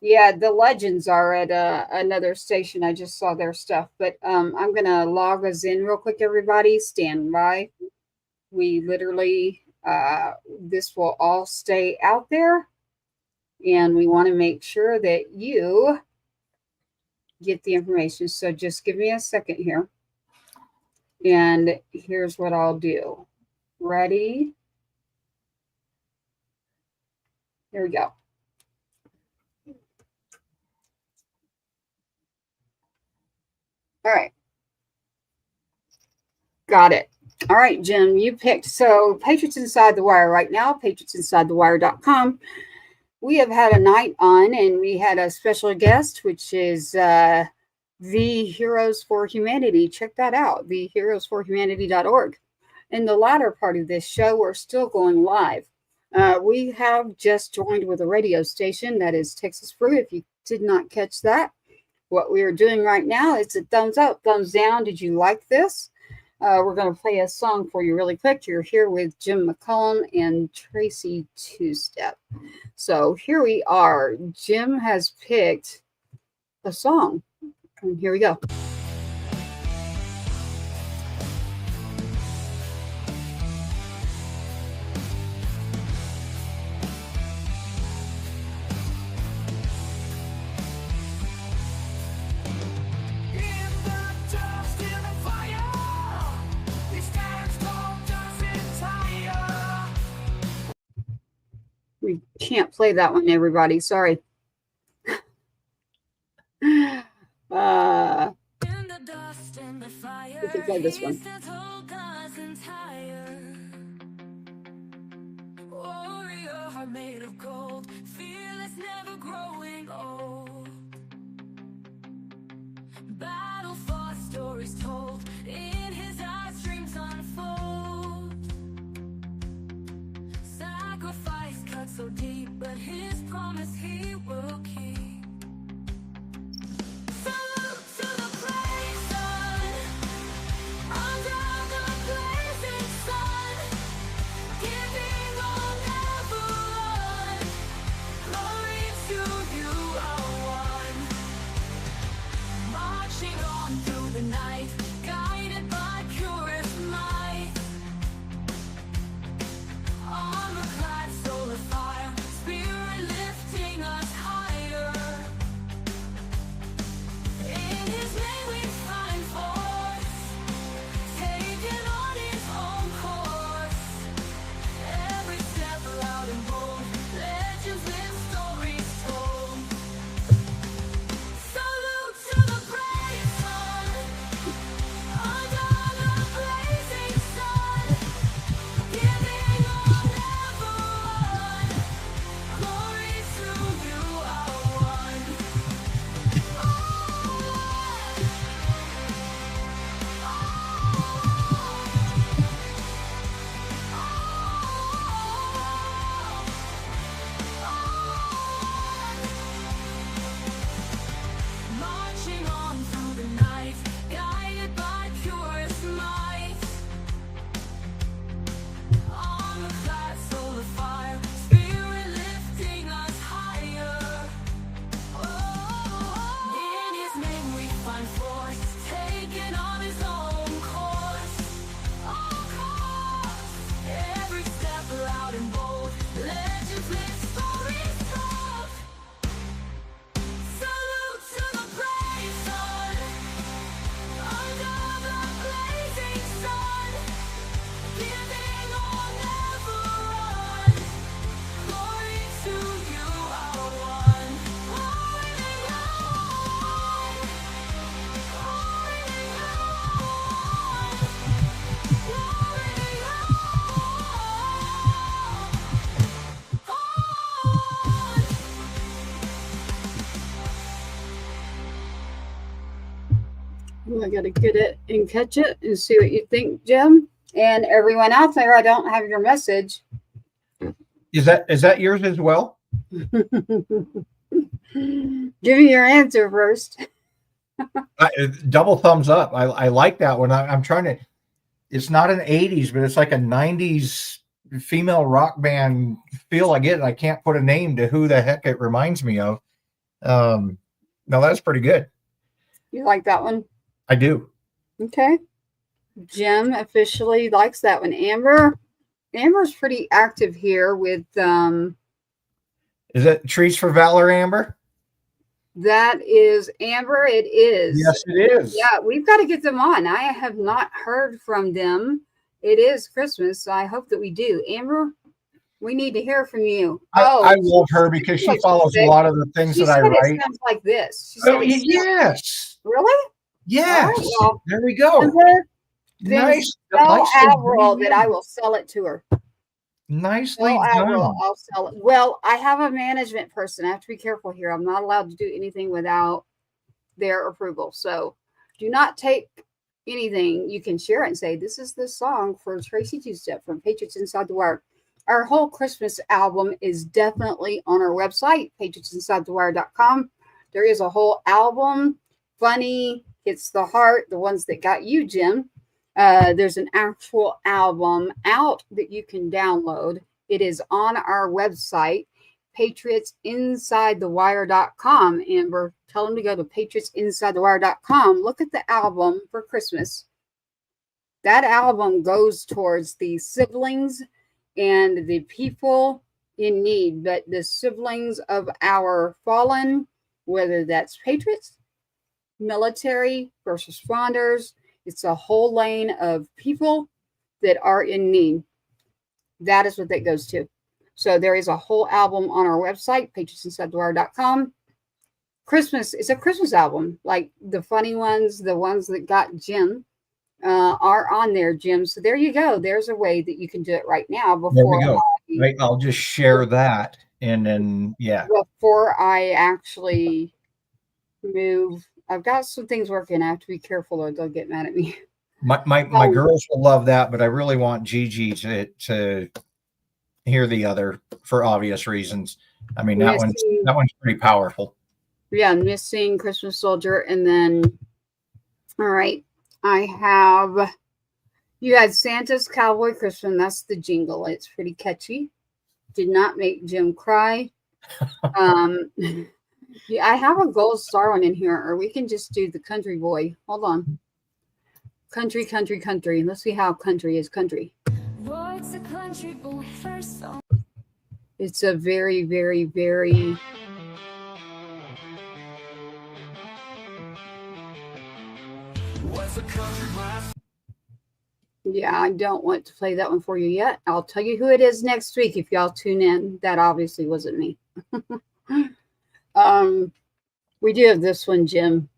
yeah, the legends are at another station. I just saw their stuff, but I'm gonna log us in real quick. Everybody, stand by. We literally, this will all stay out there, and we want to make sure that you get the information. So just give me a second here. And here's what I'll do. Ready? Here we go. All right. Got it. All right, Jim, you picked. So Patriots Inside the Wire right now, patriotsinsidethewire.com. We have had a night on, and we had a special guest, which is the Heroes for Humanity. Check that out, theheroesforhumanity.org. In the latter part of this show, we're still going live. We have just joined with a radio station that is Texas Brew. If you did not catch that, what we are doing right now is a thumbs up, thumbs down. Did you like this? We're going to play a song for you really quick. You're here with Jim McCullum and Tracy Two-Step. So here we are. Jim has picked a song. And here we go. We can't play that one, everybody. Sorry. We can play this one. Warrior heart made of gold, fearless, never growing old. Battle fought, stories told, in his eyes dreams unfold. Sacrifice cut so deep, but his promise he will keep. God got to get it and catch it and see what you think, Jim. And everyone out there, I don't have your message. Is that yours as well? Give me your answer first. Double thumbs up. I like that one. I'm trying to. It's not an 80s, but it's like a 90s female rock band feel. I get it. I can't put a name to who the heck it reminds me of. No, that's pretty good. You like that one? I do. Okay. Jim officially likes that one. Amber's pretty active here with Is that Trees for Valor, Amber? that is Amber. It is. Yes, it is. Yeah, we've got to get them on. I have not heard from them. It is Christmas, so I hope that we do. Amber, we need to hear from you. I love her because she follows a lot of the things that I write. It sounds like this. She said Yes. Really? Yes. All right, well, there we go. Amber, Nice. tell Avril that I will sell it to her. Nicely Tell done. Avril I'll sell it. Well, I have a management person. I have to be careful here. I'm not allowed to do anything without their approval. So do not take anything. You can share it and say, this is the song for Tracy Two-Step from Patriots Inside the Wire. Our whole Christmas album is definitely on our website, patriotsinsidethewire.com. There is a whole album, funny, hits the heart, the ones that got you, Jim. There's an actual album out that you can download. It is on our website, patriotsinsidethewire.com. Amber, tell them to go to patriotsinsidethewire.com. Look at the album for Christmas. That album goes towards the siblings and the people in need, but the siblings of our fallen, whether that's patriots, military, first responders, it's a whole lane of people that are in need. That is what that goes to. So there is a whole album on our website, patriotsinsidethewire.com. Christmas, it's a Christmas album. Like the funny ones, the ones that got Jim are on there, Jim. So there you go. There's a way that you can do it right now before I'll just share that. And then, yeah. Before I actually move, I've got some things working. I have to be careful or they'll get mad at me. My girls will love that, but I really want Gigi to hear the other for obvious reasons. I mean, that one's pretty powerful. Yeah, Missing Christmas Soldier. And then, all right, I have, you had Santa's Cowboy Christmas. That's the jingle. It's pretty catchy. Did not make Jim cry. Yeah, I have a gold star one in here, or we can just do the country boy. Hold on. Country, country, country. Let's see how country is country. What's a country boy first song? It's a very, very, very... Yeah, I don't want to play that one for you yet. I'll tell you who it is next week if y'all tune in. That obviously wasn't me. We do have this one, Jim.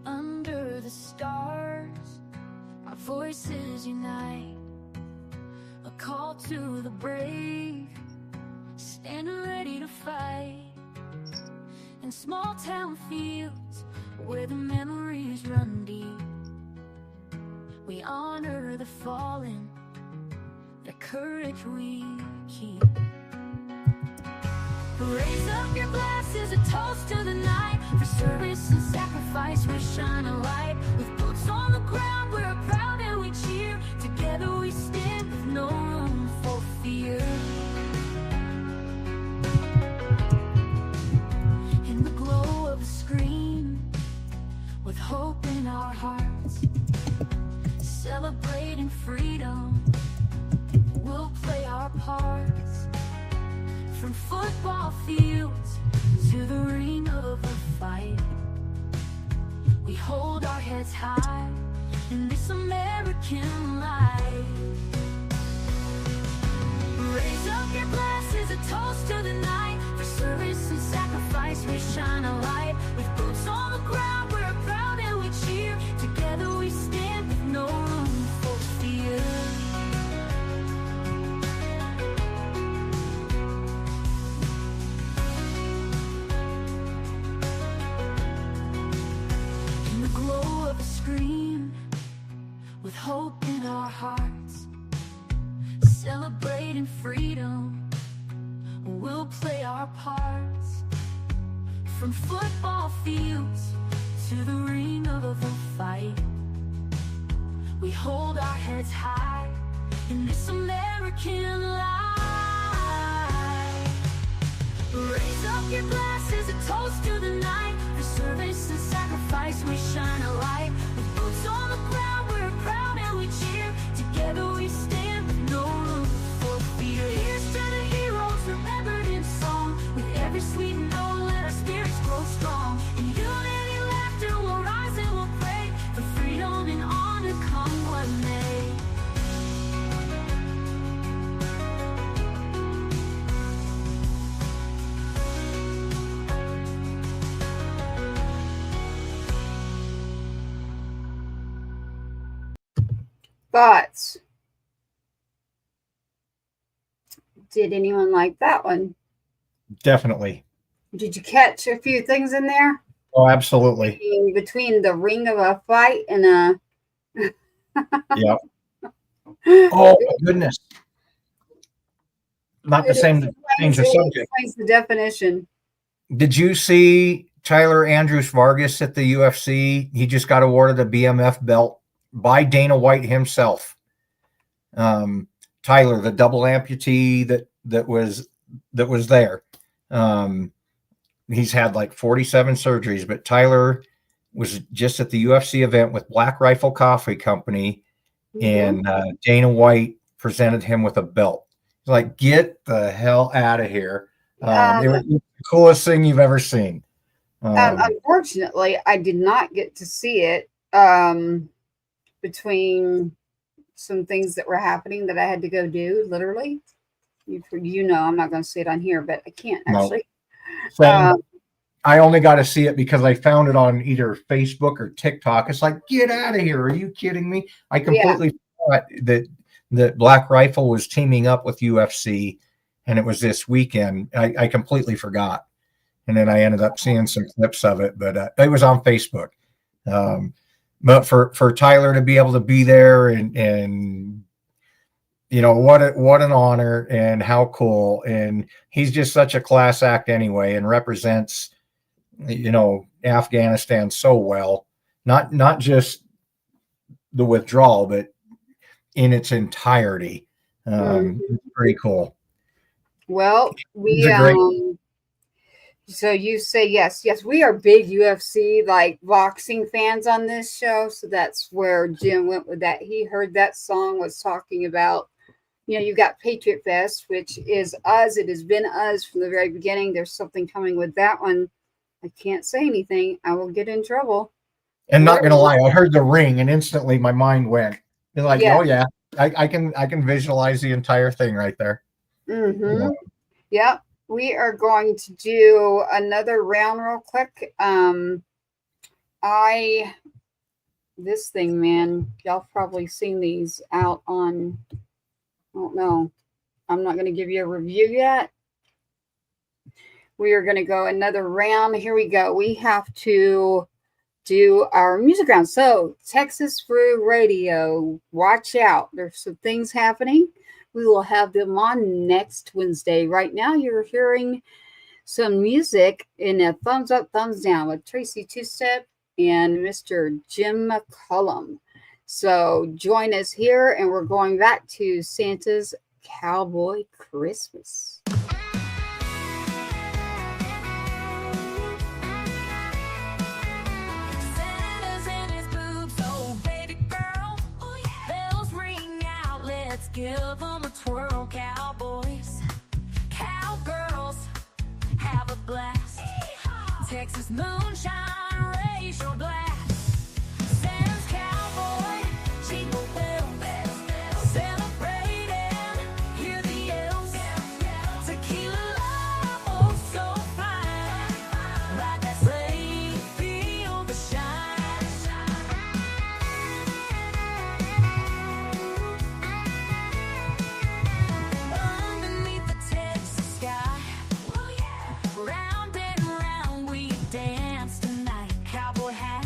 Under the stars, our voices unite. A call to the brave, standing ready to fight. In small town fields where the memories run deep, we honor the fallen, the courage we keep. Raise up your glasses, a toast to the night. For service and sacrifice, we shine a light. With boots on the ground, we're proud and we cheer. Together we stand with no room for fear. In the glow of a screen, with hope in our hearts, celebrating freedom, we'll play our parts. From football fields to the ring of a fight, we hold our heads high in this American life. Raise up your glasses, a toast to the night. For service and sacrifice, we shine a light. With boots on the ground, we're proud and we cheer. Together we stand with no room for fear. pride and freedom. We'll play our parts, from football fields to the ring of a fight. We hold our heads high in this American life. Raise up your glasses and toast to the night. For service and sacrifice we shine a light. With boots on the ground we're proud and we cheer. Together we stand with no room for fear. Here's to the heroes remembered in song. With every sweet note let our spirits grow strong. In unity, laughter will rise and we'll pray for freedom and honor come what may. Thoughts? Did anyone like that one? Definitely. Did you catch a few things in there? Oh, absolutely. Between the ring of a fight and a Yeah. Oh my goodness. Not the same change of subject. Explains the definition. Did you see Tyler Andrews Vargas at the UFC? He just got awarded a BMF belt by Dana White himself. Tyler, the double amputee that was there. He's had like 47 surgeries, but Tyler was just at the UFC event with Black Rifle Coffee Company, and Dana White presented him with a belt. He's like, get the hell out of here. It was the coolest thing you've ever seen. Unfortunately, I did not get to see it between some things that were happening that I had to go do, literally. You know, I'm not going to say it on here, but I can't actually. No. I only got to see it because I found it on either Facebook or TikTok. It's like, get out of here. Are you kidding me? I completely forgot that Black Rifle was teaming up with UFC, and it was this weekend. I completely forgot. And then I ended up seeing some clips of it, but it was on Facebook. But for Tyler to be able to be there and you know, what an honor and how cool. And he's just such a class act anyway, and represents, you know, Afghanistan so well, not just the withdrawal, but in its entirety. Pretty cool. Well, so you say yes, we are big UFC like boxing fans on this show. So that's where Jim went with that. He heard that song was talking about, you know, you got Patriot Fest, which is us. It has been us from the very beginning. There's something coming with that one. I can't say anything. I will get in trouble. And not gonna lie, I heard the ring and instantly my mind went. You're like, oh yeah, I can visualize the entire thing right there. Yep. We are going to do another round real quick. This thing, man, y'all probably seen these out on, I don't know. I'm not going to give you a review yet. We are going to go another round. Here we go. We have to do our music round. So Texas Through Radio, watch out. There's some things happening. We will have them on next Wednesday. Right now, you're hearing some music in a thumbs up, thumbs down with Tracy Two-Step and Mr. Jim McCullum. So join us here, and we're going back to Santa's Cowboy Christmas. Santa's in his boots, oh baby girl. Bells ring out, let's give them a twirl. Cowboys, cowgirls, have a blast. Texas moonshine, raise your blast. Santa's cowboy, jingle bells, celebrating, hear the elves. Tequila love, oh so fine. Ride that sleigh, feel the shine. Underneath the Texas sky, round and round we dance tonight. Cowboy hat,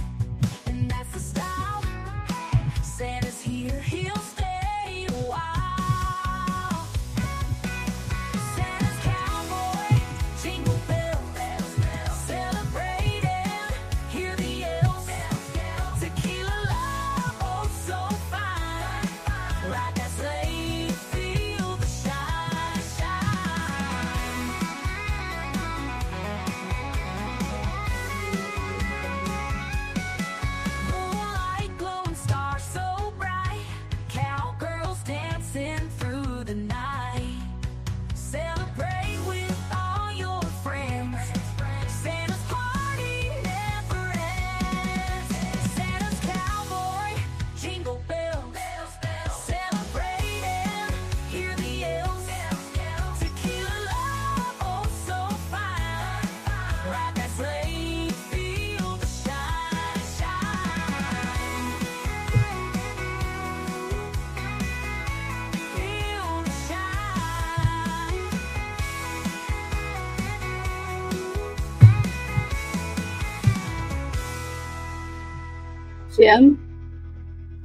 Jim?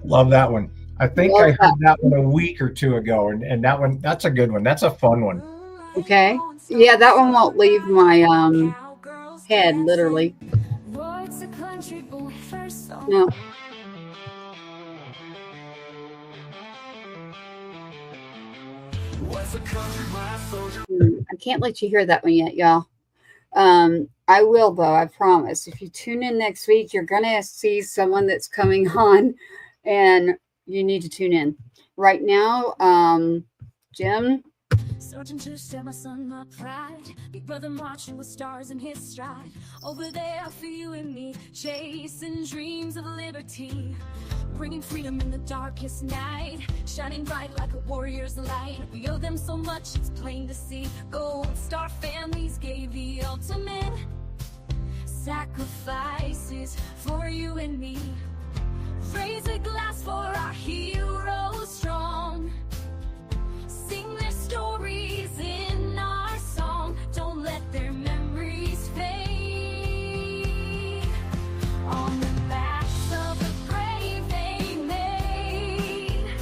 Love that one. I think Love I heard that one a week or two ago, and that one, that's a good one. That's a fun one. Okay. Yeah, that one won't leave my head, literally. No. I can't let you hear that one yet, y'all. I will, though, I promise. If you tune in next week, you're going to see someone that's coming on, and you need to tune in. Right now, Jim. Searching to share my son, my pride. Big brother marching with stars in his stride. Over there for you and me, chasing dreams of liberty. Bringing freedom in the darkest night. Shining bright like a warrior's light. We owe them so much, it's plain to see. Gold Star families gave the ultimate sacrifices for you and me. Raise a glass for our heroes strong. Sing their stories in our song. Don't let their memories fade. On the backs of the brave they made.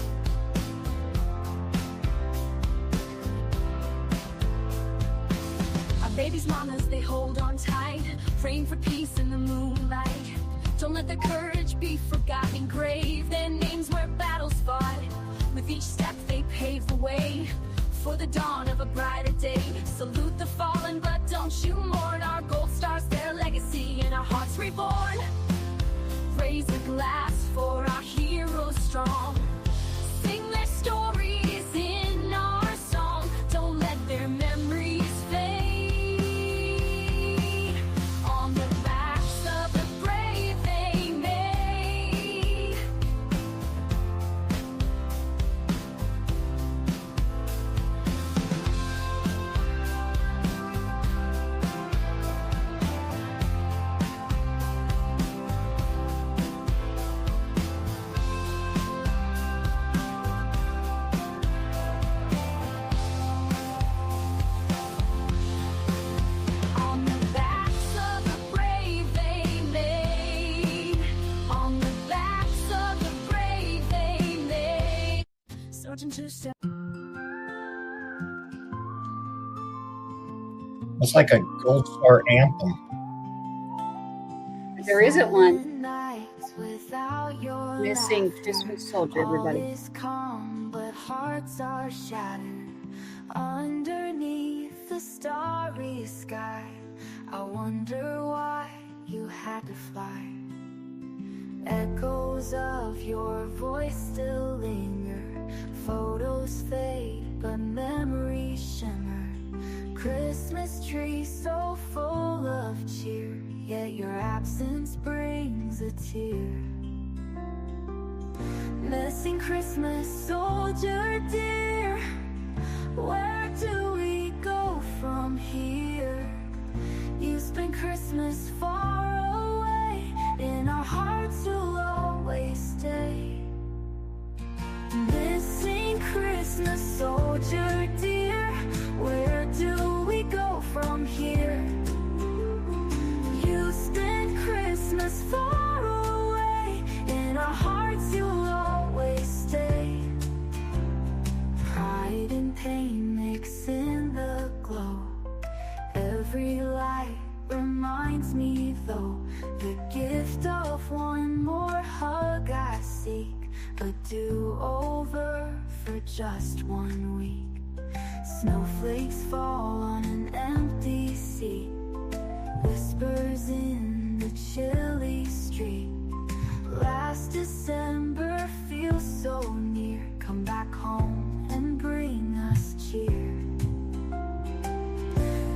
Our babies' mamas, they hold on tight, praying for peace in the moonlight. Don't let their courage be forgotten. Engrave their names where battles fought. With each step they pave the way for the dawn of a brighter day. Salute the fallen, but don't you mourn. Our gold stars, their legacy, and our hearts reborn. Raise a glass for our heroes strong. Sing their stories in our song. Don't let their memories fade. On the backs of the brave they made. On the backs of the brave they made. On the backs of the brave they made. Searching to step. It's like a Gold Star anthem. There isn't one. Nights without your Missing laughter. Christmas Soldier, everybody. All is calm, but hearts are shattered. Underneath the starry sky, I wonder why you had to fly. Echoes of your voice still linger. Photos fade, but memories shimmer. Christmas tree so full of cheer, yet your absence brings a tear. Missing Christmas soldier dear, where do we go from here? You spent Christmas far away, in our hearts you'll always stay. Missing Christmas soldier dear, where do we go from here? You spent Christmas far away, in our hearts you'll always stay. Pride and pain mix in the glow. Every light reminds me though, the gift of one more hug I seek. A do-over for just 1 week. Snowflakes fall on an empty seat. Whispers in the chilly street. Last December feels so near. Come back home and bring us cheer.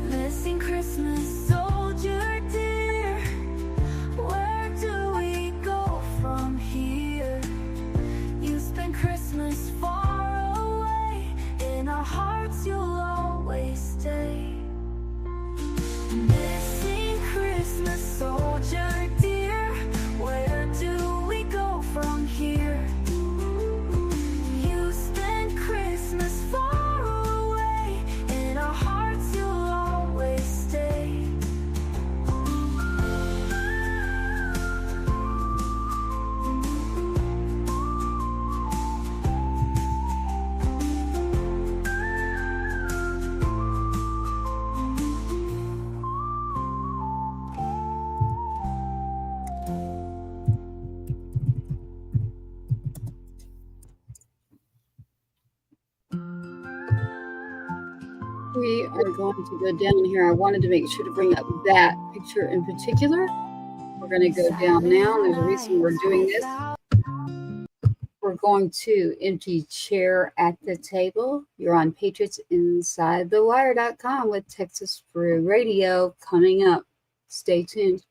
Missing Christmas soldier dear, where do we go from here? You spent Christmas far away, in our hearts you'll always stay. Missing Christmas soldier dear, where do we go from here? You spent Christmas far away, in our hearts you'll always stay. We are going to go down here. I wanted to make sure to bring up that picture in particular. We're going to go down now. There's a reason we're doing this. We're going to empty chair at the table. You're on PatriotsInsideTheWire.com with Texas Brew Radio coming up. Stay tuned.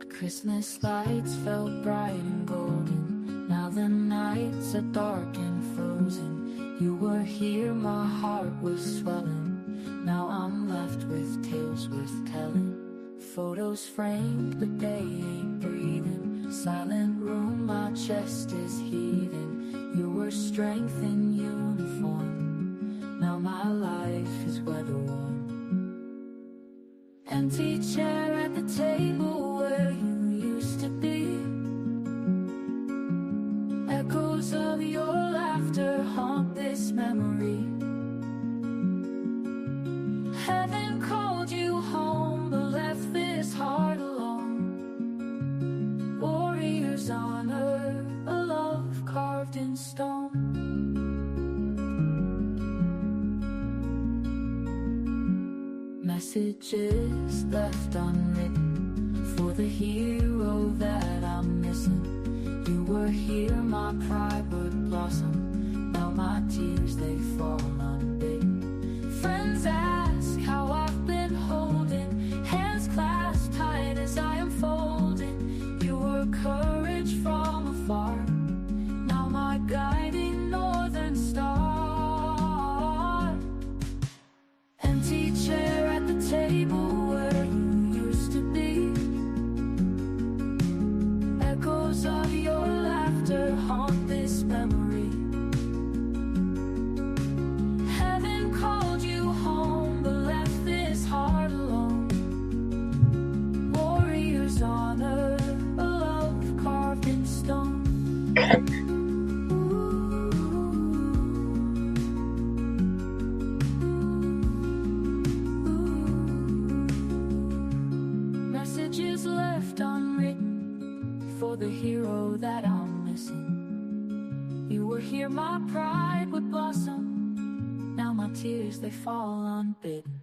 Christmas lights felt bright and golden. Now the nights are dark and frozen. You were here, my heart was swelling. Now I'm left with tales worth telling. Photos framed, but they ain't breathing. Silent room, my chest is heaving. You were strength in uniform. Now my life is weather worn. Empty chair at the table where you used to be. Echoes of your laughter haunt this memory. Heaven called you home, but left this heart alone. Warriors honor a love carved in stone. Messages left unwritten for the hero that I'm missing. You were here, my pride would blossom. Now my tears, they fall unbidden. Friends ask how I've been holding, hands clasped tight as I am folding. You were courage from afar, now my guiding northern star. Empty chair at the table where you used to be. Echoes of your laughter haunt this memory. Heaven called you home, but left this heart alone. Warriors honor a love carved in stone. Messages left unwritten for the hero that I'm missing. You were here, my pride would blossom. Now my tears, they fall unbidden.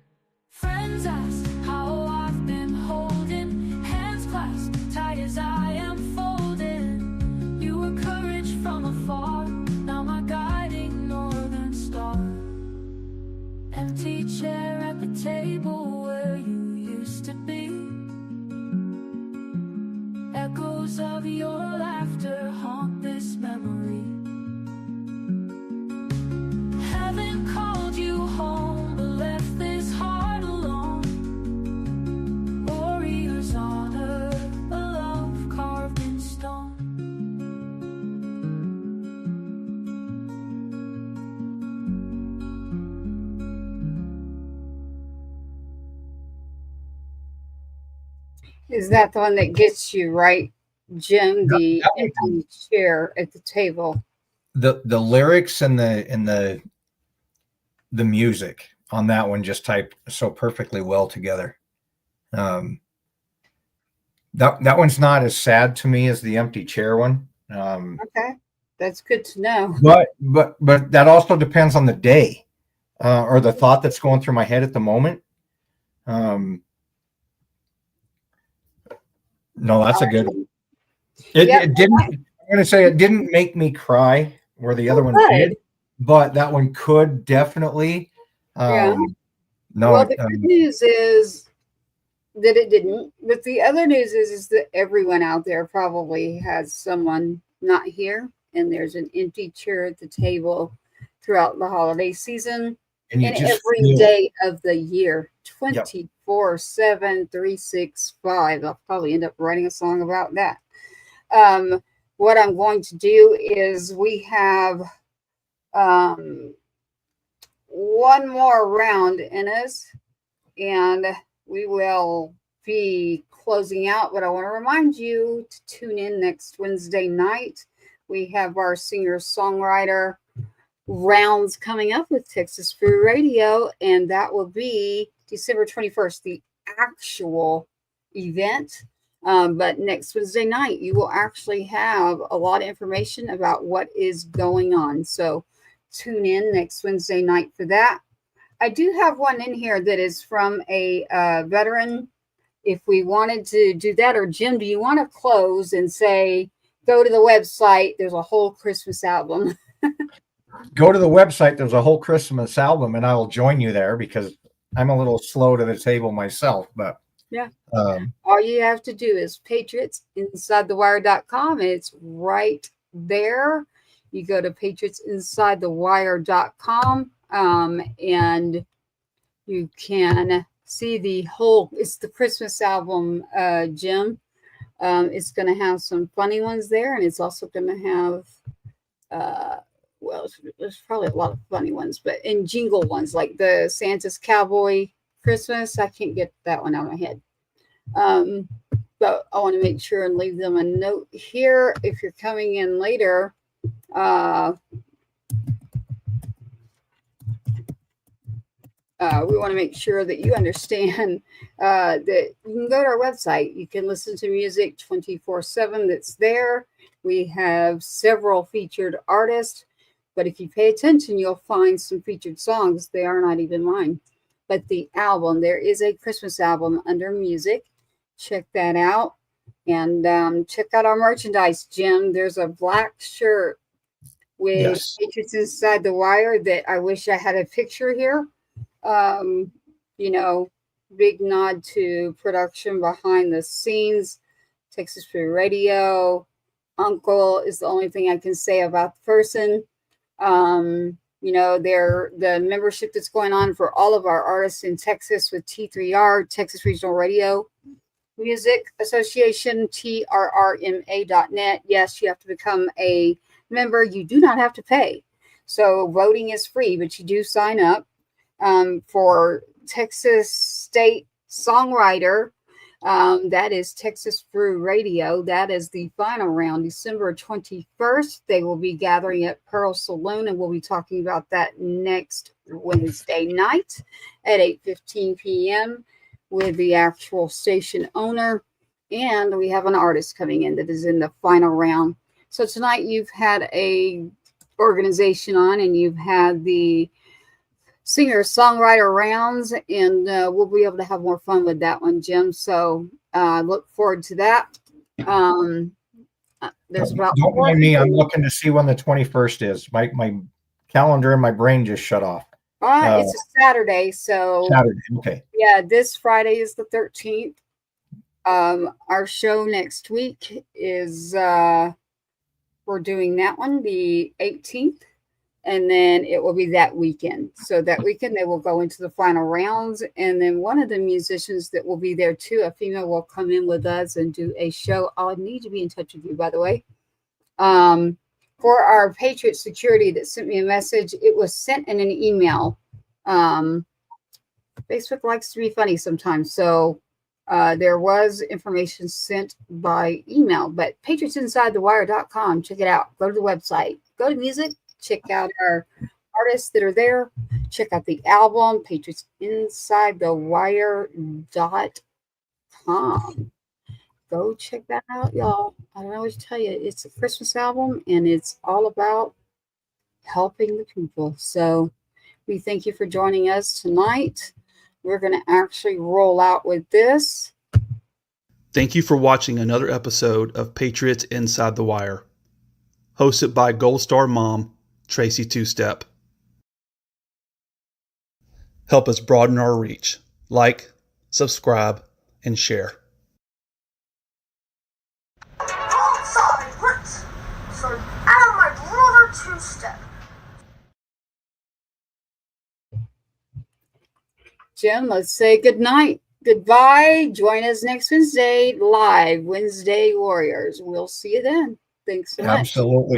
Friends ask how I've been holding, hands clasped tight as I am folding. You were courage from afar, now my guiding northern star. Empty chair at the table where you used to be. Echoes of your laughter haunt this memory. Heaven called you home, but left this heart alone. Warriors honor a love carved in stone. Is that the one that gets you, right, Jim? The empty chair at the table. The lyrics and the music on that one just typed so perfectly well together. That one's not as sad to me as the empty chair one. Okay, that's good to know. But that also depends on the day or the thought that's going through my head at the moment. No, that's a good one. It didn't. I'm going to say it didn't make me cry where the other one did, but that one could definitely. No. Well, the good news is that it didn't, but the other news is that everyone out there probably has someone not here, and there's an empty chair at the table throughout the holiday season and every day of the year, 24/7, 365. I'll probably end up writing a song about that. What I'm going to do is we have one more round in us, and we will be closing out. But I want to remind you to tune in next Wednesday night. We have our singer-songwriter rounds coming up with Texas Brew Radio, and that will be December 21st, the actual event. But next Wednesday night, you will actually have a lot of information about what is going on. So tune in next Wednesday night for that. I do have one in here that is from a veteran. If we wanted to do that, or Jim, do you want to close and say, go to the website? There's a whole Christmas album. Go to the website. There's a whole Christmas album, and I will join you there because I'm a little slow to the table myself. But yeah, all you have to do is patriotsinsidethewire.com. It's right there. You go to patriotsinsidethewire.com, and you can see the whole. It's the Christmas album, Jim. It's going to have some funny ones there, and it's also going to have. Well, there's probably a lot of funny ones, but in jingle ones like the Santa's Cowboy Christmas. I can't get that one out of my head. But I want to make sure and leave them a note here. If you're coming in later, we want to make sure that you understand that you can go to our website. You can listen to music 24/7 that's there. We have several featured artists. But if you pay attention, you'll find some featured songs. They are not even mine. But the album, there is a Christmas album under music. Check that out. And check out our merchandise, Jim. There's a black shirt with Patriots Inside the Wire that I wish I had a picture here. You know, big nod to production behind the scenes. Texas Free Radio. Uncle is the only thing I can say about the person. You know, the membership that's going on for all of our artists in Texas with T3R, Texas Regional Radio Music Association, TRRMA.net. Yes, you have to become a member. You do not have to pay. So voting is free, but you do sign up for Texas State Songwriter. That is Texas Brew Radio. That is the final round, December 21st. They will be gathering at Pearl Saloon, and we'll be talking about that next Wednesday night at 8:15 p.m. with the actual station owner. And we have an artist coming in that is in the final round. So tonight you've had a organization on, and you've had the singer-songwriter rounds, and we'll be able to have more fun with that one, Jim. So look forward to that. There's about don't mind me. I'm looking to see when the 21st is. My calendar and my brain just shut off. It's a Saturday, so Saturday. Okay. Yeah, this Friday is the 13th. Our show next week is we're doing that one the 18th. And then it will be that weekend. So that weekend, they will go into the final rounds. And then one of the musicians that will be there too, a female, will come in with us and do a show. I'll need to be in touch with you, by the way. For our Patriot Security that sent me a message, it was sent in an email. Facebook likes to be funny sometimes. So there was information sent by email. But patriotsinsidethewire.com, check it out. Go to the website. Go to music. Check out our artists that are there. Check out the album, patriotsinsidethewire.com. Go check that out, y'all. I don't always tell you, it's a Christmas album, and it's all about helping the people. So we thank you for joining us tonight. We're going to actually roll out with this. Thank you for watching another episode of Patriots Inside the Wire, hosted by Gold Star Mom, Tracy Two-Step. Help us broaden our reach. Like, subscribe, and share. Solid roots. So out of my brother Two-Step. Jim, let's say good night. Goodbye. Join us next Wednesday live, Wednesday Warriors. We'll see you then. Thanks so much. Absolutely.